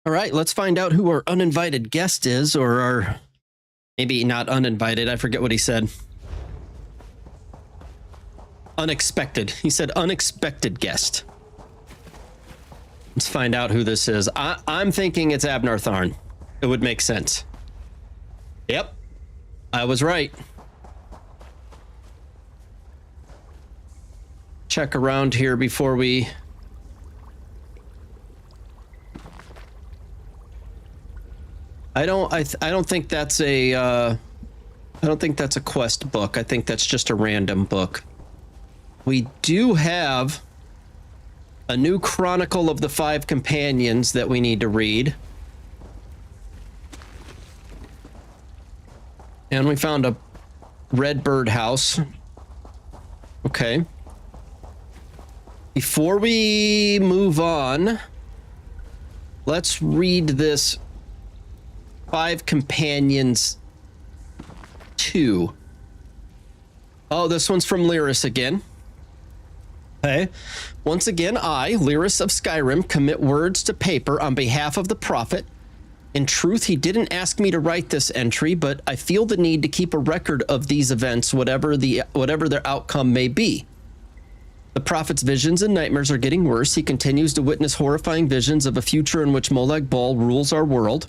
All right, let's find out who our uninvited guest is, or our... Maybe not uninvited, I forget what he said. Unexpected. He said unexpected guest. Let's find out who this is. I'm thinking it's Abner Tharn. It would make sense. Yep, I was right. Check around here before we... I don't think that's a I don't think that's a quest book. I think that's just a random book. We do have a new Chronicle of the Five Companions that we need to read. And we found a red bird house. Okay. Before we move on, let's read this Five Companions 2. Oh, this one's from Lyris again. Okay. Once again, I, Lyris of Skyrim, commit words to paper on behalf of the Prophet. In truth, he didn't ask me to write this entry, but I feel the need to keep a record of these events, whatever their outcome may be. The Prophet's visions and nightmares are getting worse. He continues to witness horrifying visions of a future in which Molag Bal rules our world.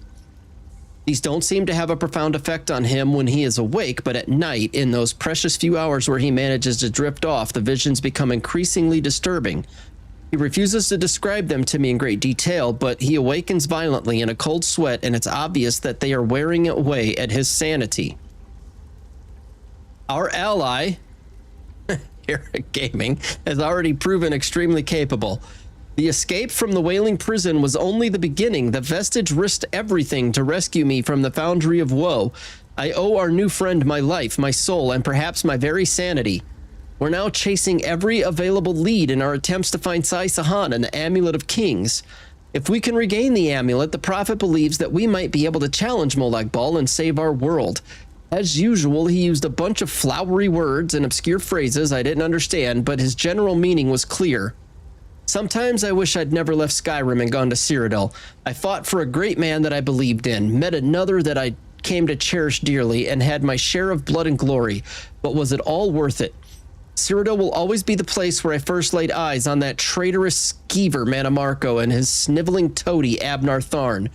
These don't seem to have a profound effect on him when he is awake, but at night, in those precious few hours where he manages to drift off, the visions become increasingly disturbing. He refuses to describe them to me in great detail, but he awakens violently in a cold sweat, and it's obvious that they are wearing away at his sanity. Our ally, Eric Gaming, has already proven extremely capable. The escape from the Wailing Prison was only the beginning. The Vestige risked everything to rescue me from the Foundry of Woe. I owe our new friend my life, my soul, and perhaps my very sanity. We're now chasing every available lead in our attempts to find Sai Sahan and the Amulet of Kings. If we can regain the amulet, the Prophet believes that we might be able to challenge Molag Bal and save our world. As usual, he used a bunch of flowery words and obscure phrases I didn't understand, but his general meaning was clear. Sometimes I wish I'd never left Skyrim and gone to Cyrodiil. I fought for a great man that I believed in, met another that I came to cherish dearly, and had my share of blood and glory. But was it all worth it? Cyrodiil will always be the place where I first laid eyes on that traitorous skeever Mannimarco and his sniveling toady Abnar Tharn.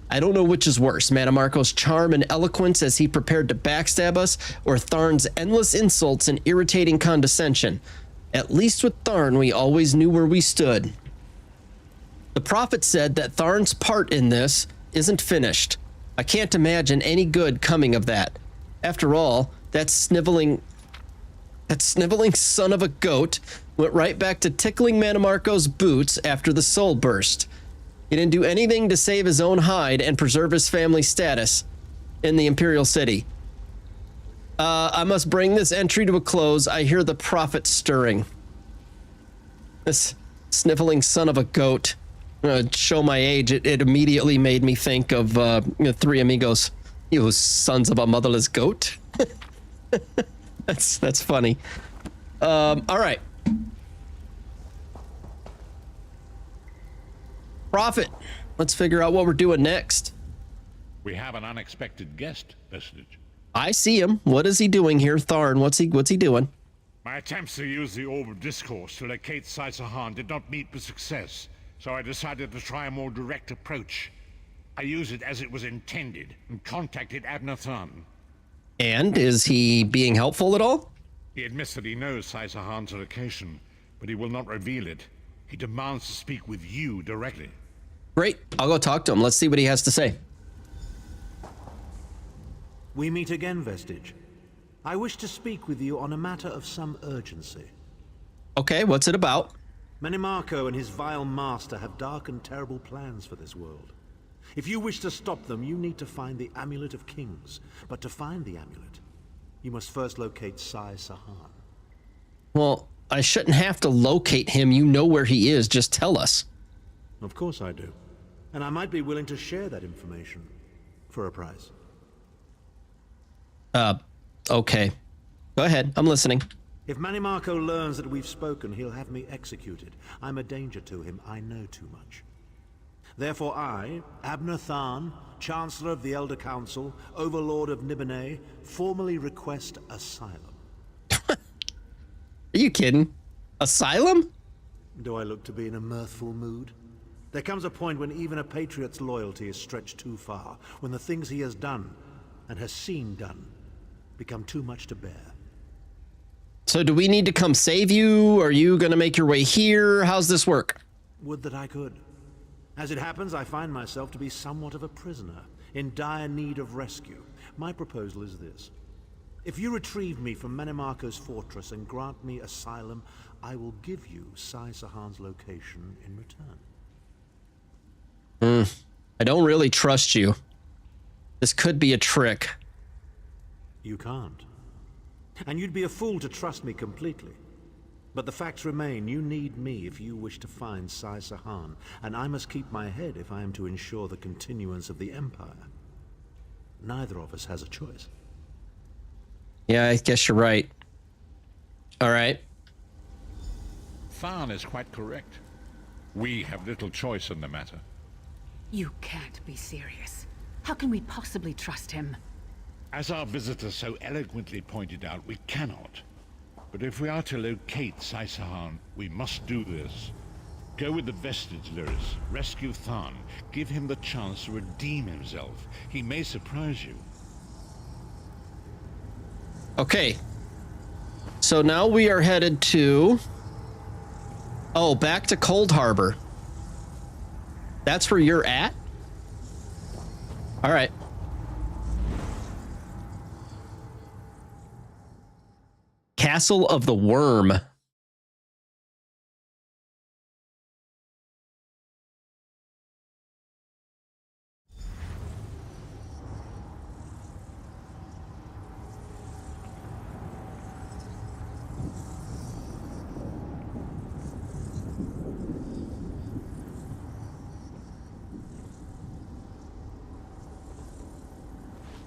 I don't know which is worse, Mannimarco's charm and eloquence as he prepared to backstab us, or Tharn's endless insults and irritating condescension. At least with Tharn, we always knew where we stood. The Prophet said that Tharn's part in this isn't finished. I can't imagine any good coming of that. After all, that sniveling son of a goat went right back to tickling Mannimarco's boots after the soul burst. He didn't do anything to save his own hide and preserve his family status in the Imperial City. I must bring this entry to a close. I hear the Prophet stirring. This sniveling son of a goat. Show my age. It immediately made me think of Three Amigos. You sons of a motherless goat. That's funny. All right. Prophet, let's figure out what we're doing next. We have an unexpected guest, Vestige. I see him. What is he doing here? Tharn, what's he doing? My attempts to use the Orb of Discourse to locate Sai Sahan did not meet with success, so I decided to try a more direct approach. I used it as it was intended and contacted Abnar Tharn. And is he being helpful at all? He admits that he knows Sai Sahan's location, but he will not reveal it. He demands to speak with you directly. Great. I'll go talk to him. Let's see what he has to say. We meet again, Vestige. I wish to speak with you on a matter of some urgency. Okay, what's it about? Mannimarco and his vile master have dark and terrible plans for this world. If you wish to stop them, you need to find the Amulet of Kings. But to find the amulet, you must first locate Sai Sahan. Well, I shouldn't have to locate him. You know where he is. Just tell us. Of course I do. And I might be willing to share that information for a price. Okay. Go ahead. I'm listening. If Mannimarco learns that we've spoken, he'll have me executed. I'm a danger to him. I know too much. Therefore I, Abnar Tharn, Chancellor of the Elder Council, Overlord of Nibene, formally request asylum. Are you kidding? Asylum? Do I look to be in a mirthful mood? There comes a point when even a patriot's loyalty is stretched too far, when the things he has done, and has seen done, become too much to bear. So do we need to come save you? Are you going to make your way here? How's this work? Would that I could. As it happens, I find myself to be somewhat of a prisoner, in dire need of rescue. My proposal is this. If you retrieve me from Mannimarco's fortress and grant me asylum, I will give you Sai Sahan's location in return. I don't really trust you. This could be a trick. You can't. And you'd be a fool to trust me completely. But the facts remain, you need me if you wish to find Sai Sahan, and I must keep my head if I am to ensure the continuance of the Empire. Neither of us has a choice. Yeah, I guess you're right. All right. Tharn is quite correct. We have little choice in the matter. You can't be serious. How can we possibly trust him? As our visitor so eloquently pointed out, we cannot. But if we are to locate Sai Sahan, we must do this. Go with the Vestige, Lyris. Rescue Tharn. Give him the chance to redeem himself. He may surprise you. Okay. So now we are headed to Oh, back to Cold Harbor. That's where you're at? All right. Castle of the Worm.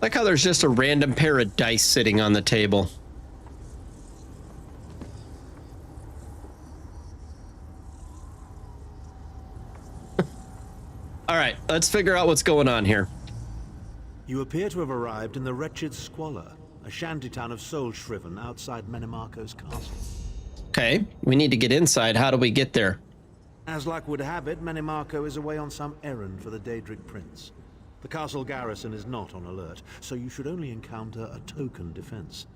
Like how there's just a random pair of dice sitting on the table. All right, let's figure out what's going on here. You appear to have arrived in the wretched Squalor, a shantytown of soul-shriven outside Menimarco's castle. Okay, we need to get inside. How do we get there? As luck would have it, Menimarco is away on some errand for the Daedric Prince. The castle garrison is not on alert, so you should only encounter a token defense.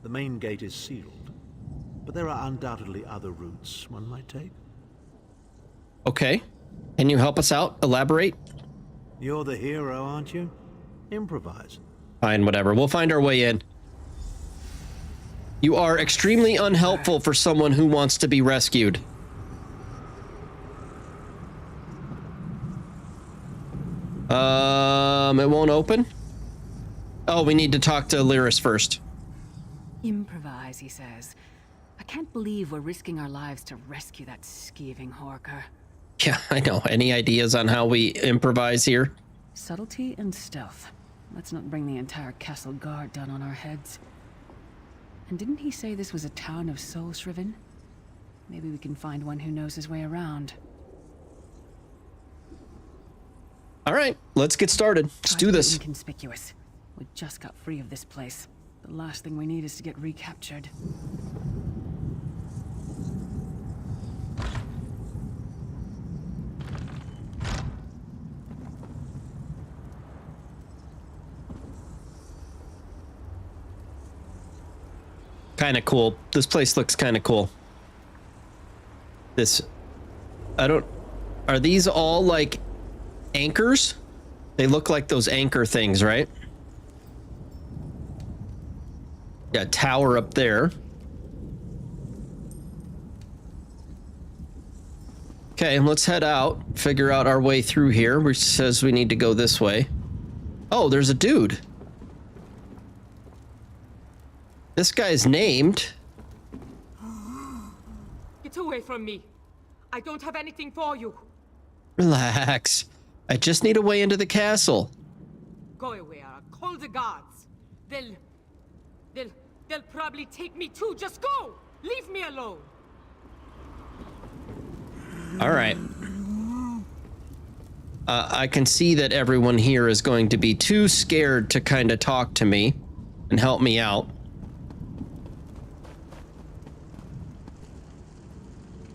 The main gate is sealed, but there are undoubtedly other routes one might take. Okay. Can you help us out? Elaborate? You're the hero, aren't you? Improvise. Fine, whatever. We'll find our way in. You are extremely unhelpful for someone who wants to be rescued. It won't open? Oh, we need to talk to Lyris first. Improvise, he says. I can't believe we're risking our lives to rescue that skeeving Horker. Yeah, I know. Any ideas on how we improvise here? Subtlety and stealth. Let's not bring the entire castle guard down on our heads. And didn't he say this was a town of soul-shriven? Maybe we can find one who knows his way around. All right, let's get started. Let's do this. Inconspicuous. We just got free of this place. The last thing we need is to get recaptured. Kind of cool. This place looks kind of cool. Are these all like anchors? They look like those anchor things, right? Yeah, tower up there. Okay, let's head out, figure out our way through here, which says we need to go this way. Oh, there's a dude. This guy's named. Get away from me. I don't have anything for you. Relax. I just need a way into the castle. Go away, I'll call the guards. They'll probably take me too. Just go! Leave me alone. All right. I can see that everyone here is going to be too scared to kind of talk to me and help me out.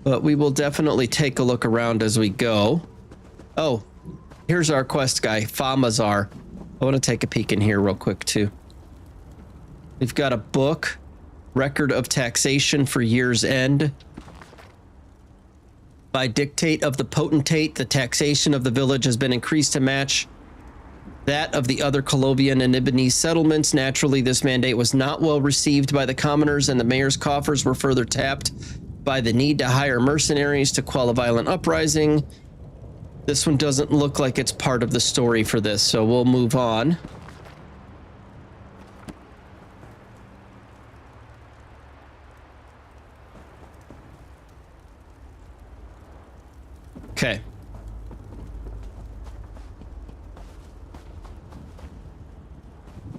But we will definitely take a look around as we go. Oh, here's our quest guy, Famazar. I want to take a peek in here real quick, too. We've got a book, Record of Taxation for Year's End. By dictate of the potentate, the taxation of the village has been increased to match that of the other Colovian and Ibonese settlements. Naturally, this mandate was not well received by the commoners, and the mayor's coffers were further tapped by the need to hire mercenaries to quell a violent uprising. This one doesn't look like it's part of the story for this, so we'll move on. Okay.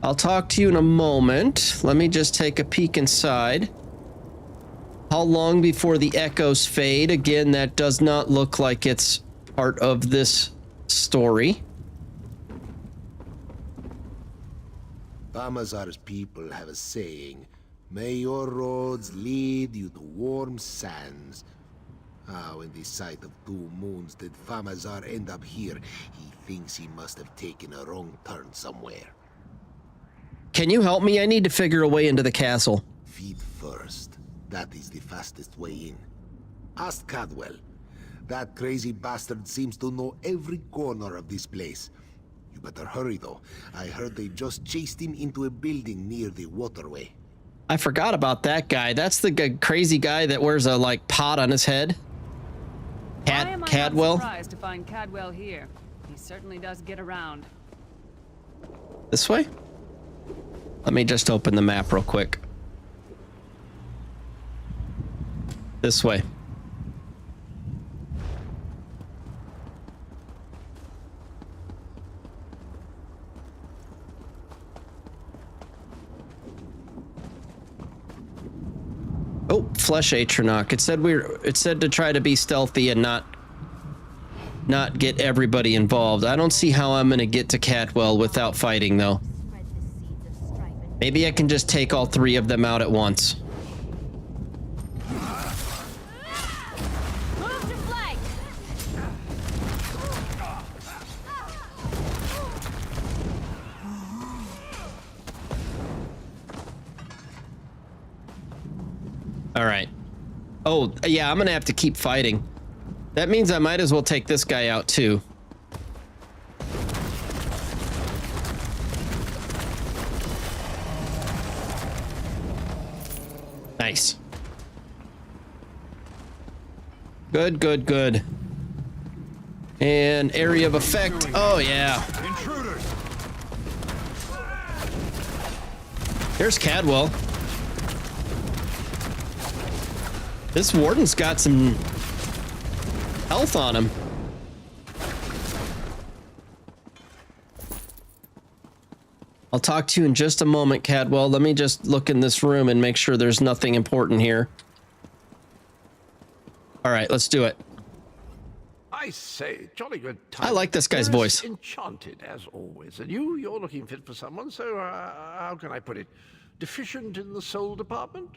I'll talk to you in a moment. Let me just take a peek inside. How long before the echoes fade? Again, that does not look like it's part of this story. Famazar's people have a saying, "May your roads lead you to warm sands." How in the sight of 2 moons did Famazar end up here? He thinks he must have taken a wrong turn somewhere. Can you help me? I need to figure a way into the castle. Feet first. That is the fastest way in. Ask Cadwell. That crazy bastard seems to know every corner of this place. You better hurry, though. I heard they just chased him into a building near the waterway. I forgot about that guy. That's the crazy guy that wears a, like, pot on his head. Why am I Cadwell? not surprised to find Cadwell here? He certainly does get around. This way? Let me just open the map real quick. This way. Oh, flesh Atronach. It said to try to be stealthy and not get everybody involved. I don't see how I'm gonna get to Cadwell without fighting, though. Maybe I can just take all three of them out at once. All right. Oh, yeah, I'm gonna have to keep fighting. That means I might as well take this guy out too. Nice. Good, good, good. And area of effect. Oh, yeah. Intruders. There's Cadwell. This warden's got some health on him. I'll talk to you in just a moment, Cadwell. Let me just look in this room and make sure there's nothing important here. All right, let's do it. I say, jolly good time. I like this guy's voice. Enchanted, as always. And you're looking fit for someone, so how can I put it? Deficient in the soul department?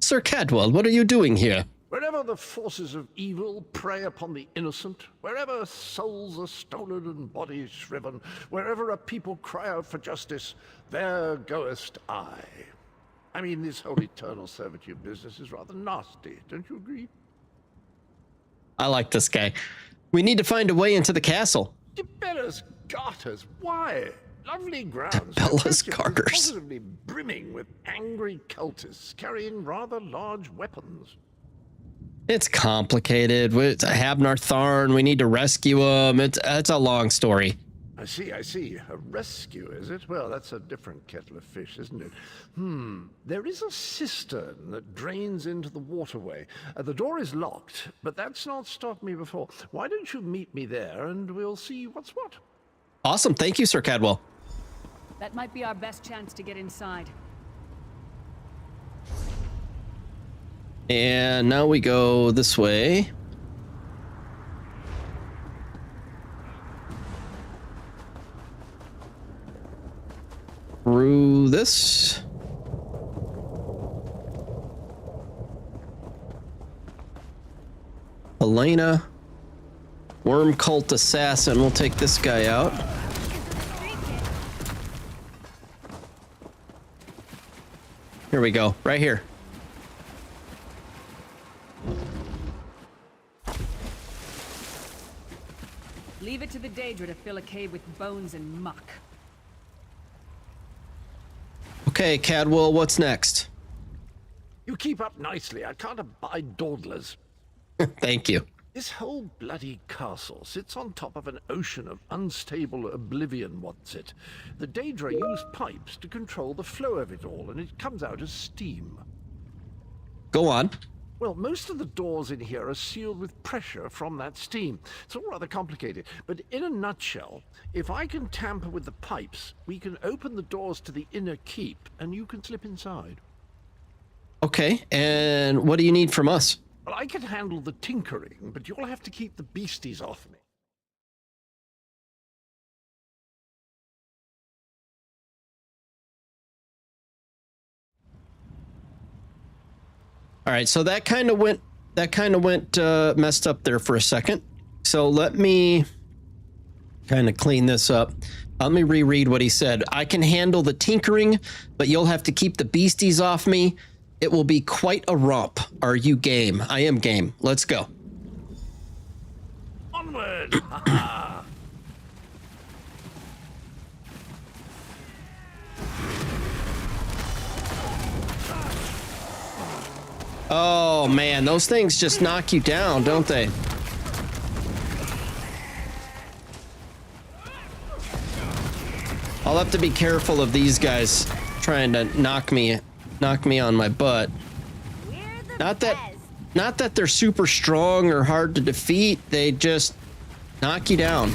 Sir Cadwell, what are you doing here? Wherever the forces of evil prey upon the innocent, wherever souls are stolen and bodies shriven, wherever a people cry out for justice, there goest I. I mean, this whole eternal servitude business is rather nasty, don't you agree? I like this guy. We need to find a way into the castle. Debellus Garters, why? Lovely grounds. Debellus Garters. Positively brimming with angry cultists carrying rather large weapons. It's complicated. It's a Habnar Tharn. We need to rescue him. It's a long story. I see. A rescue, is it? Well, that's a different kettle of fish, isn't it? There is a cistern that drains into the waterway. The door is locked, but that's not stopped me before. Why don't you meet me there and we'll see what's what? Awesome. Thank you, Sir Cadwell. That might be our best chance to get inside. And now we go this way. Through this. Elena. Worm Cult Assassin. We'll take this guy out. Here we go. Right here. Leave it to the Daedra to fill a cave with bones and muck. Okay, Cadwell, what's next? You keep up nicely. I can't abide dawdlers. Thank you. This whole bloody castle sits on top of an ocean of unstable oblivion, what's it? The Daedra use pipes to control the flow of it all, and it comes out as steam. Go on. Well, most of the doors in here are sealed with pressure from that steam. It's all rather complicated, but in a nutshell, if I can tamper with the pipes, we can open the doors to the inner keep, and you can slip inside. Okay, and what do you need from us? Well, I can handle the tinkering, but you'll have to keep the beasties off me. All right, so that kind of went messed up there for a second. So let me kind of clean this up. Let me reread what he said. I can handle the tinkering, but you'll have to keep the beasties off me. It will be quite a romp. Are you game? I am game. Let's go. Onward! Oh man, those things just knock you down, don't they? I'll have to be careful of these guys trying to knock me on my butt. Not that they're super strong or hard to defeat, they just knock you down.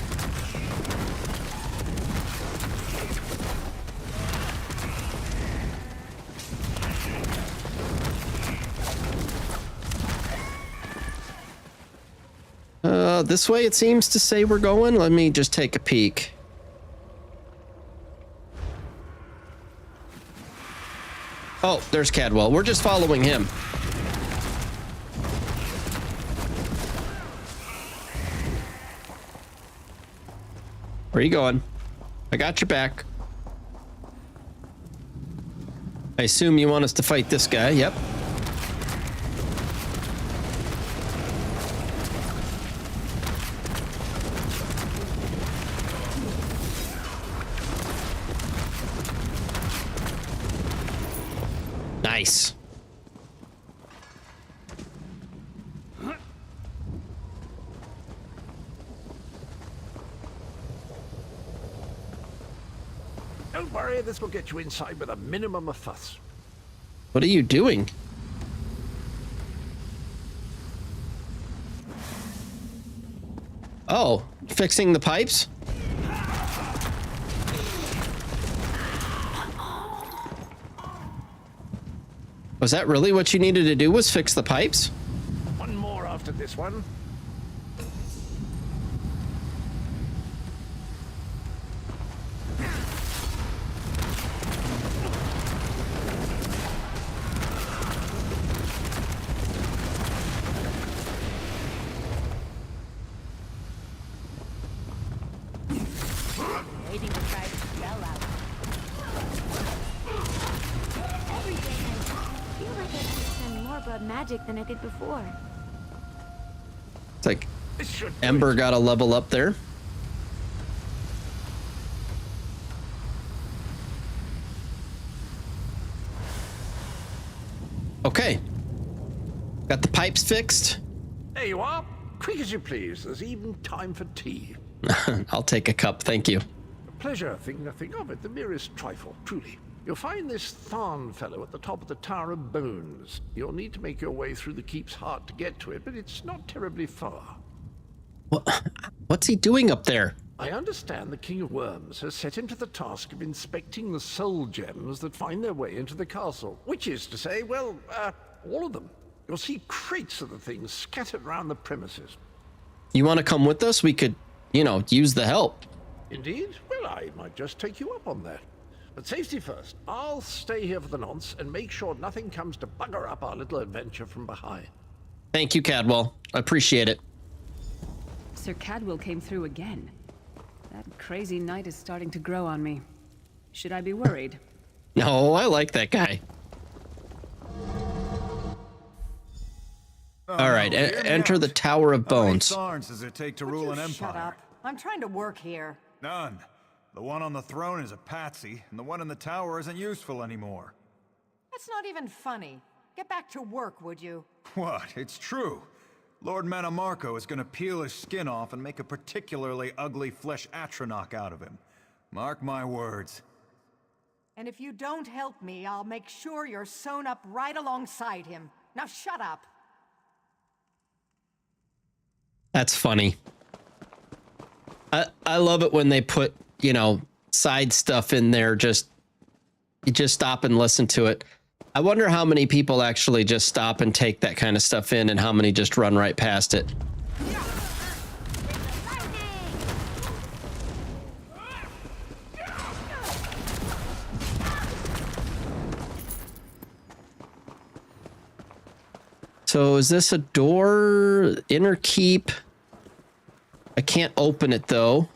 This way it seems to say we're going. Let me just take a peek. Oh, there's Cadwell. We're just following him. Where are you going? I got your back. I assume you want us to fight this guy. Yep. Nice. Don't worry, this will get you inside with a minimum of fuss. What are you doing? Oh, fixing the pipes? Was that really what you needed to do, was fix the pipes? One more after this one. Waiting to try to spell out. Every day I feel like I understand more about magic than I did before. It's like Ember got a level up there. Okay. Got the pipes fixed. There you are. Quick as you please. There's even time for tea. I'll take a cup, thank you. A pleasure, think nothing of it. The merest trifle, truly. You'll find this Tharn fellow at the top of the Tower of Bones. You'll need to make your way through the keep's heart to get to it, but it's not terribly far. What's he doing up there? I understand the King of Worms has set him to the task of inspecting the soul gems that find their way into the castle. Which is to say, well, all of them. You'll see crates of the things scattered around the premises. You want to come with us? We could, you know, use the help. Indeed? Well, I might just take you up on that. But safety first. I'll stay here for the nonce and make sure nothing comes to bugger up our little adventure from behind. Thank you, Cadwell. I appreciate it. Sir Cadwell came through again. That crazy knight is starting to grow on me. Should I be worried? No, I like that guy. All right, enter the Tower of Bones. How many Tharns does it take to rule an empire? Shut up. I'm trying to work here. None. The one on the throne is a patsy, and the one in the tower isn't useful anymore. That's not even funny. Get back to work, would you? What? It's true. Lord Manamarco is gonna peel his skin off and make a particularly ugly flesh Atronach out of him. Mark my words. And if you don't help me, I'll make sure you're sewn up right alongside him. Now shut up. That's funny. I love it when they put, you know, side stuff in there. You just stop and listen to it. I wonder how many people actually just stop and take that kind of stuff in and how many just run right past it. So is this a door? Inner keep? I can't open it, though.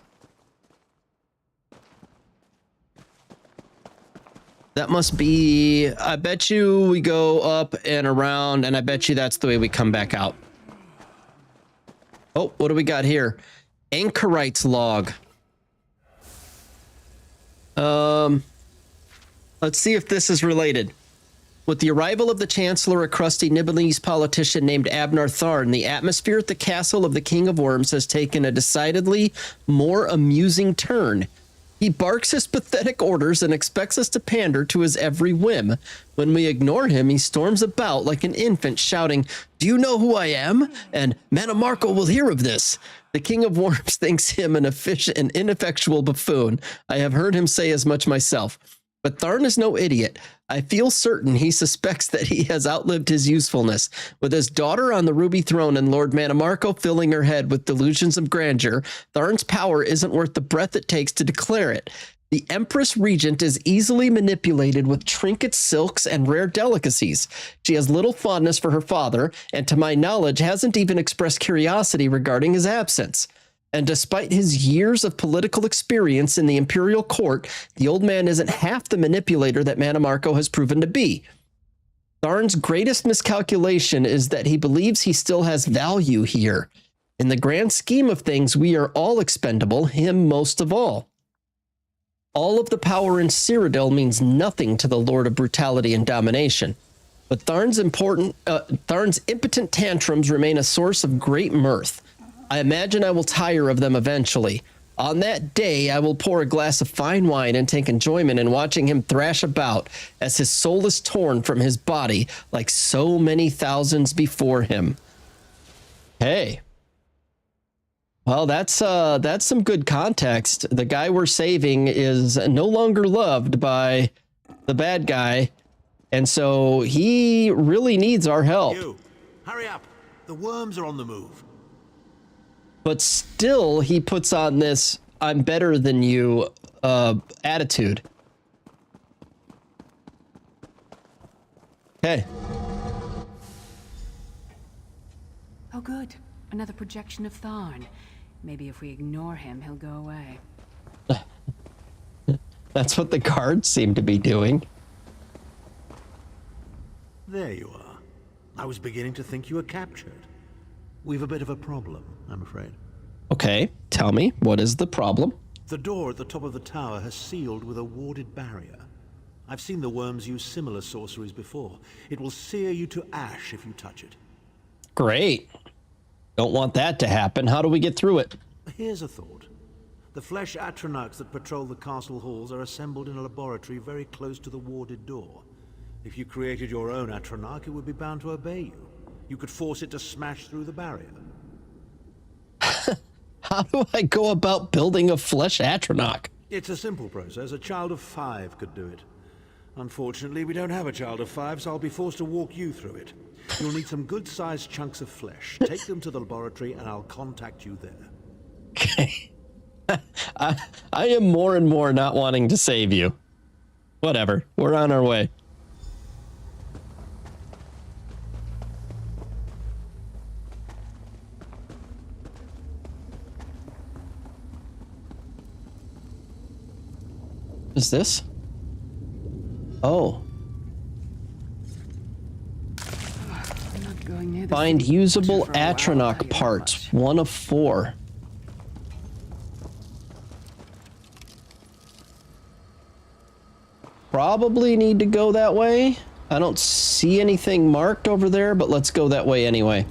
That must be, I bet you we go up and around, and I bet you that's the way we come back out. Oh, what do we got here? Anchorite's log. Let's see if this is related. With the arrival of the Chancellor, a crusty Nibelese politician named Abnar Tharn, the atmosphere at the castle of the King of Worms has taken a decidedly more amusing turn. He barks his pathetic orders and expects us to pander to his every whim. When we ignore him, he storms about like an infant, shouting, "Do you know who I am?" and "Mana Marco will hear of this." The King of Worms thinks him an ineffectual buffoon. I have heard him say as much myself. But Tharn is no idiot. I feel certain he suspects that he has outlived his usefulness. With his daughter on the ruby throne and Lord Manamarco filling her head with delusions of grandeur, Tharn's power isn't worth the breath it takes to declare it. The Empress Regent is easily manipulated with trinkets, silks, and rare delicacies. She has little fondness for her father, and to my knowledge hasn't even expressed curiosity regarding his absence. And despite his years of political experience in the imperial court, the old man isn't half the manipulator that Manamarco has proven to be. Tharn's greatest miscalculation is that he believes he still has value here. In the grand scheme of things, we are all expendable, him most of all. All of the power in Cyrodiil means nothing to the Lord of Brutality and Domination. But Tharn's impotent tantrums remain a source of great mirth. I imagine I will tire of them eventually. On that day, I will pour a glass of fine wine and take enjoyment in watching him thrash about as his soul is torn from his body like so many thousands before him. Hey. Well, that's some good context. The guy we're saving is no longer loved by the bad guy, and so he really needs our help. You, hurry up. The worms are on the move. But still, he puts on this "I'm better than you" attitude. Okay. Oh, good. Another projection of Tharn. Maybe if we ignore him, he'll go away. That's what the guards seem to be doing. There you are. I was beginning to think you were captured. We've a bit of a problem, I'm afraid. Okay, tell me, what is the problem? The door at the top of the tower has sealed with a warded barrier. I've seen the worms use similar sorceries before. It will sear you to ash if you touch it. Great. Don't want that to happen. How do we get through it? Here's a thought. The flesh Atronachs that patrol the castle halls are assembled in a laboratory very close to the warded door. If you created your own Atronach, it would be bound to obey you. You could force it to smash through the barrier. How do I go about building a flesh Atronach? It's a simple process. A child of 5 could do it. Unfortunately, we don't have a child of 5, so I'll be forced to walk you through it. You'll need some good-sized chunks of flesh. Take them to the laboratory, and I'll contact you there. Okay. I am more and more not wanting to save you. Whatever. We're on our way. Is this? Oh. Find usable Atronach parts. 1 of 4. Probably need to go that way. I don't see anything marked over there, but let's go that way anyway.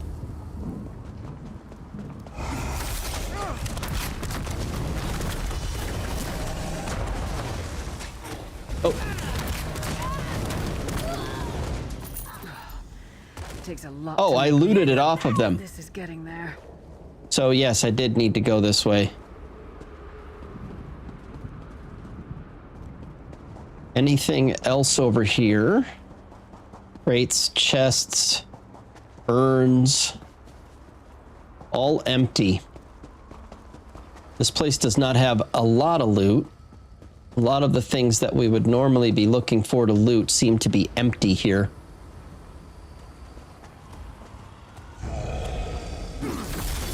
Oh. It takes a lot. Oh, I looted it off of them. This is getting there. So yes, I did need to go this way. Anything else over here? Crates, chests, urns, all empty. This place does not have a lot of loot. A lot of the things that we would normally be looking for to loot seem to be empty here.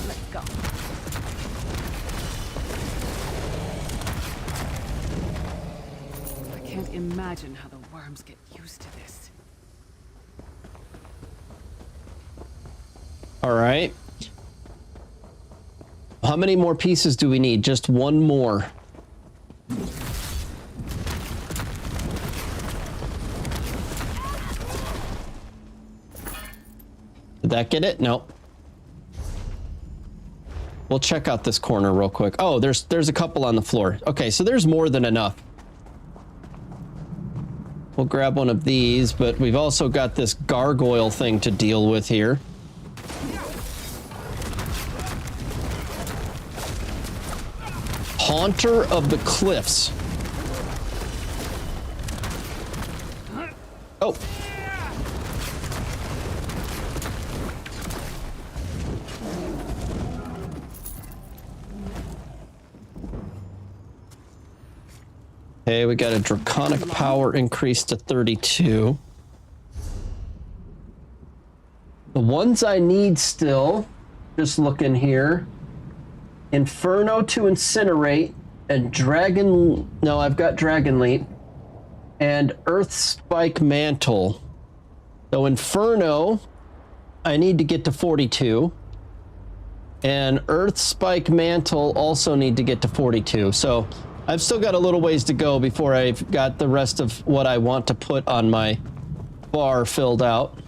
Let's go. I can't imagine imagine how the worms get used to this. All right. How many more pieces do we need? Just one more. Did that get it? No. We'll check out this corner real quick. Oh, there's a couple on the floor. Okay, so there's more than enough. We'll grab one of these, but we've also got this gargoyle thing to deal with here. Haunter of the Cliffs. Oh. Okay, we got a draconic power increase to 32. The ones I need still, just looking here, Inferno to incinerate, and Dragon... No, I've got Dragon Leap, and Earth Spike Mantle. So Inferno, I need to get to 42. And Earth Spike Mantle also need to get to 42. So I've still got a little ways to go before I've got the rest of what I want to put on my bar filled out.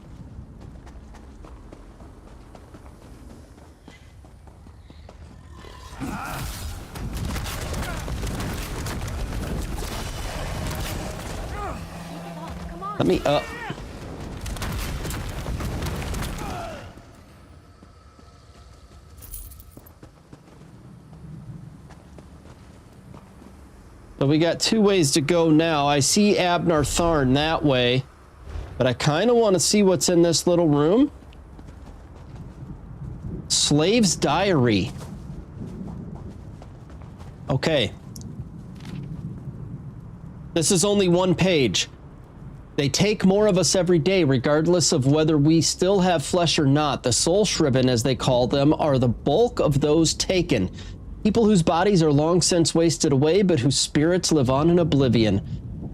Let me up. So we got two ways to go now. I see Abnar Tharn that way, but I kind of want to see what's in this little room. Slave's Diary. Okay. This is only one page. They take more of us every day, regardless of whether we still have flesh or not. The soul shriven, as they call them, are the bulk of those taken. People whose bodies are long since wasted away, but whose spirits live on in oblivion.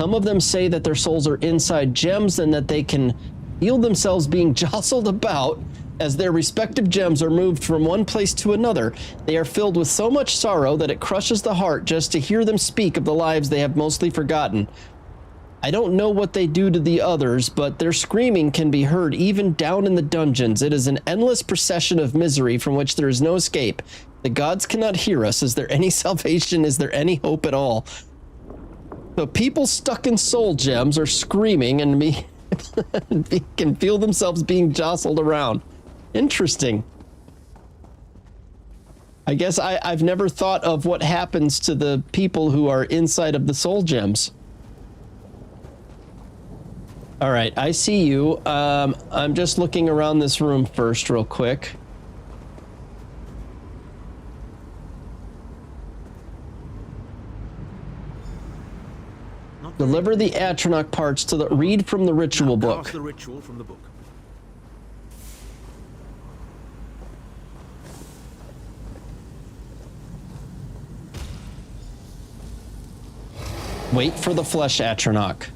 Some of them say that their souls are inside gems and that they can feel themselves being jostled about as their respective gems are moved from one place to another. They are filled with so much sorrow that it crushes the heart just to hear them speak of the lives they have mostly forgotten. I don't know what they do to the others, but their screaming can be heard even down in the dungeons. It is an endless procession of misery from which there is no escape. The gods cannot hear us. Is there any salvation? Is there any hope at all? So people stuck in soul gems are screaming and can feel themselves being jostled around. Interesting. I guess I've never thought of what happens to the people who are inside of the soul gems. All right, I see you. I'm just looking around this room first real quick. Deliver the Atronach parts to the... Read from the ritual book. Cast the ritual from the book. Wait for the flesh Atronach.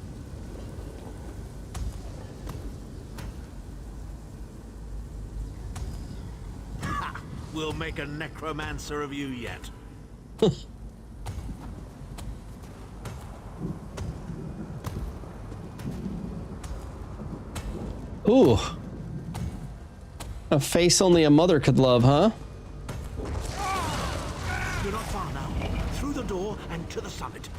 We'll make a necromancer of you yet. Ooh. A face only a mother could love, huh? You're not far now. Through the door and to the summit.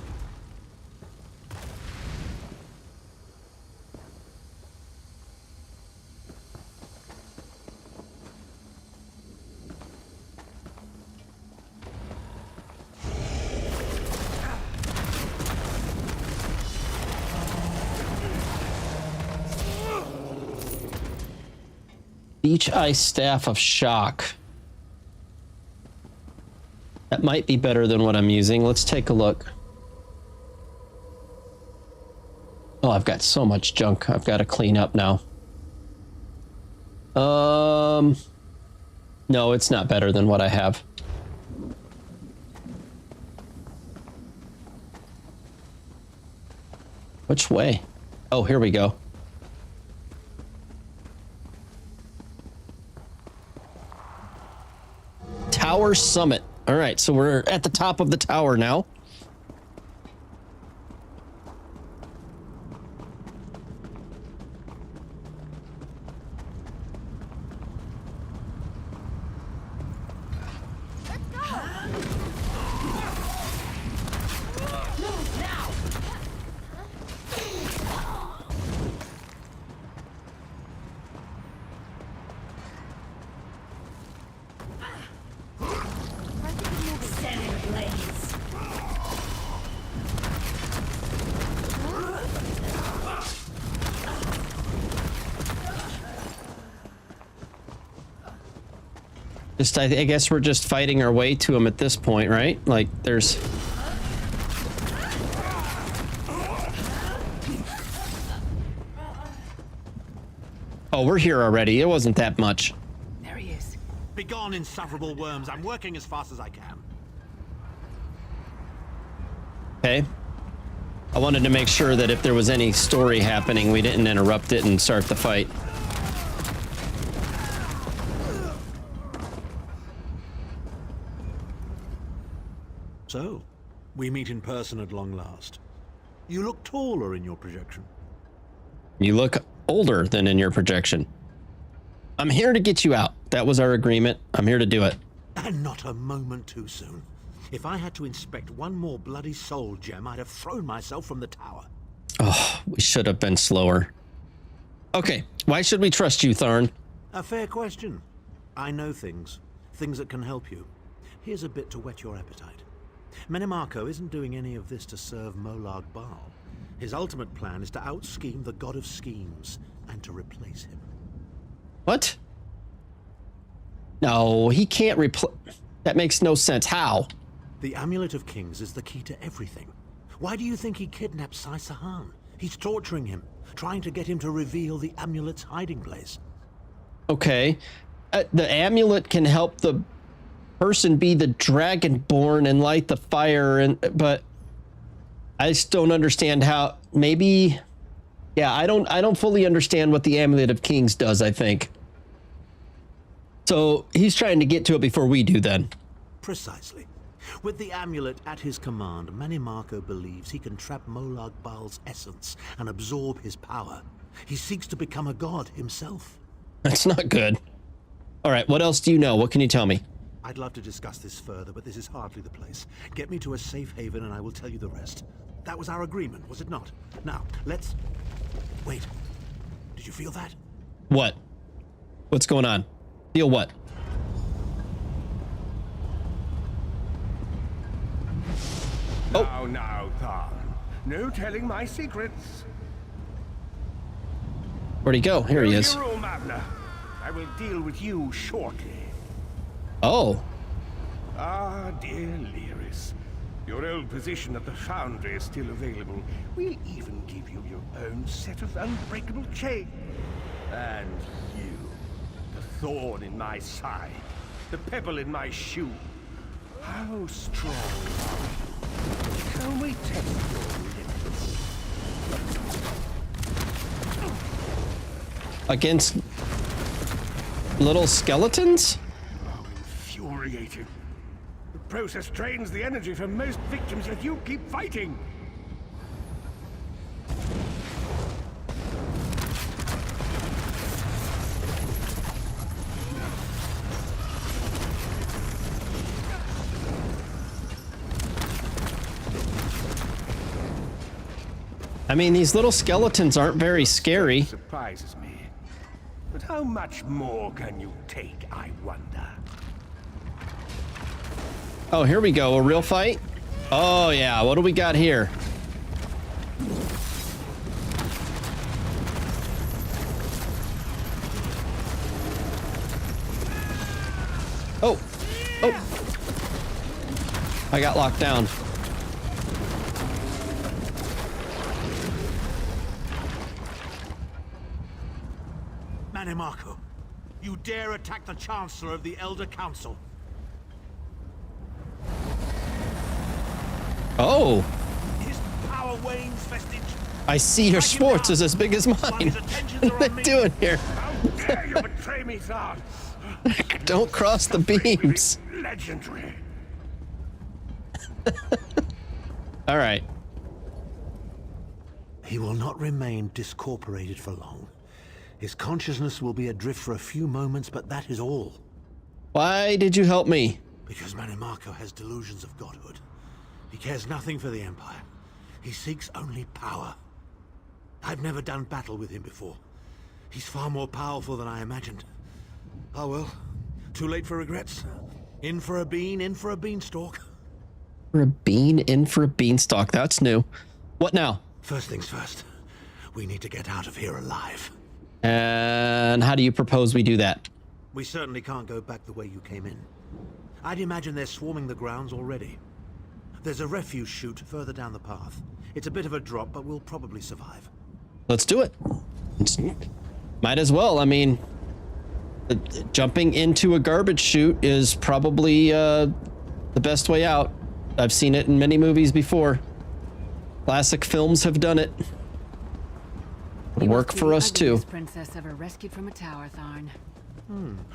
Beach Ice Staff of Shock. That might be better than what I'm using. Let's take a look. Oh, I've got so much junk I've got to clean up now. No, it's not better than what I have. Which way? Oh, here we go. Tower Summit. All right, so we're at the top of the tower now. I guess we're just fighting our way to him at this point, right? Like, there's... Oh, we're here already. It wasn't that much. There he is. Begone, insufferable worms. I'm working as fast as I can. Okay. I wanted to make sure that if there was any story happening, we didn't interrupt it and start the fight. So, we meet in person at long last. You look taller in your projection. You look older than in your projection. I'm here to get you out. That was our agreement. I'm here to do it. And not a moment too soon. If I had to inspect one more bloody soul gem, I'd have thrown myself from the tower. Oh, we should have been slower. Okay, why should we trust you, Tharn? A fair question. I know things that can help you. Here's a bit to whet your appetite. Menimarco isn't doing any of this to serve Molag Bal. His ultimate plan is to out-scheme the god of schemes and to replace him. What? No, he can't replace... That makes no sense. How? The Amulet of Kings is the key to everything. Why do you think he kidnapped Sai Sahan? He's torturing him, trying to get him to reveal the amulet's hiding place. Okay. The amulet can help the person be the Dragonborn and light the fire, but I just don't understand how. Maybe, yeah, I don't fully understand what the Amulet of Kings does, I think. So he's trying to get to it before we do then. Precisely. With the amulet at his command, Menimarco believes he can trap Molag Bal's essence and absorb his power. He seeks to become a god himself. That's not good. All right, what else do you know? What can you tell me? I'd love to discuss this further, but this is hardly the place. Get me to a safe haven and I will tell you the rest. That was our agreement, was it not? Now, let's... Wait. Did you feel that? What? What's going on? Feel what? Oh. Now, Tharn. No telling my secrets. Where'd he go? Here he is. Room, Abner. I will deal with you shortly. Oh. Ah, dear Lyris. Your old position at the Foundry is still available. We'll even give you your own set of unbreakable chains. And you, the thorn in my side, the pebble in my shoe. How strong are you? Shall we test your limits? Against little skeletons? Infuriating. The process drains the energy from most victims, yet you keep fighting. I mean, these little skeletons aren't very scary. Surprises me. But how much more can you take, I wonder? Oh, here we go. A real fight? Oh, yeah. What do we got here? Oh. Oh. I got locked down. Menimarco, you dare attack the Chancellor of the Elder Council. Oh. His power wanes, Vestige. I see your Schwartz is as big as mine. What are they doing here? How dare you betray me, Thar? Don't cross the beams. Legendary. All right. He will not remain discorporated for long. His consciousness will be adrift for a few moments, but that is all. Why did you help me? Because Manimarco has delusions of godhood. He cares nothing for the Empire. He seeks only power. I've never done battle with him before. He's far more powerful than I imagined. Oh well, too late for regrets. In for a bean, in for a beanstalk. For a bean, in for a beanstalk. That's new. What now? First things first. We need to get out of here alive. And how do you propose we do that? We certainly can't go back the way you came in. I'd imagine they're swarming the grounds already. There's a refuse chute further down the path. It's a bit of a drop, but we'll probably survive. Let's do it. Might as well. I mean, jumping into a garbage chute is probably the best way out. I've seen it in many movies before. Classic films have done it. It'll work for us too. Princess ever rescued from a tower, Tharn.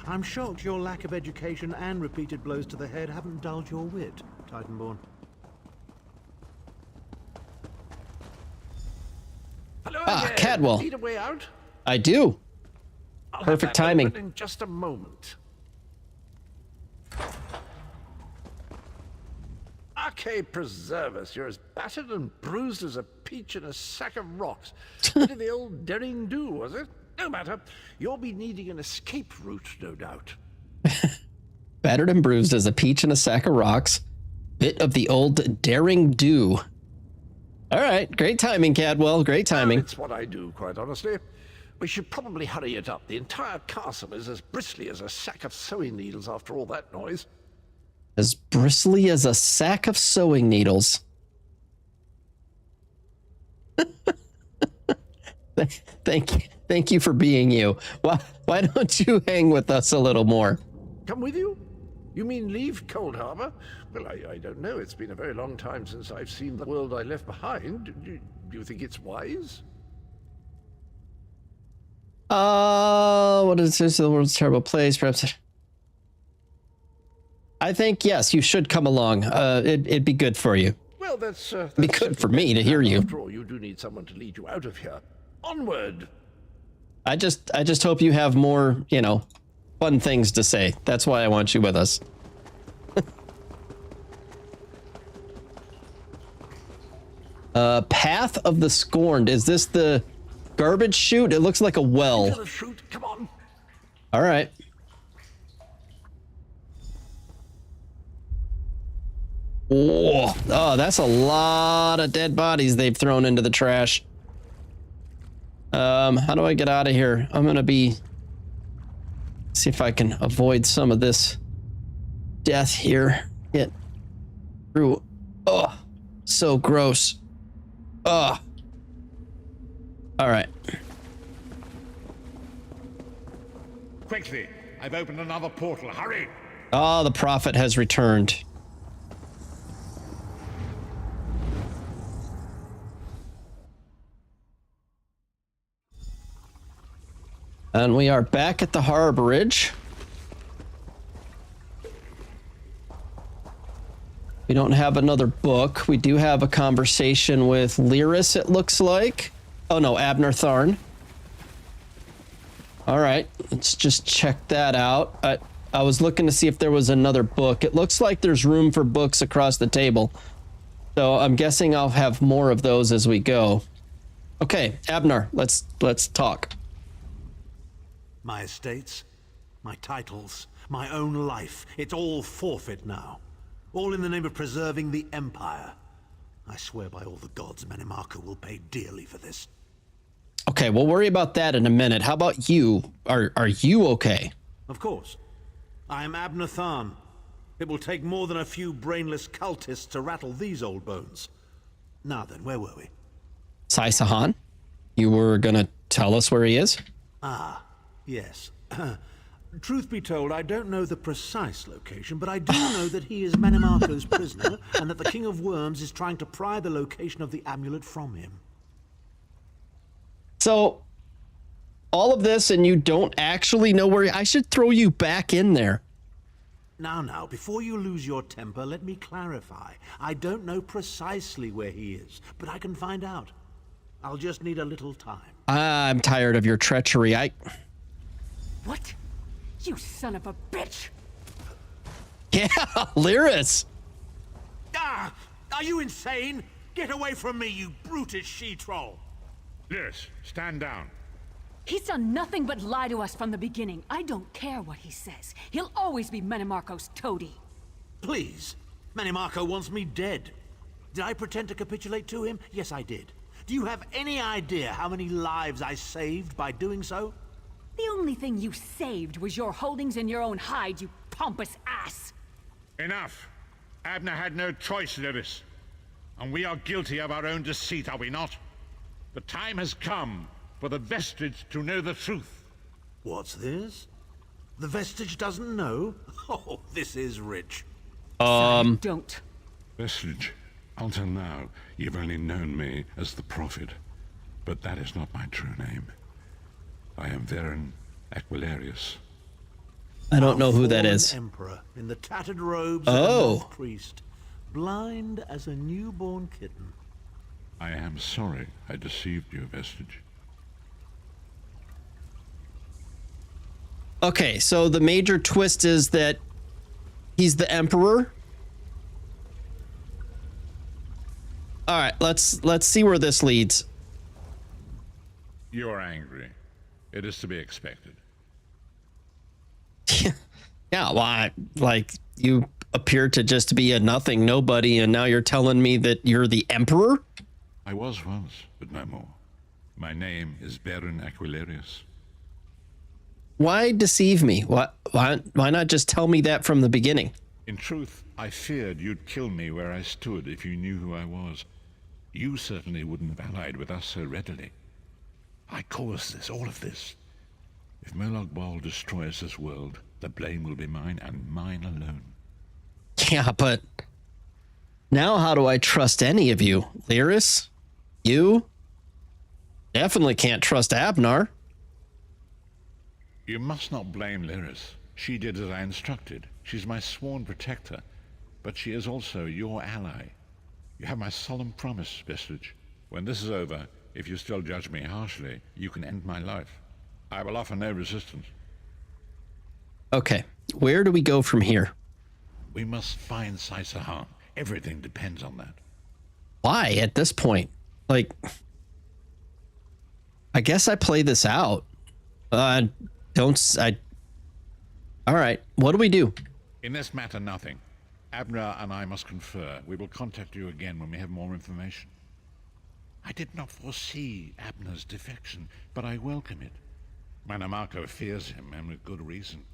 I'm shocked your lack of education and repeated blows to the head haven't dulled your wit, Titanborn. Hello Ah, again. Cadwell. Need a way out? I do. I'll Perfect have that timing. open in just a moment. Arcade preserve us. You're as battered and bruised as a peach in a sack of rocks. Bit of the old daring do, was it? No matter. You'll be needing an escape route, no doubt. Battered and bruised as a peach in a sack of rocks. Bit of the old daring do. All right. Great timing, Cadwell. Great timing. It's what I do, quite honestly. We should probably hurry it up. The entire castle is as bristly as a sack of sewing needles after all that noise. As bristly as a sack of sewing needles. Thank you for being you. Why don't you hang with us a little more? Come with you? You mean leave Cold Harbor? Well, I don't know. It's been a very long time since I've seen the world I left behind. Do you think it's wise? What is this? The world's a terrible place. Perhaps. I think, yes, you should come along. It'd be good for you. Well, that's be good for me to hear you. After all, you do need someone to lead you out of here. Onward! I just hope you have more, fun things to say. That's why I want you with us. Path of the Scorned. Is this the garbage chute? It looks like a well. Come on. All right. Oh, that's a lot of dead bodies they've thrown into the trash. How do I get out of here? I'm gonna see if I can avoid some of this death here. Get through. Oh, so gross. Oh. All right. Quickly, I've opened another portal. Hurry! Oh, the prophet has returned. And we are back at the harborage. We don't have another book. We do have a conversation with Lyris, it looks like. Oh no, Abner Tharn. All right, let's just check that out. I was looking to see if there was another book. It looks like there's room for books across the table. So I'm guessing I'll have more of those as we go. Okay, Abner, let's talk. My estates, my titles, my own life, it's all forfeit now. All in the name of preserving the Empire. I swear by all the gods, Manimarco will pay dearly for this. Okay, we'll worry about that in a minute. How about you? Are you okay? Of course. I am Abner Tharn. It will take more than a few brainless cultists to rattle these old bones. Now then, where were we? Sai Sahan? You were gonna tell us where he is? Ah, yes. Truth be told, I don't know the precise location, but I do know that he is Manimarco's prisoner, and that the King of Worms is trying to pry the location of the amulet from him. So all of this and you don't actually know where I should throw you back in there. Now, before you lose your temper, let me clarify. I don't know precisely where he is, but I can find out. I'll just need a little time. I'm tired of your treachery. What? You son of a bitch! Yeah, Lyris! Ah! Are you insane? Get away from me, you brutish she-troll! Lyris, stand down. He's done nothing but lie to us from the beginning. I don't care what he says. He'll always be Menimarco's toady. Please. Menimarco wants me dead. Did I pretend to capitulate to him? Yes, I did. Do you have any idea how many lives I saved by doing so? The only thing you saved was your holdings in your own hide, you pompous ass! Enough! Abner had no choice, Lyris. And we are guilty of our own deceit, are we not? The time has come for the Vestige to know the truth. What's this? The Vestige doesn't know? Oh, this is rich. Don't. Vestige, until now, you've only known me as the Prophet. But that is not my true name. I am Varen Aquilarius. I don't know who that is. Emperor in the tattered robes of a North priest, blind as a newborn kitten. I am sorry I deceived you, Vestige. Okay, so the major twist is that he's the Emperor. All right, let's see where this leads. You are angry. It is to be expected. Yeah, why? Like, you appear to just be a nothing nobody, and now you're telling me that you're the Emperor? I was once, but no more. My name is Varen Aquilarius. Why deceive me? Why not just tell me that from the beginning? In truth, I feared you'd kill me where I stood if you knew who I was. You certainly wouldn't have allied with us so readily. I caused this, all of this. If Molag Bal destroys this world, the blame will be mine and mine alone. Yeah, but now how do I trust any of you? Lyris? You? Definitely can't trust Abnar. You must not blame Lyris. She did as I instructed. She's my sworn protector, but she is also your ally. You have my solemn promise, Vestige. When this is over, if you still judge me harshly, you can end my life. I will offer no resistance. Okay, where do we go from here? We must find Sai-Sahan. Everything depends on that. Why at this point? Like, I guess I play this out. All right, what do we do? In this matter, nothing. Abner and I must confer. We will contact you again when we have more information. I did not foresee Abner's defection, but I welcome it. Menimarco fears him, and with good reason.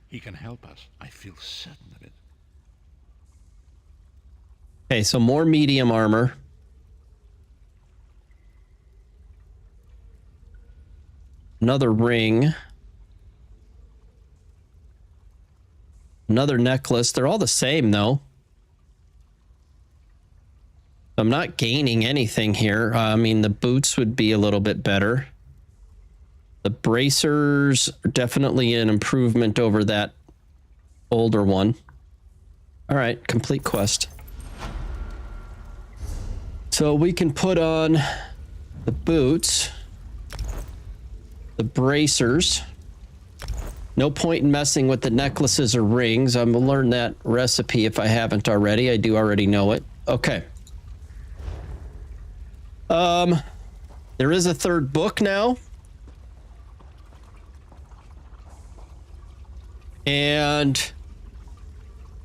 He can help us. I feel certain of it. Okay, so more medium armor. Another ring. Another necklace. They're all the same, though. I'm not gaining anything here. I mean, the boots would be a little bit better. The bracers are definitely an improvement over that older one. All right, complete quest. So we can put on the boots, the bracers. No point in messing with the necklaces or rings. I'm gonna learn that recipe if I haven't already. I do already know it. Okay. There is a third book now. And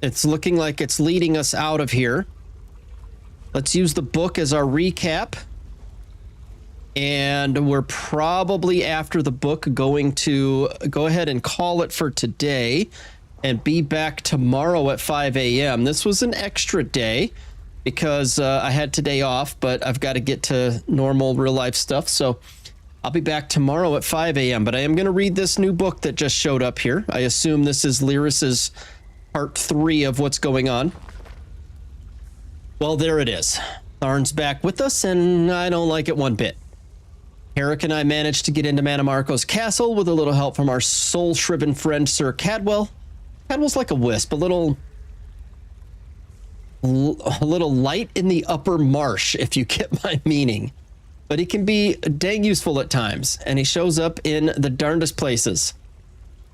it's looking like it's leading us out of here. Let's use the book as our recap. And we're probably, after the book, going to go ahead and call it for today and be back tomorrow at 5 a.m. This was an extra day because I had today off, but I've got to get to normal real life stuff. So I'll be back tomorrow at 5 a.m. But I am going to read this new book that just showed up here. I assume this is Lyris's part 3 of what's going on. Well, there it is. Tharn's back with us, and I don't like it one bit. Herrick and I managed to get into Manamarco's castle with a little help from our soul-shriven friend, Sir Cadwell. Cadwell's like a wisp, a little light in the upper marsh, if you get my meaning. But he can be dang useful at times, and he shows up in the darndest places.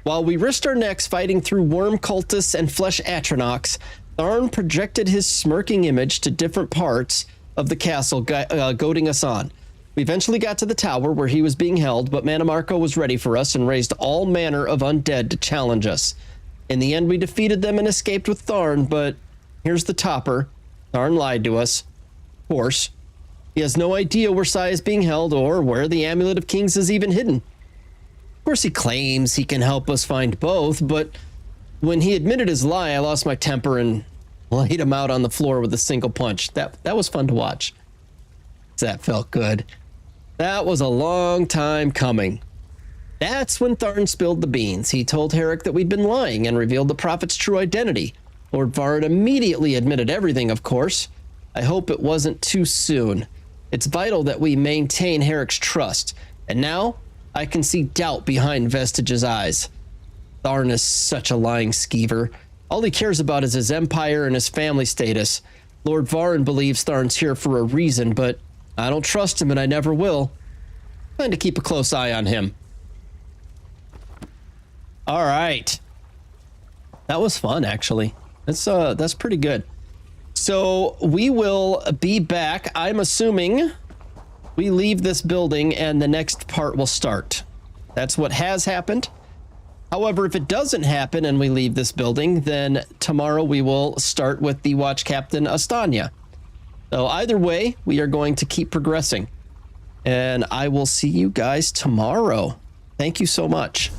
While we risked our necks fighting through worm cultists and flesh Atronachs, Tharn projected his smirking image to different parts of the castle, goading us on. We eventually got to the tower where he was being held, but Manamarco was ready for us and raised all manner of undead to challenge us. In the end, we defeated them and escaped with Tharn, but here's the topper. Tharn lied to us. Of course. He has no idea where Sai is being held or where the Amulet of Kings is even hidden. Of course, he claims he can help us find both, but when he admitted his lie, I lost my temper and laid him out on the floor with a single punch. That was fun to watch. That felt good. That was a long time coming. That's when Tharn spilled the beans. He told Herrick that we'd been lying and revealed the prophet's true identity. Lord Varad immediately admitted everything, of course. I hope it wasn't too soon. It's vital that we maintain Herrick's trust. And now, I can see doubt behind Vestige's eyes. Tharn is such a lying skeever. All he cares about is his empire and his family status. Lord Varn believes Tharn's here for a reason, but I don't trust him and I never will. Plan to keep a close eye on him. All right. That was fun, actually. That's pretty good. So we will be back. I'm assuming we leave this building and the next part will start. That's what has happened. However, if it doesn't happen and we leave this building, then tomorrow we will start with the Watch Captain Astanya. So either way, we are going to keep progressing. And I will see you guys tomorrow. Thank you so much.